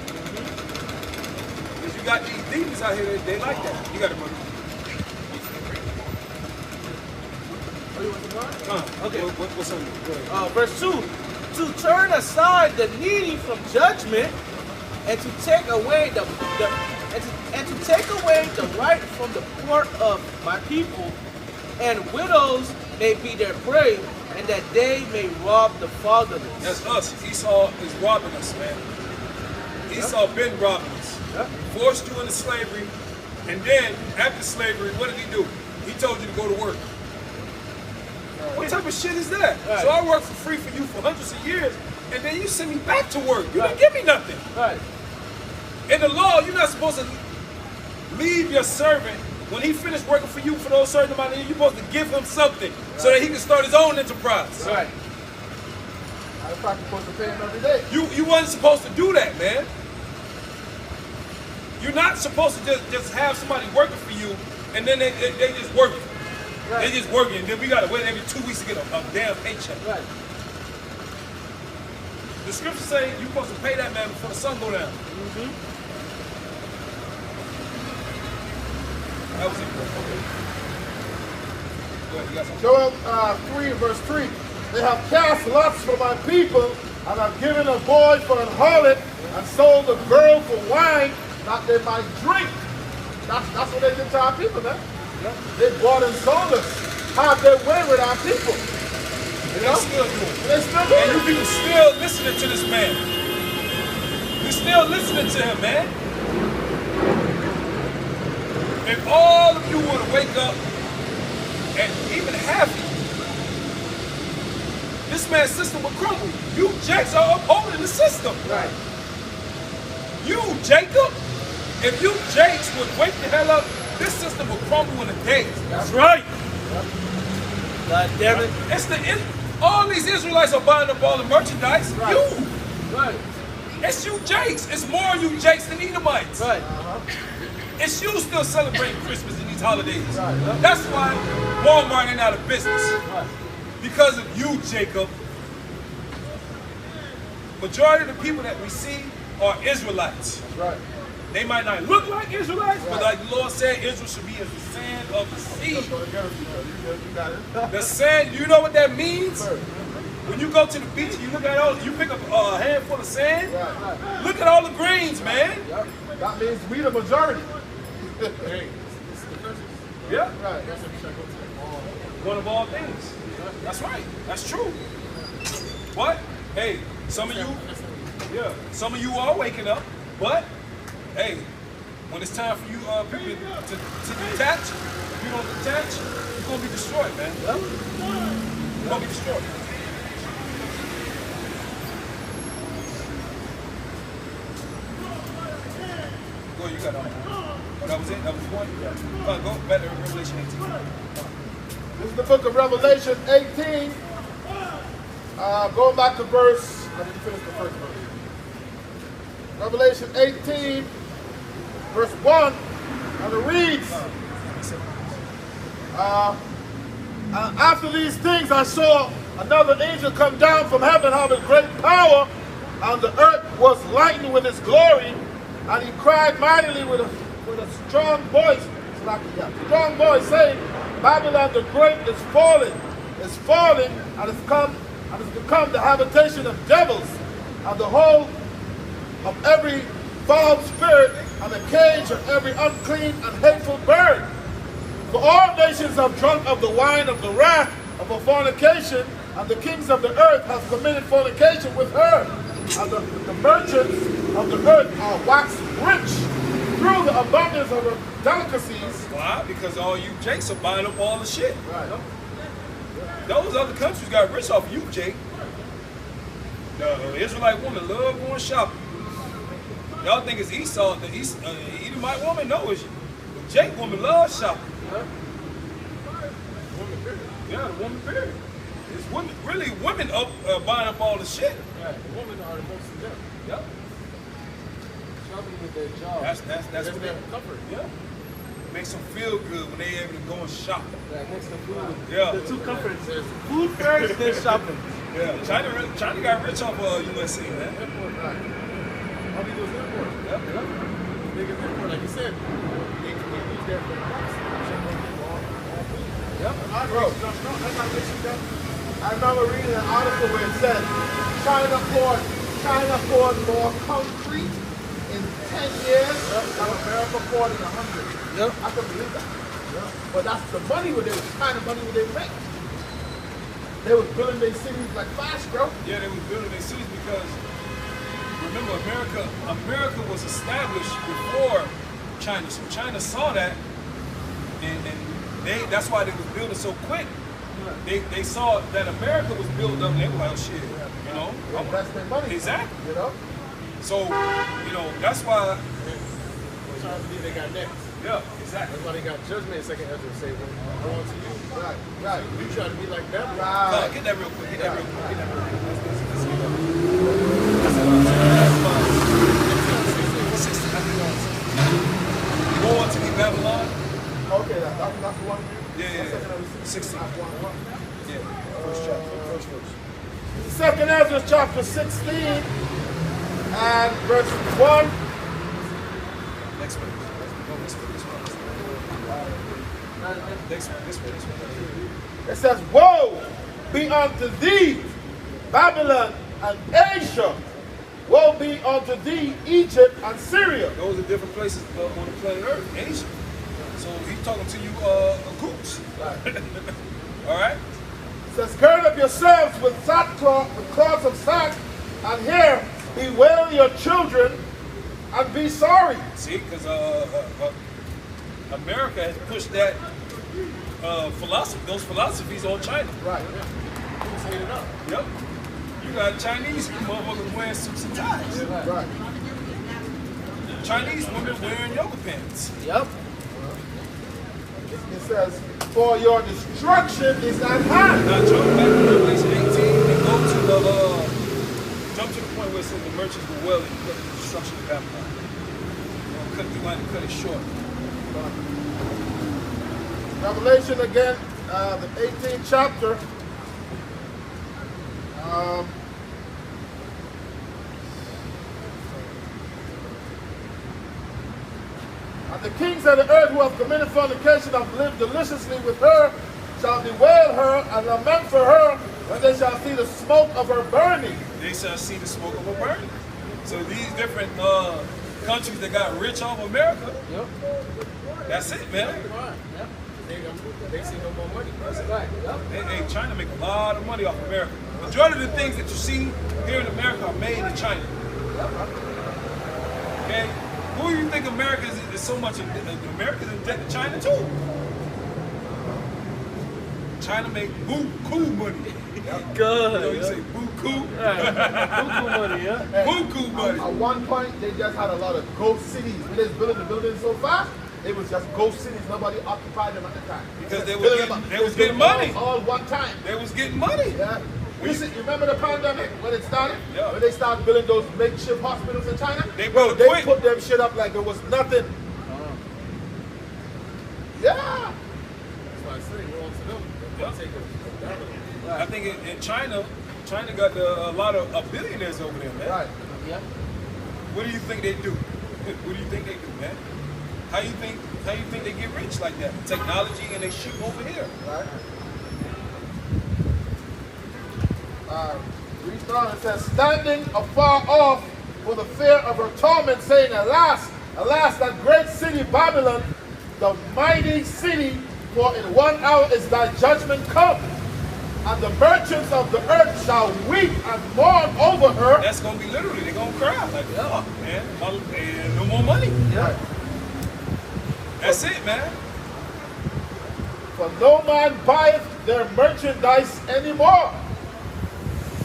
Because you got these demons out here, they like that. You got to run. Okay. What's on there? Verse 2. To turn aside the needy from judgment and to take away the right from the poor of my people, and widows may be their prey, and that they may rob the fatherless. That's us. Esau is robbing us, man. Esau been robbing us. Forced you into slavery, and then after slavery, what did he do? He told you to go to work. What type of shit is that? Right. So I worked for free for you for hundreds of years, and then you send me back to work. You didn't give me nothing. Right. In the law, you're not supposed to leave your servant when he finished working for you for those certain amount of years. You're supposed to give him something so that he can start his own enterprise. Right. I'm supposed to pay him every day. You wasn't supposed to do that, man. You're not supposed to just have somebody working for you and then they just working. Right. They just working, and then we gotta wait every 2 weeks to get a damn paycheck. Right. The scriptures say you're supposed to pay that man before the sun go down. That was it. Okay. Go ahead, you got something? Joel 3 verse 3. They have cast lots for my people, and have given a boy for an harlot, and sold a girl for wine, that they might drink. That's what they did to our people, man. They bought and sold us. Have their way with our people. You know? They still do it. They still do And you it. people still listening to this man. You're still listening to him, man. If all of you were to wake up, and even half of you, this man's system would crumble. You Jakes are upholding the system. Right. You, Jacob, if you Jakes would wake the hell up, this system will crumble in a day. That's right. God damn it. All these Israelites are buying up all the merchandise. Right. You. Right. It's you Jakes. It's more you Jakes than Edomites. Right. It's you still celebrating Christmas and these holidays. Right. That's why Walmart ain't out of business. Right. Because of you, Jacob. Majority of the people that we see are Israelites. That's right. They might not look like Israelites, but like the Lord said, Israel should be as the sand of the sea. You got it. The sand, you know what that means? When you go to the beach and you look at all, you pick up a handful of sand, Right. look at all the grains, man. Yep. That means we the majority. Yeah. Right. One of all things. That's right. That's true. But, hey, some of you are waking up, but, hey, when it's time for you people to detach, if you don't detach, you're going to be destroyed, man. You're going to be destroyed. Go, you got it. Oh, that was it? That was one? Go back to Revelation 18. This is the book of Revelation 18. Going back to verse, let me finish the first verse. Revelation 18, verse 1, and it reads, after these things I saw another angel come down from heaven having great power, and the earth was lightened with his glory, and he cried mightily with a strong voice, saying, Babylon the Great is fallen, and has become the habitation of devils, and the whole of every foul spirit, and the cage of every unclean and hateful bird. For all nations have drunk of the wine of the wrath of her fornication, and the kings of the earth have committed fornication with her, and the merchants of the earth are waxed rich through the abundance of her delicacies. Why? Because all you Jakes are buying up all the shit. Right. Those other countries got rich off you, Jake. The Israelite woman love going shopping. Y'all think it's Esau, the Edomite woman? No, it's the Jake woman loves shopping. Yeah, the woman period. It's women, really women up buying up all the shit. Right. The women are the most of them. Yep. Shopping with their job. That's what they comfort. Yeah. Makes them feel good when they able to go and shop. That makes them feel Yeah. The two comforts. Food first, then shopping. Yeah. China got rich off USA, man. Airport, right. All they do is airport. Yep. Biggest airport, like you said. They use that for the Yep. Bro, I remember reading an article where it said China poured more concrete in 10 years than America poured in 100. Yep. I couldn't believe that. Yeah. But that's the money the kind of money they make. They was building their cities like fast, bro. Yeah, they was building their cities because remember America was established before China. So China saw that and that's why they was building so quick. They saw that America was built up and they were like, oh shit, you know. That's their money. Exactly. You know? So, you know, that's why trying to be they got next. yeah, exactly. That's why they got judgment in second Ezra say, go on to you. Right, right. You try to be like them. Right. Get that real quick. Get that real quick. Get that real quick. Go on to the Babylon. Okay, that's the one. Yeah. 16. Yeah. First chapter. First verse. Second Ezra chapter 16 and verse 1. Next one. No, this one. This one. It says, woe be unto thee, Babylon and Asia. Woe be unto thee, Egypt and Syria. Those are different places on the planet Earth, Asia. So he's talking to you, groups. Right. All right. It says, gird up yourselves with sackcloth, with cloths of sack, and here bewail your children and be sorry. See, because America has pushed that those philosophies on China. Right. Who's hated up? Yep. You got Chinese motherfuckers wearing suits and ties. Right. Chinese women wearing yoga pants. Yep. It says, for your destruction is at hand. Now jump back to Revelation 18 and go to jump to the point where it says the merchants were well and because of the destruction of Babylon. You want to cut it short. Revelation again, the 18th chapter. And the kings of the earth who have committed fornication have lived deliciously with her shall bewail her and lament for her when they shall see the smoke of her burning. They shall see the smoke of her burning. So these different countries that got rich off America, that's it, man. They see no more money. They trying to make a lot of money off America. Majority of the things that you see here in America are made in China. Okay? Who do you think America is so much in America's in debt to China too? China make buku money. Good. You know you say buku? Buku money, yeah. Buku money. At one point, they just had a lot of ghost cities. When they was building the buildings so fast, it was just ghost cities. Nobody occupied them at the time. Because they was getting money. All one time. They was getting money. Yeah. You remember the pandemic when it started? Yeah. When they started building those makeshift hospitals in China? They Bro, built they quick. put them shit up like there was nothing. Yeah. That's why I say, go on to them. Yeah. Take them down. I think in China got a lot of billionaires over there, man. Right. Yep. What do you think they do? What do you think they do, man? How you think they get rich like that? Technology and they ship over here. Right. Read on, it says, standing afar off for the fear of her torment, saying, alas, alas, that great city Babylon, the mighty city, for in 1 hour is thy judgment come. And the merchants of the earth shall weep and mourn over her. That's gonna be literally, they're gonna cry like, fuck, man, no more money. Yeah. That's it, man. For no man buyeth their merchandise anymore.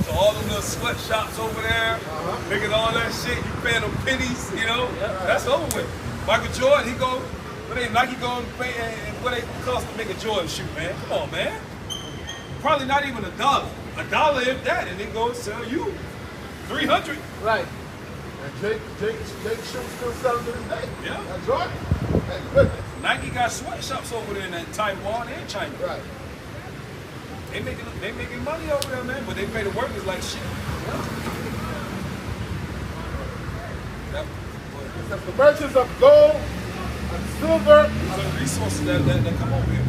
So all all them little sweatshops over there, making all that shit. You paying them pennies, you know? That's over with. Michael Jordan, he go, what they Nike go and pay, and what they cost to make a Jordan shoe, man? Come on, man. Probably not even $1. $1 if that, and then go and sell you 300. Right. And Jake shoes still selling to this day. Yeah. That's right. Thank goodness. Nike got sweatshops over there in that Taiwan and China. Right. They making money over there, man, but they pay the workers like shit. Yep. It says the merchants of gold and silver The resources that come over here.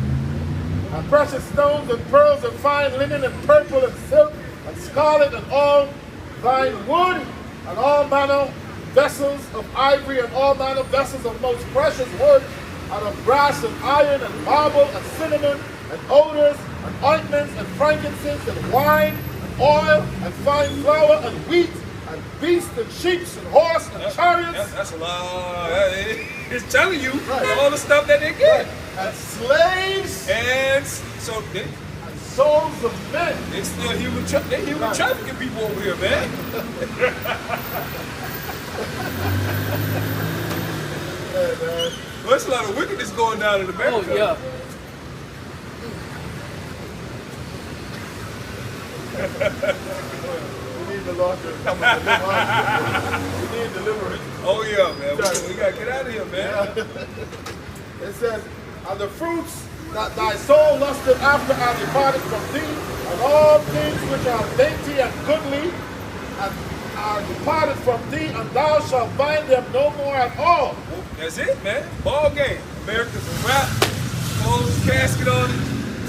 and precious stones and pearls and fine linen and purple and silk and scarlet and all fine wood and all manner vessels of ivory and all manner vessels of most precious wood and of brass and iron and marble and cinnamon and odors and ointments and frankincense and wine and oil and fine flour and wheat and beasts and sheep and horse and chariots That's a lot. It's telling you Right. all the stuff that they get. and slaves And so they souls of men. still human trafficking people over here, man. Yeah, man. Well, there's a lot of wickedness going down in America. Oh, yeah. We need the Lord to come and deliver us. We need deliverance. Oh yeah, man. We gotta get out of here, man. It says, and the fruits that thy soul lusted after are departed from thee, and all things which are dainty and goodly and are departed from thee, and thou shalt find them no more at all. That's it, man. Ball game. America's a wrap. Close the casket on it.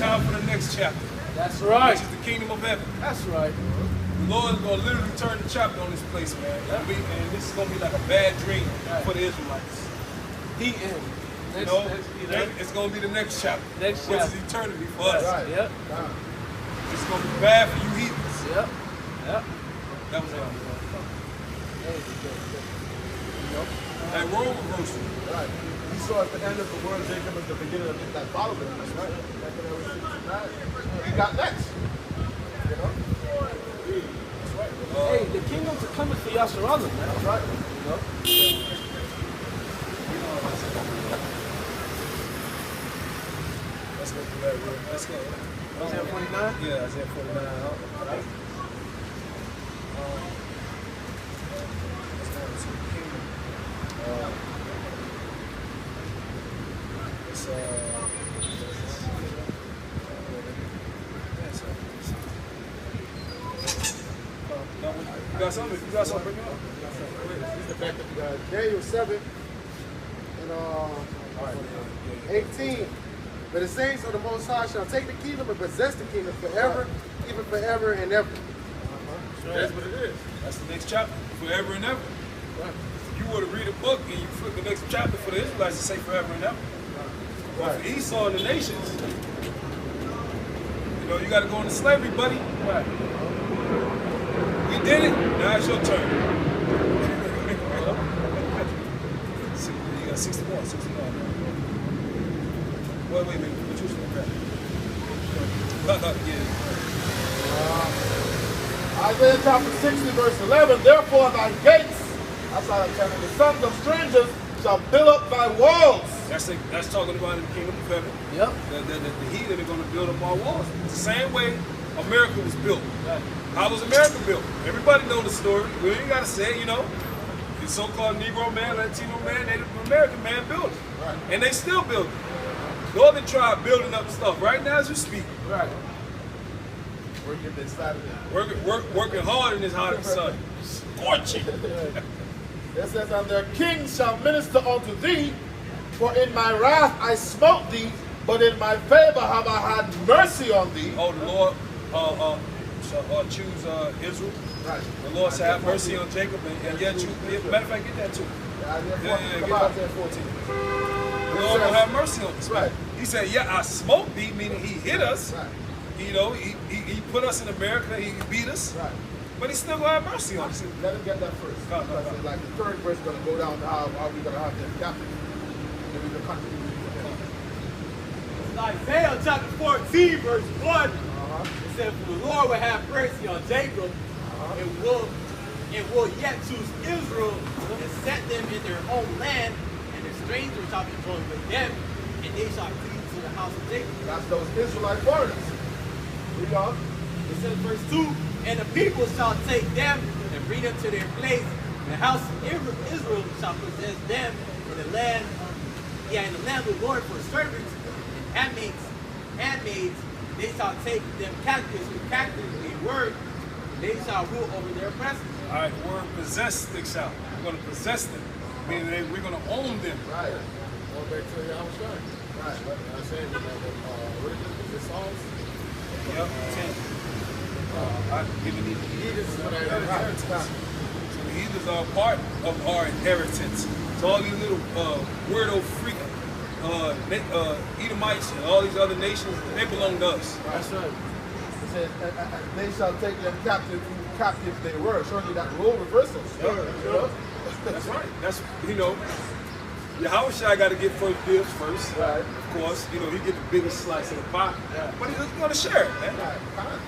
Time for the next chapter. That's right. Which is the kingdom of heaven. That's right. The Lord is going to literally turn the chapter on this place, man. And this is going to be like a bad dream for the Israelites. He in. You know, it's going to be the next chapter. Next which chapter. is eternity for us. Right. Yep. It's going to be bad for you heathens. Yep. Yep. That was it. That role reversal. Right. He saw at the end of the world, Jacob at the beginning of it, that followed him. That's right. That's what I was he got next. You know? Hey, the kingdoms are coming for Yasharala, man. That's right. You know? Let's go through that real. Let's go. Isaiah 49? Yeah, Isaiah 49. Right. Let's go into the kingdom. You got something? You got something? Bring it up. This is the fact that we got Daniel 7 and 18. But the saints of the Most High shall take the kingdom and possess the kingdom forever, even forever and ever. That's what it is. That's the next chapter, forever and ever. If you were to read a book and you flip the next chapter for the Israelites, it say forever and ever. But for Esau and the nations, you know, you got to go into slavery, buddy. Right. We did it. Now it's your turn. You got 61, 61. Wait, what you was going Isaiah chapter 60, verse 11. Therefore thy gates, that's how I'm telling you, the sons of strangers shall build up thy walls. That's talking about in the kingdom of heaven. Yep. The heathen are going to build up our walls. It's the same way America was built. Right. How was America built? Everybody knows the story. We ain't got to say it, you know. The so-called Negro man, Latino man, Native American man built it. Right. And they still build it. Northern tribe building up stuff right now as you speak. Right. Working this Saturday. Working hard in this hot sun. Scorching. It says, and their kings shall minister unto thee, for in my wrath I smote thee, but in my favor have I had mercy on thee. Oh, the Lord shall choose Israel. Right. The Lord shall have mercy on Jacob, and yet you. Matter of fact, get that too. Get Isaiah 14. The Lord will have mercy on us. Right. He said, yeah, I smote thee, meaning he hit us. Right. You know, he put us in America, he beat us. Right. But he's still going to have mercy on us. Let him get that first. Like the third verse is going to go down to how we're going to have them captive. Then we're going to continue. Isaiah chapter 14, verse 1. It said, for the Lord will have mercy on Jacob, and will yet choose Israel and set them in their own land, and the strangers shall be joined with them, and they shall cleave to the house of Jacob. That's those Israelite foreigners. Read on. It says verse 2, and the people shall take them and bring them to their place. The house of Israel shall possess them in the land, in the land of the Lord for servants and handmaids. They shall take them captives with captives a word, and they shall rule over their oppressors. All right, the word possess sticks out. We're going to possess them, meaning that we're going to own them. Right. Going back to the outside. Right. I'm saying that, what is it, Psalms? Yep, 10. Giving these Heathens is what I heard. So the heathens are part of our inheritance. So all these little weirdo freak Edomites and all these other nations, they belong to us. That's right. It says, they shall take them captive they were. Surely that role reversals. Yeah. You know? That's right. That's, you know, Yahushua got to get first dibs first. Right. Of course, you know, he get the biggest slice of the pie. Yeah. But he's going to share it, man. Right.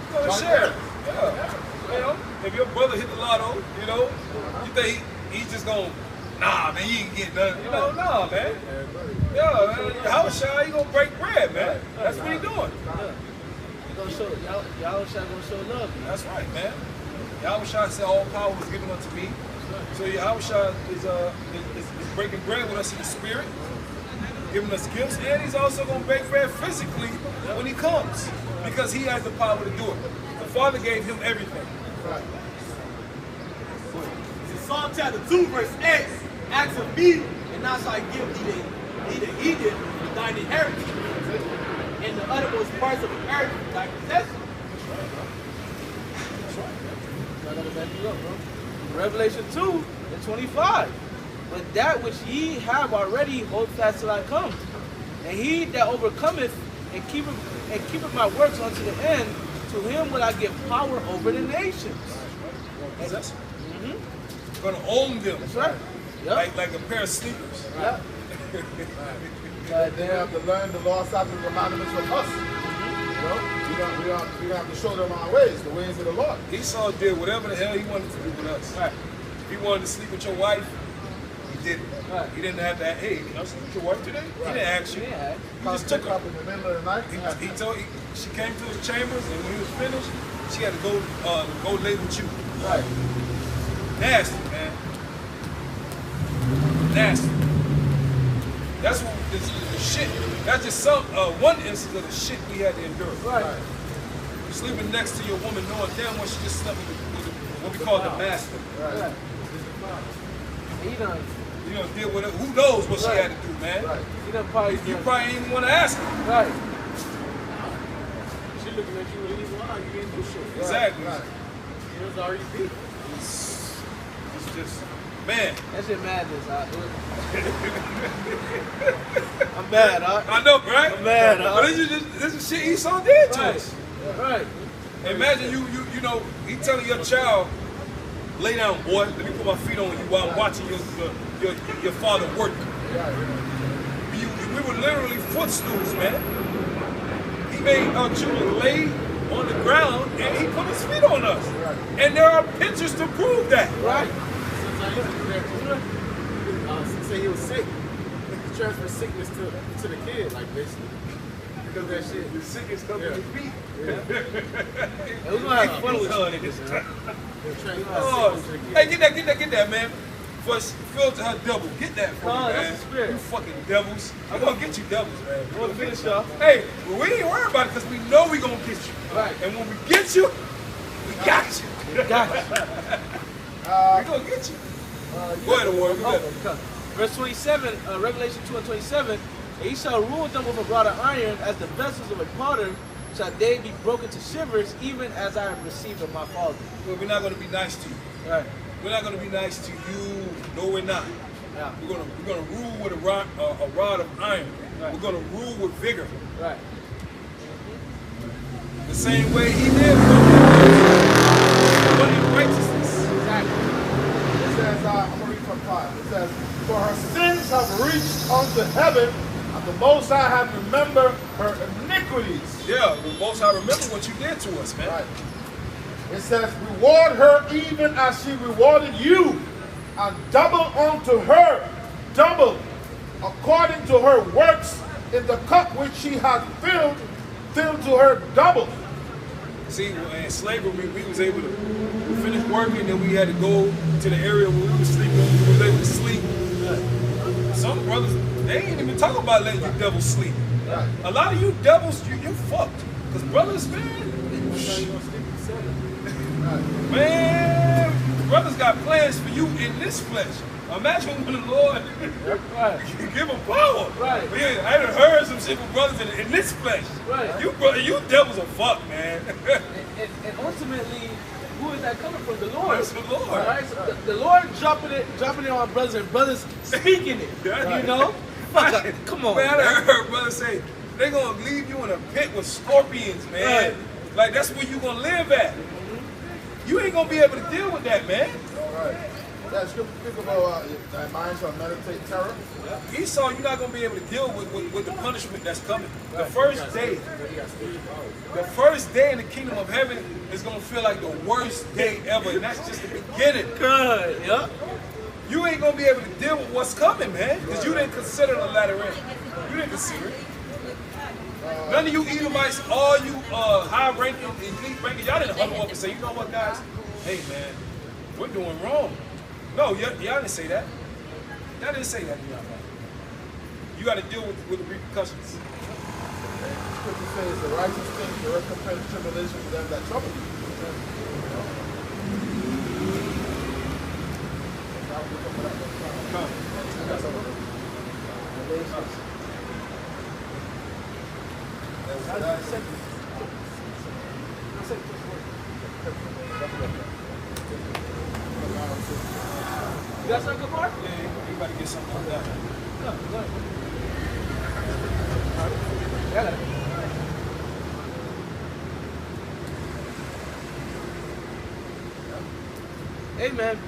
He's going to share it. Yeah. You know, if your brother hit the lotto, you know, you think he's just going to, nah, man, you ain't get nothing. You know, nah, man. Yeah, man. Yahushua, he going to break bread, man. That's what he doing. Y'all gonna show love. That's right, man. Yahushua said all power was given unto me. So Yahushua is breaking bread with us in the spirit, giving us gifts, and he's also going to break bread physically when he comes, because he has the power to do it. The Father gave him everything. Right. In Psalm chapter 2, verse 8, ask of me, and I shall give thee the heathen for thine inheritance, and the uttermost parts of the earth for thy possession. I gotta back you up, bro. Revelation 2 and 25. But that which ye have already hold fast till I come. And he that overcometh and keepeth my works unto the end, to him will I give power over the nations. Possession. We're going to own them. That's right. Yep. Like a pair of sneakers. Yep. They have to learn the law, statutes, and commandments from us. You know, we don't have to show them our ways, the ways of the Lord. Esau did whatever the hell he wanted to do with us. Right. If he wanted to sleep with your wife, he did it. Right. He didn't have to, hey, can I sleep with your wife today? He didn't ask you. Yeah. He just took her. up in the middle of the night. He told she came to his chambers, and when he was finished, she had to go lay with you. Right. Nasty, man. Nasty. That's what this the shit. That's just some one instance of the shit we had to endure. Right. You're sleeping next to your woman, knowing damn well she just slept with what we call the master. Right. He done. You know, deal with it. Who knows what she had to do, man? Right. He done probably. You probably ain't even want to ask her. Right. She looking at you with evil eye, you ain't do shit. Exactly. Right. It was already beat. It's just, man. That shit madness. I'm mad, huh? I know, right? I'm mad, huh? But this is shit Esau did to Right. us. Right. Imagine you know, he telling your child, lay down, boy. Let me put my feet on you while I'm watching your father work. We were literally footstools, man. He made our children lay on the ground and he put his feet on us. And there are pictures to prove that. Right. Sometimes he do that too. Say he was sick. He transferred sickness to the kid, like basically. Because that shit. The sickest come to his feet. Hey, we're gonna have fun with y'all niggas, man. Oh, hey, get that, man. First, fill to her double. Get that for me, Oh, man. that's the spirit. You fucking devils. I'm gonna get you devils, man. I want to finish y'all. Hey, well, we ain't worried about it because we know we gonna get you. Right. And when we get you, we got you. Got it. We gonna get you. Go ahead, Warren. Go ahead. Okay. Verse 27, Revelation 2 and 27. And he shall rule them with a rod of iron, as the vessels of a potter shall they be broken to shivers, even as I have received of my Father. Well, we're not gonna be nice to you. Right. We're not gonna be nice to you. No, we're not. Yeah. We're gonna rule with a rod of iron. Right. We're gonna rule with vigor. Right. The same way he did but in righteousness. Exactly. It says, I'm going to read from 5. It says, for her sins have reached unto heaven, and the Most High have remembered her iniquities. Yeah, the Most High remember what you did to us, man. Right. It says, reward her even as she rewarded you, and double unto her, double, according to her works in the cup which she had filled to her double. See, in slavery, we was able to finish working, and we had to go to the area where we were sleeping. We was able to sleep. Some brothers, they ain't even talking about letting you devils sleep. A lot of you devils, you're fucked. Because brothers, man, brothers got plans for you in this flesh. Imagine when the Lord give them power. Right. Man, I done heard some shit from brothers in this flesh. Right. You devils are fucked, man. And ultimately, who is that coming from? The Lord. That's the Lord. All right? So the Lord dropping it on our brothers, and brothers speaking it. Right. You know? Fuck, come on. Man, I done heard brothers say, they're going to leave you in a pit with scorpions, man. Right. Like, that's where you going to live at. You ain't going to be able to deal with that, man. Right. That scripture speaks about thy mind shall meditate terror. Esau, you're not going to be able to deal with the punishment that's coming. The first day in the kingdom of heaven is going to feel like the worst day ever, and that's just the beginning. Good. Yep. You ain't going to be able to deal with what's coming, man, because you didn't consider the latter end. You didn't consider it. None of you Edomites, all you high-ranking, elite-ranking, y'all didn't huddle up and say, you know what, guys? Hey, man, we're doing wrong. No, y'all didn't say that. Y'all didn't say that. You got to deal with the repercussions. Scripture says the righteous things, the recompense tribulation for them that trouble you. You got something, Kamar? Yeah, you got to get something like that. No, go ahead. Hey, man.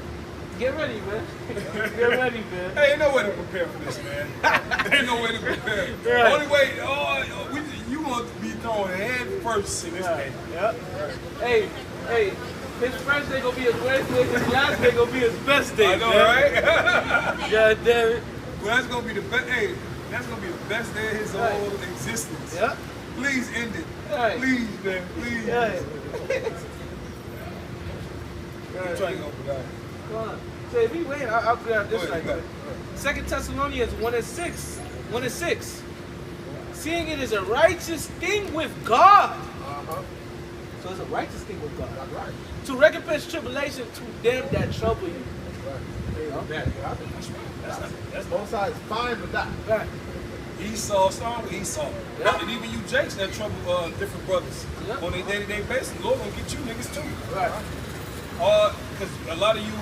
Get ready, man. Get ready, man. Hey, ain't no way to prepare for this, man. Ain't no way to prepare. Right. Only way, you going to be thrown head first in this game. Yep. Hey, his first day gonna be his worst day, his last day gonna be his best day. I know, man. right? God damn it. Well, that's gonna be the best. Hey, that's gonna be the best day of his whole existence. Yep. Please end it. Right. Please, man. Please. Right. I'm trying to go for that. Come on. So if we wait, I'll grab this Go right ahead, here. 2 Thessalonians 1:6. 1:6. Seeing it is a righteous thing with God. So it's a righteous thing with God. That's right. To recompense tribulation to them that trouble you. That's both sides fine with that. Right. Esau, strong with Esau. Yeah. And even you Jakes that trouble different brothers. Yeah. On a day-to-day basis, the Lord gonna get you niggas too. Right. Because a lot of you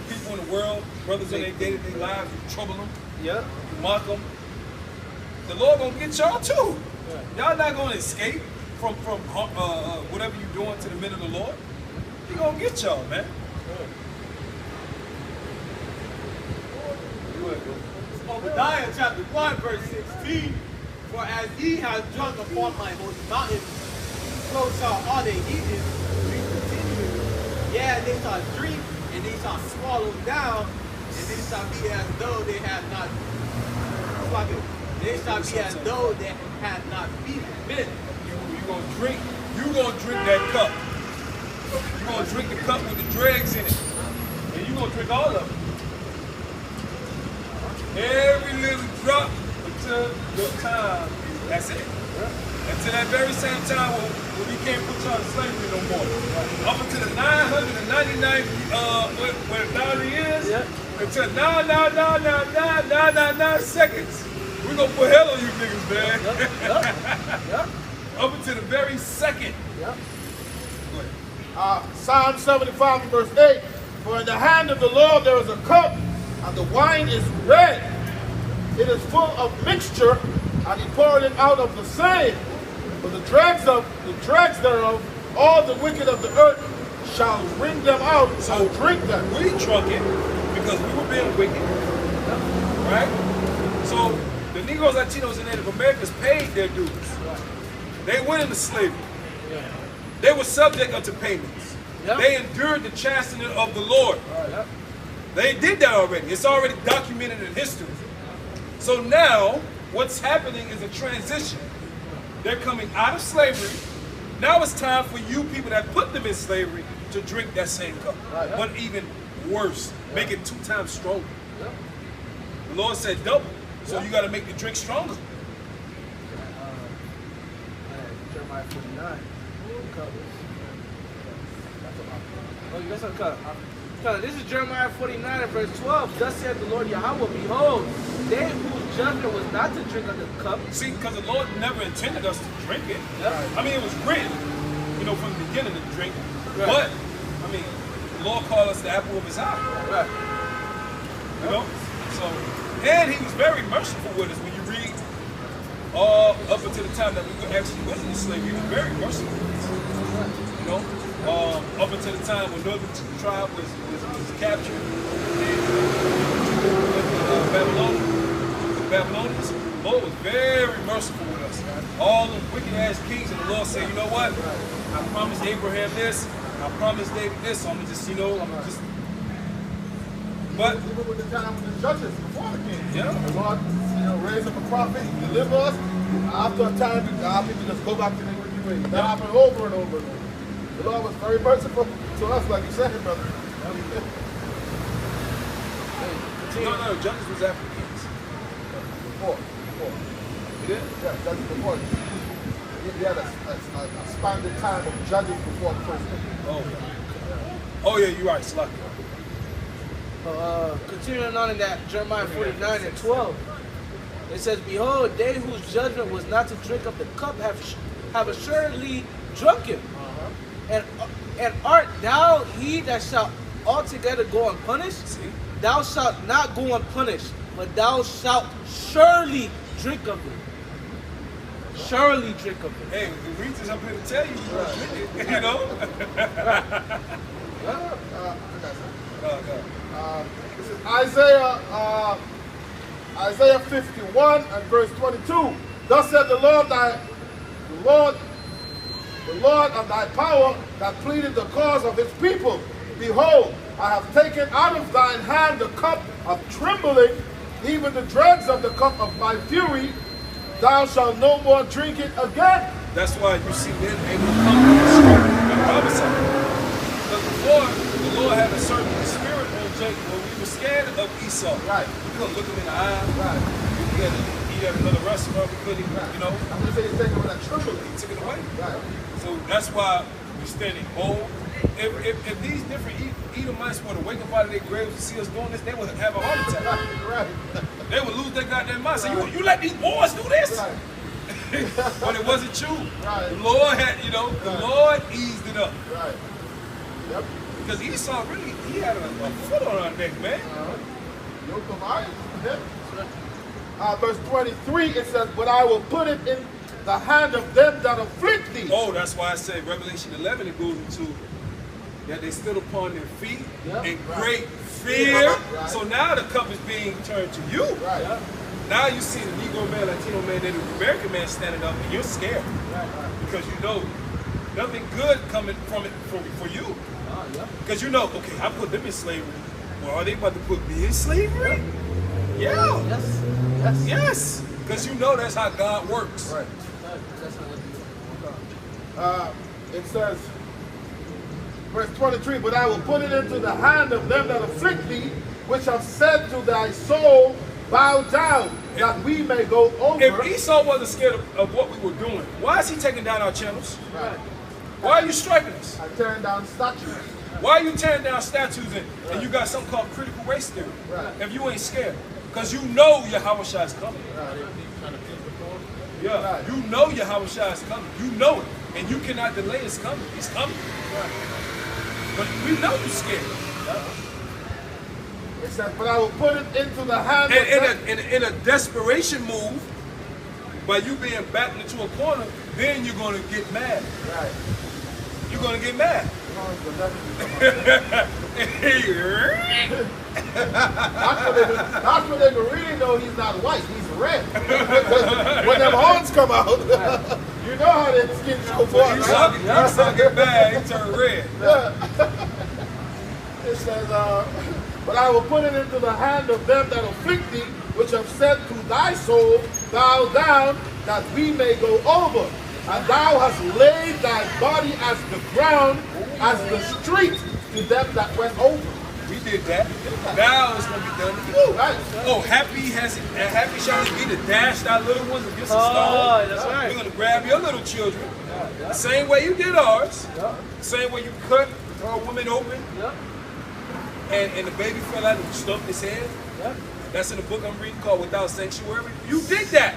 people in the world, brothers in their day-to-day lives, you trouble them, Yep. you mock them. The Lord gonna get y'all too. Y'all not gonna escape from whatever you're doing to the men of the Lord. He gonna get y'all, man. Obadiah chapter 1 verse 16. For as ye have drunk upon my holy mountain, so shall all the heathens drink continually. Yeah, they shall drink, and they shall swallow down, and they shall be as though they had not. They shall be as though they had not been. You gonna drink that cup. You gonna drink the cup with the dregs in it. And you gonna drink all of it. Every little drop until your time. That's it. Until that very same time when we can't put y'all in slavery no more. Up until the 999 when years, until 9 seconds. We're gonna put hell on you niggas, man. Yep. Up until the very second. Yep. Psalm 75 verse 8. For in the hand of the Lord there is a cup, and the wine is red. It is full of mixture, and he poured it out of the same. But the dregs thereof, all the wicked of the earth shall wring them out, so drink them. We drunk it because we were being wicked. Right? So the Negroes, Latinos, and Native Americans paid their dues. They went into slavery. They were subject unto payments. Yep. They endured the chastening of the Lord. Yep. They did that already. It's already documented in history. So now, what's happening is a transition. They're coming out of slavery. Now it's time for you people that put them in slavery to drink that same cup. Right, yep. But even worse, make it 2 times stronger. Yep. The Lord said double. So you got to make the drink stronger. Jeremiah 49. Oh, you got some cut. This is Jeremiah 49 and verse 12. Thus saith the Lord Yahweh, behold, they whose judgment was not to drink of the cup. See, because the Lord never intended us to drink it. Yep. I mean, it was written, from the beginning to drink. Right. But, the Lord called us the apple of his eye. Right. So, and he was very merciful with us. When you read up until the time that we actually went into slavery, he was very merciful with us. Up until the time when Northern Tribe was captured and Babylonians, the Lord was very merciful with us. All the wicked ass kings, and the Lord said, you know what? I promised Abraham this, I promised David this, so I'm just, but even with the time of the judges before the king, yeah. the Lord, raised up a prophet, deliver us. After a time, our people just go back to their wicked ways. That happened over and over and over. The Lord was very merciful to us, like you said, brother. No, judges was after kings. Before. He did? Yeah, judges before. He had a span time of judges before the first king. Oh yeah, you're right, Slucky. Continuing on in that Jeremiah 49 and 12, it says, behold, they whose judgment was not to drink of the cup have assuredly drunken. And art thou he that shall altogether go unpunished? See? Thou shalt not go unpunished, but thou shalt surely drink of it. Surely drink of it. Hey, the reasons I'm here to tell you, This is Isaiah 51 and verse 22. Thus said the Lord of thy power that pleaded the cause of his people. Behold, I have taken out of thine hand the cup of trembling, even the dregs of the cup of my fury. Thou shalt no more drink it again. That's why you see them able to come and prophesy. Because the Lord had a certain spirit on Jacob when we were scared of Esau. Right. We couldn't look him in the eye. Right. We had to eat at another restaurant. We couldn't, I'm going to say he's taken with that trembling. He took it away. Right. So that's why we're standing bold. If these different Edomites were to wake up out of their graves and see us doing this, they would have a heart attack. Right. They would lose their goddamn mind. Say, you let these boys do this? Right. But it wasn't true. Right. The Lord had, the Lord eased it up. Right. Yep. Because Esau really, he had a foot on our neck, man. Yoke of iron. Verse 23, it says, but I will put it in the hand of them that afflict thee. Oh, that's why I say Revelation 11, it goes into that they stood upon their feet in great fear. Right. So now the cup is being turned to you. Right. Now you see the Negro man, Latino man, and the American man standing up, and you're scared. Right. Because you know nothing good coming from it for you. Because okay, I put them in slavery. Well, are they about to put me in slavery? Yeah. Yes. Because that's how God works. Right. It says, verse 23, but I will put it into the hand of them that afflict thee, which have said to thy soul, bow down, that we may go over. If Esau wasn't scared of what we were doing, why is he taking down our channels? Right. Why are you striking us? I tearing down statues. Why are you tearing down statues and you got something called critical race theory? Right. If you ain't scared. Because you know Yahweh Shai is coming. Yeah, Right. you know Yahweh Shai is coming. You know it. And you cannot delay his coming. He's coming. But we know you're scared. It says, but I will put it into the hand of them. In a desperation move, by you being backed into a corner, then you're going to get mad. Right. You're going to get mad. That's what they can really know he's not white. He's red. When them horns come out, you know how that skin show for When Esau get bad, he turn red. It says, but I will put it into the hand of them that afflict thee, which have said to thy soul, bow down, that we may go over. And thou hast laid thy body as the ground, as the street to them that went over. We did that. Now it's gonna be done to you. Right. Oh, happy shall it be to dash thy little ones against the stone. Oh, that's right. We're gonna grab your little children, the same way you did ours, the same way you cut our woman open, and the baby fell out and stumped his head. That's in the book I'm reading called Without Sanctuary. You did that.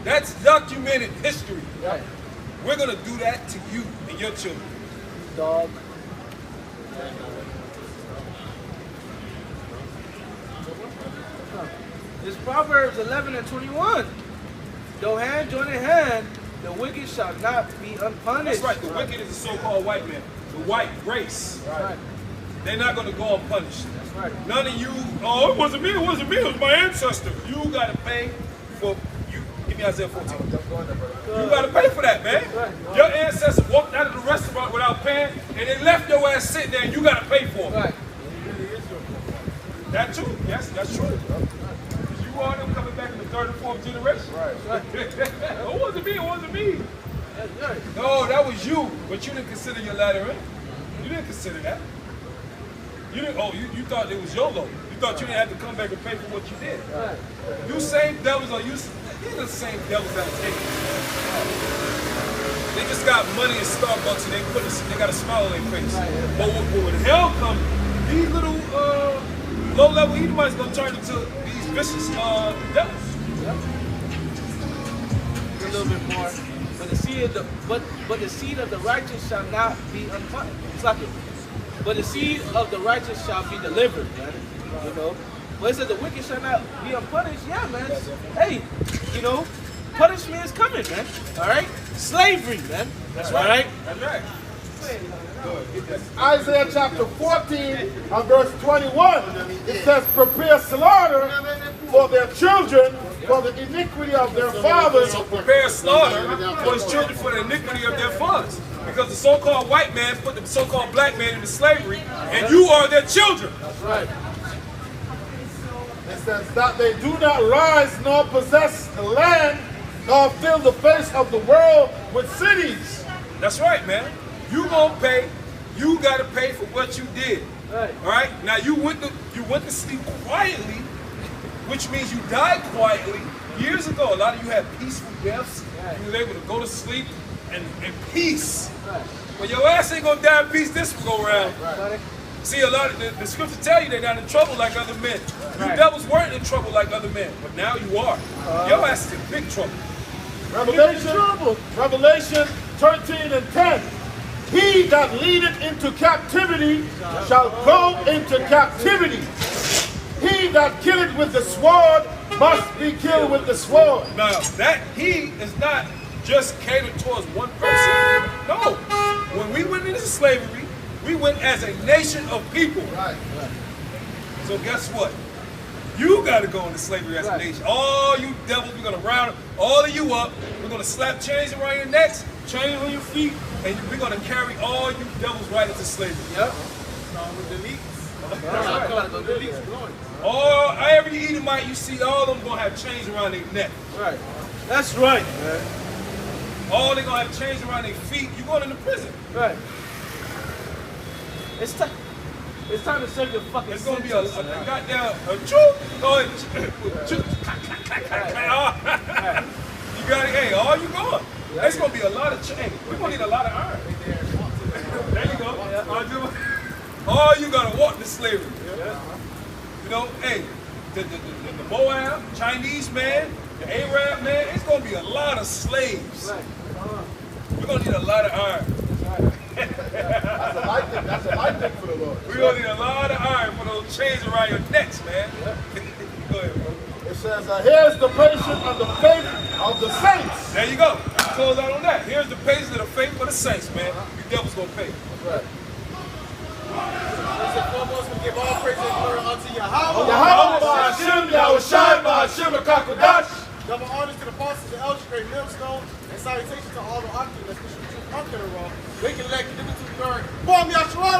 That's documented history. Right. We're gonna do that to you and your children. Dog. It's Proverbs 11 and 21. Though hand join in hand, the wicked shall not be unpunished. That's right. The wicked is the so-called white man, the white race. Right. They're not going to go unpunished. That's right. None of you, oh, it wasn't me, it was my ancestor. You got to pay for, give me Isaiah 14. You got to pay for that, man. Right. Your ancestors walked out of the restaurant without paying, and they left your ass sitting there, and you got to pay for it. Right. That too, yes, that's true. You are them coming back in the third and fourth generation. Right. It wasn't me. That's right. No, that was you, but you didn't consider your latter end. You didn't consider that. You didn't. Oh, you thought it was YOLO. You thought you didn't have to come back and pay for what you did. Right. You same devils are you. These are the same devils that are taking. They just got money in Starbucks and they got a smile on their face. Right. But when hell comes, these little low-level Edomites gonna turn into these vicious devils. Yep. A little bit more. But the seed of the righteous shall not be unpunished. It's like it. But the seed of the righteous shall be delivered, man. You know. But it said the wicked shall not be unpunished. Yeah, man. Hey, you know, punishment is coming, man. All right. Slavery, man. That's right. All right. That's right. Isaiah chapter 14 and verse 21, it says, prepare slaughter for their children, for the iniquity of their fathers. So prepare slaughter for his children for the iniquity of their fathers. Because the so-called white man put the so-called black man into slavery, and you are their children. That's right. It says that they do not rise nor possess the land, nor fill the face of the world with cities. That's right, man. You gonna pay. You gotta pay for what you did. Right. All right. Now you went to sleep quietly, which means you died quietly. Years ago, a lot of you had peaceful deaths. Right. You were able to go to sleep in peace. Right. But your ass ain't gonna die in peace this go around. Right. See, a lot of the scriptures tell you they're not in trouble like other men. You devils weren't in trouble like other men, but now you are. Your ass is in big trouble. Revelation 13 and 10. He that leadeth into captivity shall go into captivity. He that killeth with the sword must be killed with the sword. Now, that he is not just catered towards one person. No. When we went into slavery, we went as a nation of people. Right. So guess what? You got to go into slavery as a nation. All you devils, we're going to round all of you up. We're going to slap chains around your necks, chains on your feet, and we're going to carry all you devils right into slavery. Yep. Every Edomite you see, all of them going to have chains around their neck. Right. That's right, man. All they going to have chains around their feet. You're going into prison. Right. It's time. It's time to serve your fucking. It's gonna be a goddamn You got it. Hey, all you going? There's gonna be a lot of chain. We're gonna need a lot of iron. There you go. All you gotta walk to slavery. You know, hey, the Moab, Chinese man, the Arab man. It's gonna be a lot of slaves. We're gonna need a lot of iron. That's a light thing for the Lord. We're going to need a lot of iron for those chains around your necks, man. Go ahead, bro. It says, here's the patience and the faith of the saints. There you go. Close out on that. Here's the patience and the faith for the saints, man. You devils going to pay. Right. First and foremost, we give all praise and glory unto Yahweh. Yahweh, Hashem, Yahweh, Hashem Kakodash. Double honors to the apostles, the elders, great millstone, and salutations to all the Akim that's the truth unto the wrong. They can elect the third. Form Yasharala.